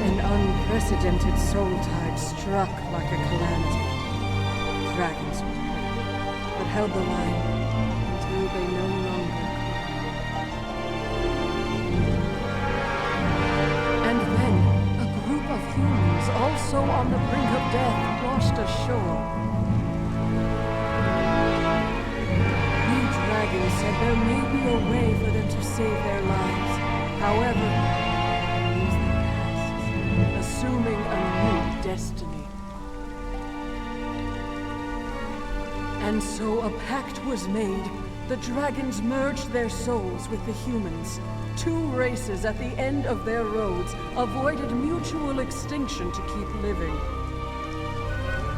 an unprecedented soul tide struck like a calamity. Dragons were hurt, but held the line until they no longer could. And then, a group of humans, also on the brink of death, washed ashore. Dragons said there may be a way for them to save their lives. However, they lose their pasts, assuming a new destiny. And so a pact was made. The dragons merged their souls with the humans. Two races at the end of their roads avoided mutual extinction to keep living.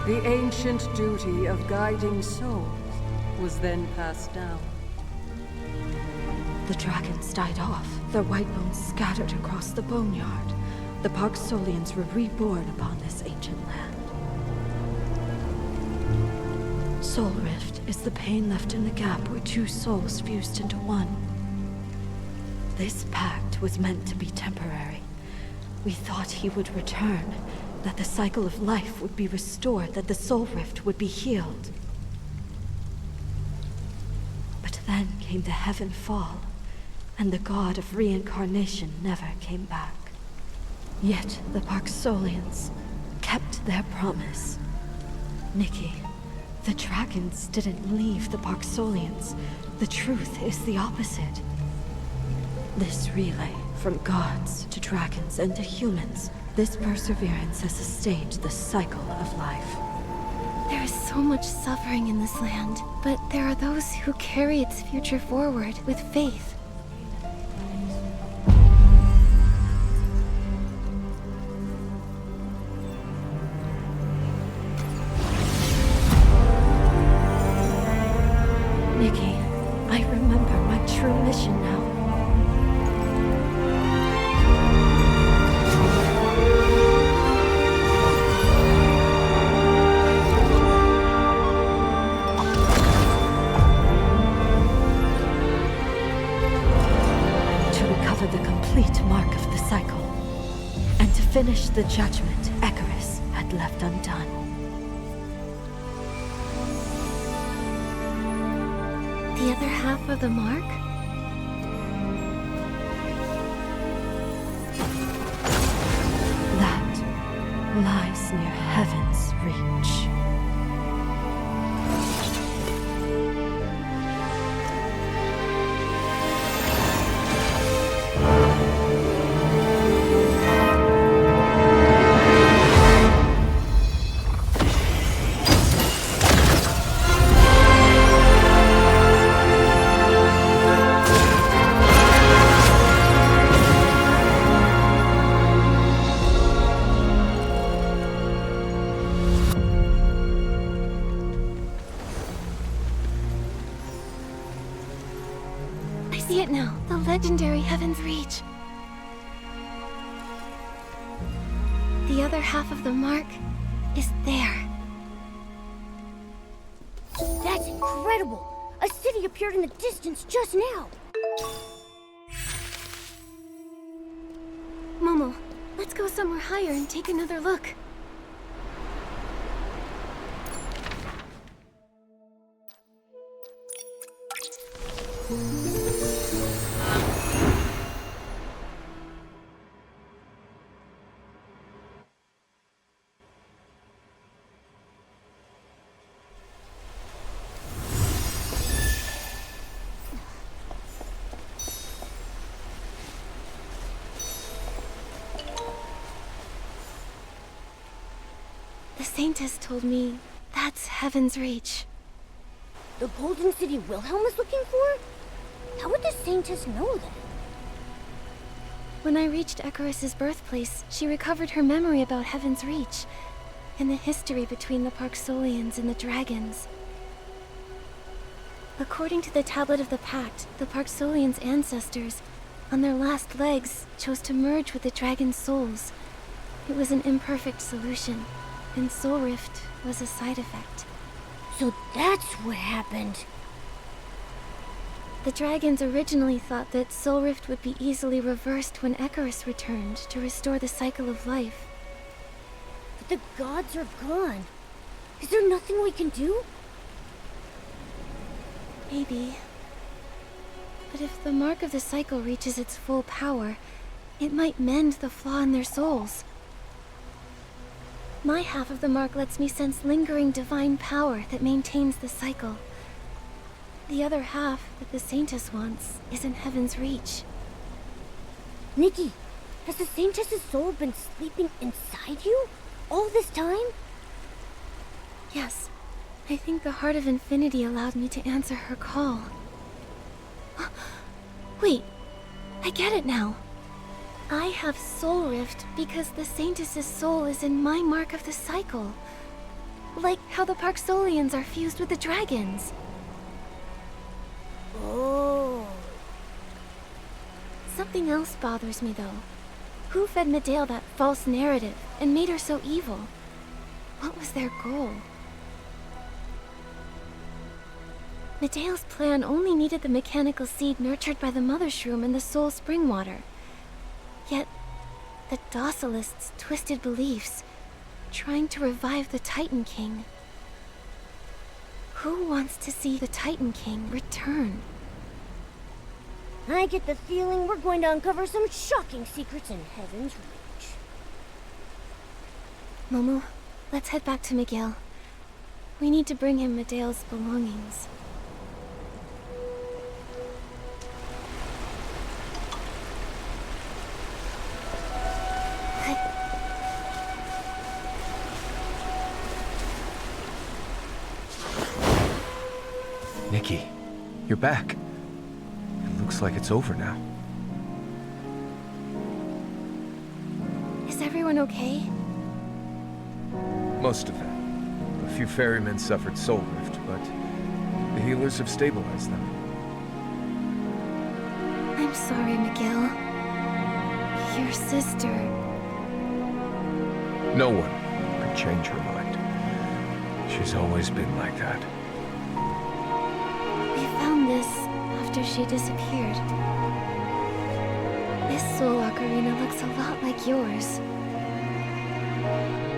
The ancient duty of guiding souls was then passed down. The dragons died off, their white bones scattered across the boneyard. The Parksolians were reborn upon this ancient land. Soul Rift is the pain left in the gap where two souls fused into one. This pact was meant to be temporary. We thought he would return, that the cycle of life would be restored, that the Soul Rift would be healed. But then came the Heaven Fall, and the god of reincarnation never came back. Yet the Parksolians kept their promise. Nikki, the dragons didn't leave the Parksolians. The truth is the opposite. This relay, from gods to dragons and to humans, this perseverance has sustained the cycle of life. There is so much suffering in this land, but there are those who carry its future forward with faith. Nikki, I remember my true mission now. The complete mark of the cycle, and to finish the judgment Icarus had left undone. The other half of the mark? That lies near heaven's reach. See it now, the legendary Heaven's Reach. The other half of the mark is there. That's incredible! A city appeared in the distance just now! Momo, let's go somewhere higher and take another look. The Saintess told me that's Heaven's Reach. The golden city Wilhelm is looking for? How would the Saintess know that? When I reached Icarus's birthplace, she recovered her memory about Heaven's Reach and the history between the Parksolians and the dragons. According to the Tablet of the Pact, the Parksolians' ancestors, on their last legs, chose to merge with the dragon's souls. It was an imperfect solution, and Soul Rift was a side effect. So that's what happened. The dragons originally thought that Soul Rift would be easily reversed when Icarus returned to restore the cycle of life. But the gods are gone. Is there nothing we can do? Maybe. But if the mark of the cycle reaches its full power, it might mend the flaw in their souls. My half of the mark lets me sense lingering divine power that maintains the cycle. The other half that the Saintess wants is in Heaven's Reach. Nikki, has the Saintess's soul been sleeping inside you all this time? Yes. I think the Heart of Infinity allowed me to answer her call. Wait, I get it now. I have Soul Rift because the Saintess's soul is in my mark of the cycle. Like how the Parksolians are fused with the dragons. Oh. Something else bothers me though. Who fed Medale that false narrative and made her so evil? What was their goal? Medale's plan only needed the mechanical seed nurtured by the Mother Shroom and the Soul Spring Water. Yet, the Docilists' twisted beliefs, trying to revive the Titan King. Who wants to see the Titan King return? I get the feeling we're going to uncover some shocking secrets in Heaven's Reach. Momo, let's head back to Miguel. We need to bring him Medale's belongings. Nikki, you're back. It looks like it's over now. Is everyone okay? Most of them. A few ferrymen suffered soul rift, but the healers have stabilized them. I'm sorry, Miguel. Your sister... No one could change her mind. She's always been like that. We found this after she disappeared. This soul ocarina looks a lot like yours.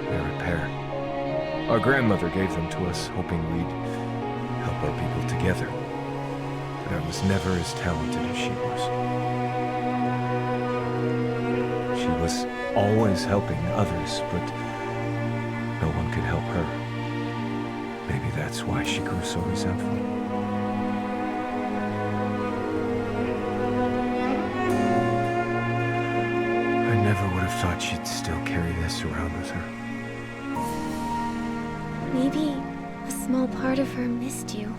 They're a pair. Our grandmother gave them to us, hoping we'd help our people together. But I was never as talented as she was. She was always helping others, but no one could help her. Maybe that's why she grew so resentful. I never would have thought she'd still carry this around with her. Maybe a small part of her missed you.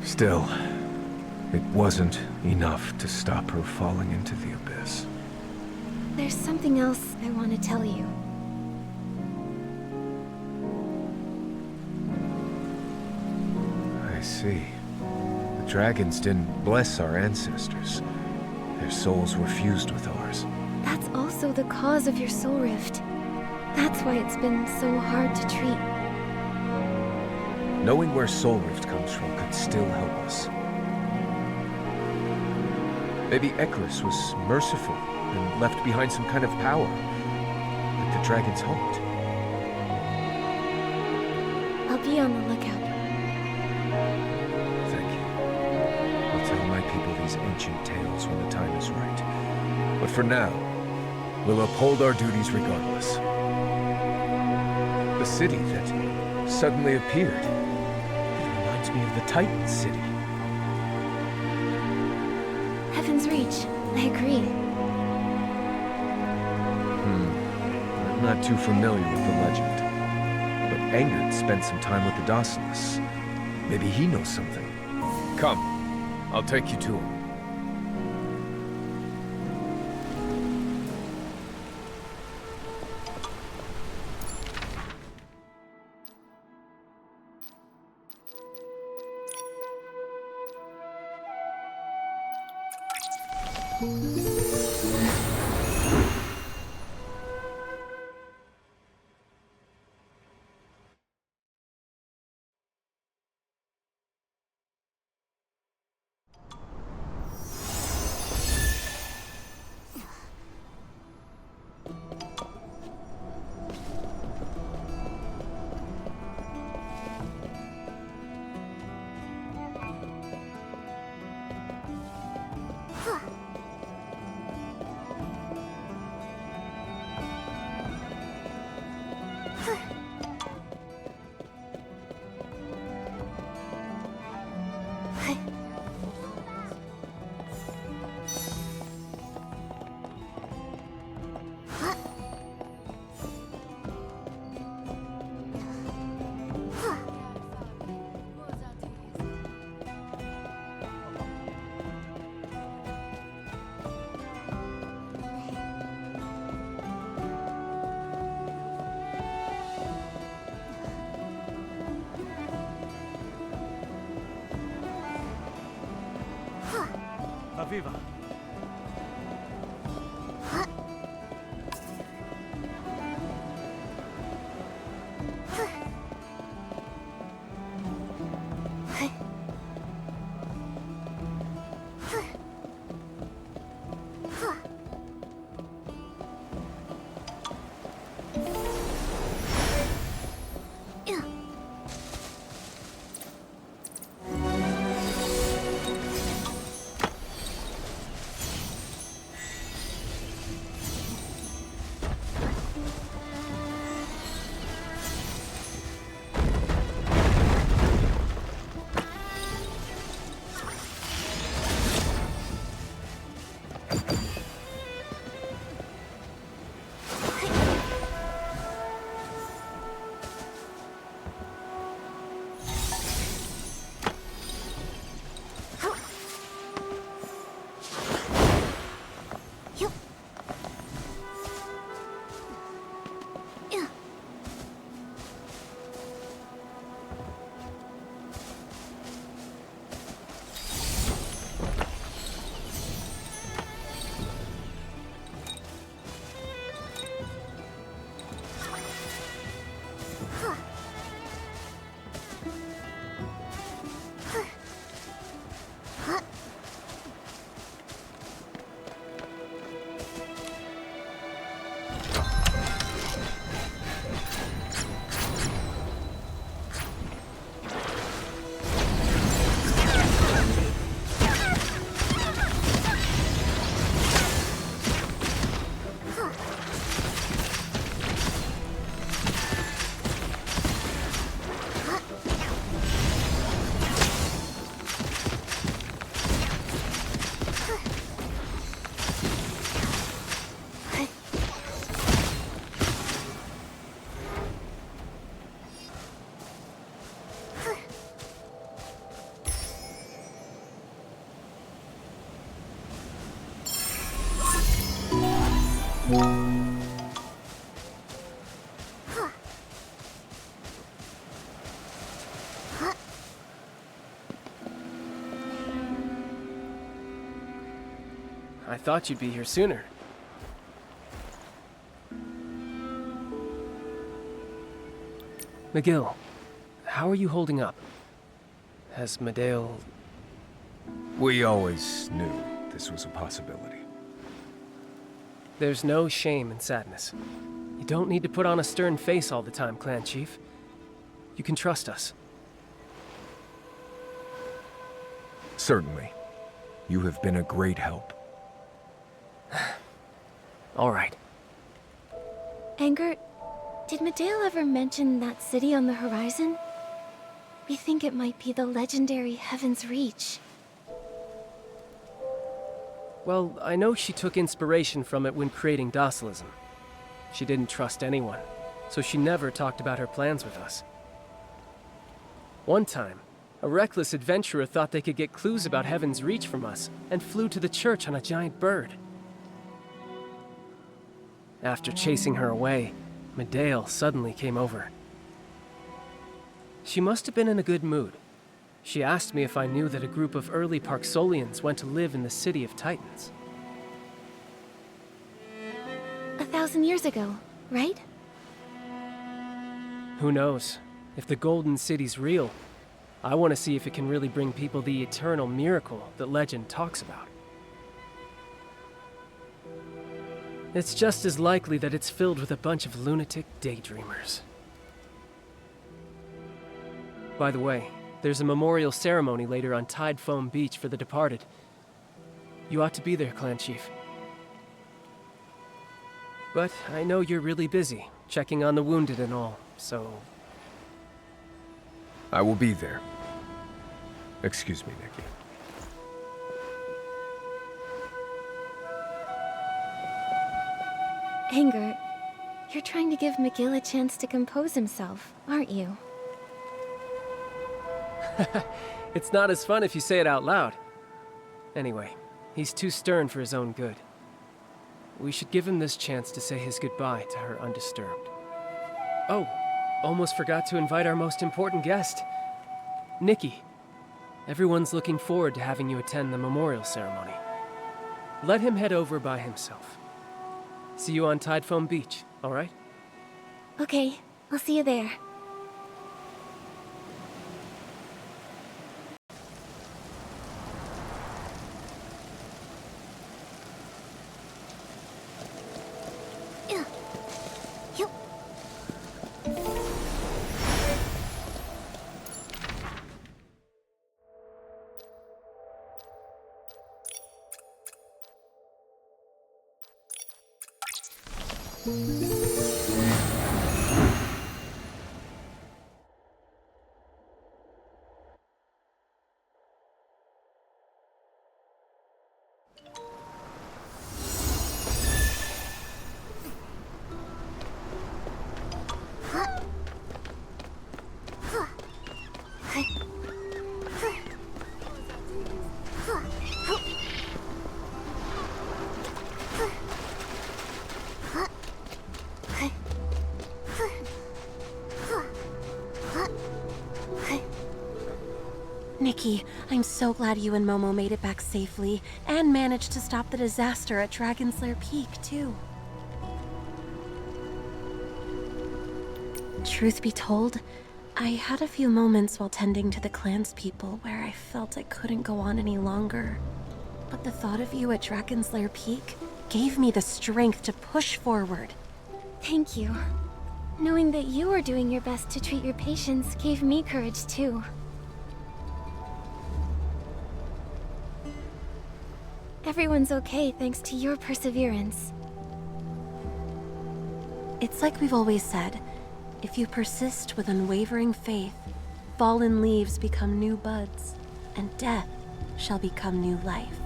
Still, it wasn't enough to stop her falling into the abyss. There's something else I want to tell you. I see. The dragons didn't bless our ancestors. Their souls were fused with ours. That's also the cause of your soul rift. That's why it's been so hard to treat. Knowing where Soul Rift comes from could still help us. Maybe Icarus was merciful and left behind some kind of power, like the dragon's heart. I'll be on the lookout. Thank you. I'll tell my people these ancient tales when the time is right. But for now, we'll uphold our duties regardless. The city that suddenly appeared, it reminds me of the Titan City. Heaven's Reach. I agree. I'm not too familiar with the legend. But Angerd spent some time with the Dissonants. Maybe he knows something. Come, I'll take you to him. Viva. I thought you'd be here sooner. McGill, how are you holding up? Has Medale... We always knew this was a possibility. There's no shame in sadness. You don't need to put on a stern face all the time, Clan Chief. You can trust us. Certainly. You have been a great help. All right. Anger, did Medale ever mention that city on the horizon? We think it might be the legendary Heaven's Reach. Well, I know she took inspiration from it when creating Docilism. She didn't trust anyone, so she never talked about her plans with us. One time, a reckless adventurer thought they could get clues about Heaven's Reach from us, and flew to the church on a giant bird. After chasing her away, Medale suddenly came over. She must have been in a good mood. She asked me if I knew that a group of early Parksolians went to live in the City of Titans. 1,000 years ago, right? Who knows? If the Golden City's real, I want to see if it can really bring people the eternal miracle that legend talks about. It's just as likely that it's filled with a bunch of lunatic daydreamers. By the way, there's a memorial ceremony later on Tide Foam Beach for the departed. You ought to be there, Clan Chief. But I know you're really busy, checking on the wounded and all, so... I will be there. Excuse me, Nikki. Anger, you're trying to give McGill a chance to compose himself, aren't you? It's not as fun if you say it out loud. Anyway, he's too stern for his own good. We should give him this chance to say his goodbye to her undisturbed. Oh, almost forgot to invite our most important guest, Nikki. Everyone's looking forward to having you attend the memorial ceremony. Let him head over by himself. See you on Tide Foam Beach, all right? Okay, I'll see you there. Nikki, I'm so glad you and Momo made it back safely, and managed to stop the disaster at Dragon's Lair Peak, too. Truth be told, I had a few moments while tending to the clan's people where I felt I couldn't go on any longer. But the thought of you at Dragon's Lair Peak gave me the strength to push forward. Thank you. Knowing that you were doing your best to treat your patients gave me courage, too. Everyone's okay thanks to your perseverance. It's like we've always said, if you persist with unwavering faith, fallen leaves become new buds, and death shall become new life.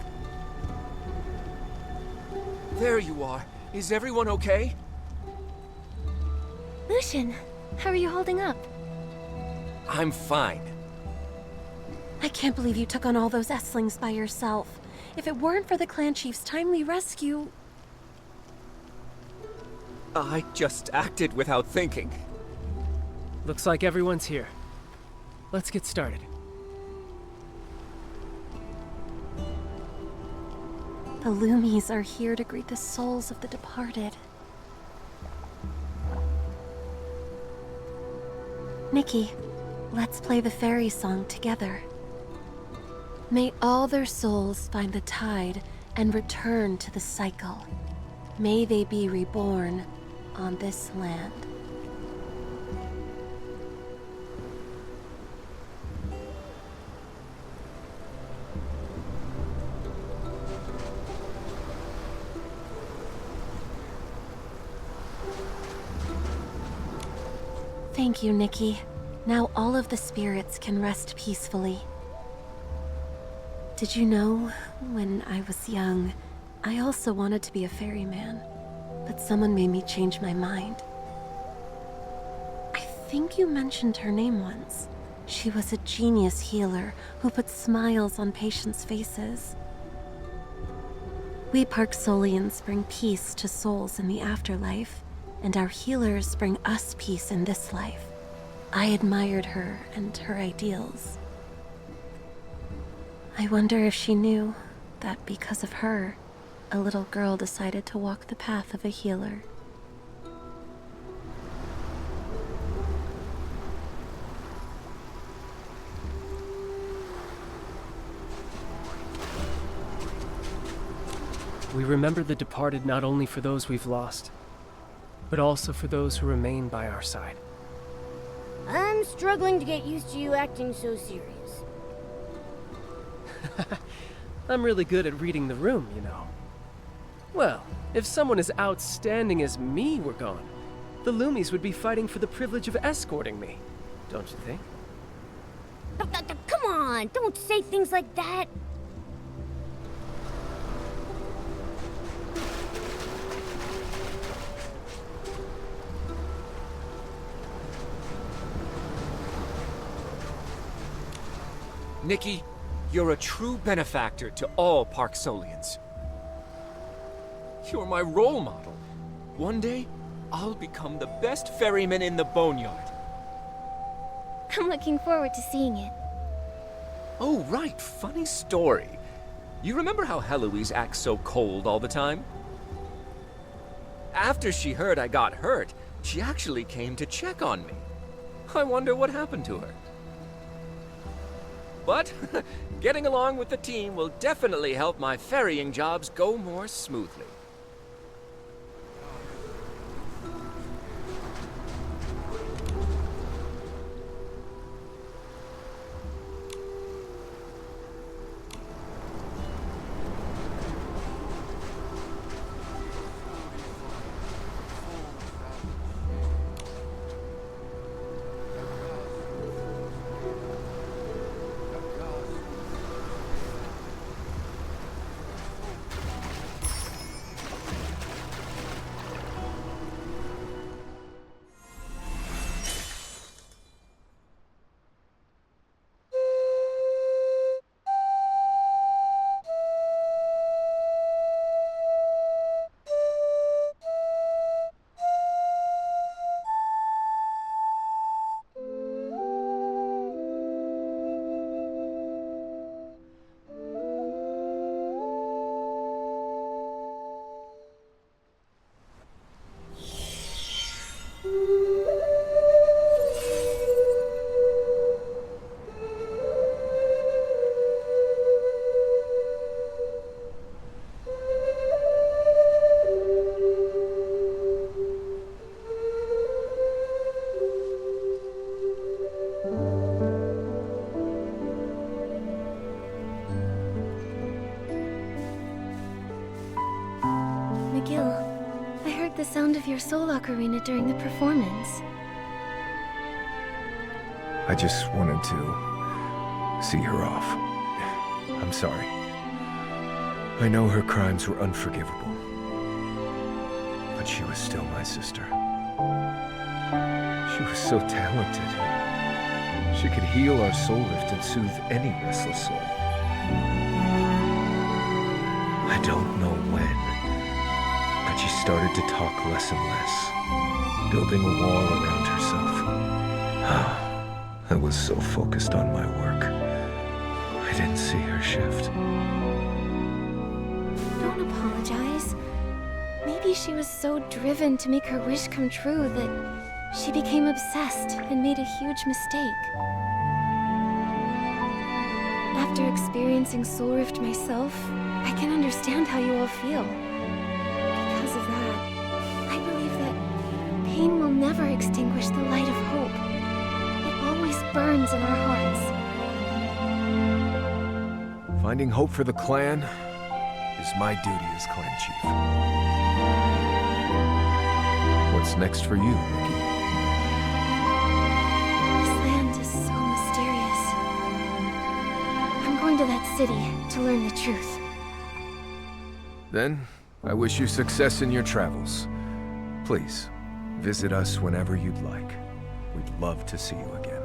There you are. Is everyone okay? Lucian, how are you holding up? I'm fine. I can't believe you took on all those Esslings by yourself. If it weren't for the clan chief's timely rescue... I just acted without thinking. Looks like everyone's here. Let's get started. The Loomies are here to greet the souls of the departed. Nikki, let's play the fairy song together. May all their souls find the tide and return to the cycle. May they be reborn on this land. Thank you, Nikki. Now all of the spirits can rest peacefully. Did you know, when I was young, I also wanted to be a ferryman, but someone made me change my mind. I think you mentioned her name once. She was a genius healer who put smiles on patients' faces. We Parksolians bring peace to souls in the afterlife, and our healers bring us peace in this life. I admired her and her ideals. I wonder if she knew that because of her, a little girl decided to walk the path of a healer. We remember the departed not only for those we've lost, but also for those who remain by our side. I'm struggling to get used to you acting so serious. I'm really good at reading the room, you know. Well, if someone as outstanding as me were gone, the Loomies would be fighting for the privilege of escorting me, don't you think? Come on, don't say things like that. Nikki, you're a true benefactor to all Parksolians. You're my role model. One day, I'll become the best ferryman in the Boneyard. I'm looking forward to seeing it. Oh, right, funny story. You remember how Heloise acts so cold all the time? After she heard I got hurt, she actually came to check on me. I wonder what happened to her. But getting along with the team will definitely help my ferrying jobs go more smoothly. The sound of your soul ocarina during the performance. I just wanted to see her off. I'm sorry. I know her crimes were unforgivable. But she was still my sister. She was so talented. She could heal our soul rift and soothe any restless soul. I don't know when, but she started to talk less and less, building a wall around herself. I was so focused on my work, I didn't see her shift. Don't apologize. Maybe she was so driven to make her wish come true that She became obsessed and made a huge mistake. After experiencing Soul Rift myself, I can understand how you all feel. Because of that, I believe that pain will never extinguish the light of hope. It always burns in our hearts. Finding hope for the clan is my duty as clan chief. What's next for you, Nikki? This land is so mysterious. I'm going to that city to learn the truth. Then, I wish you success in your travels. Please, visit us whenever you'd like. We'd love to see you again.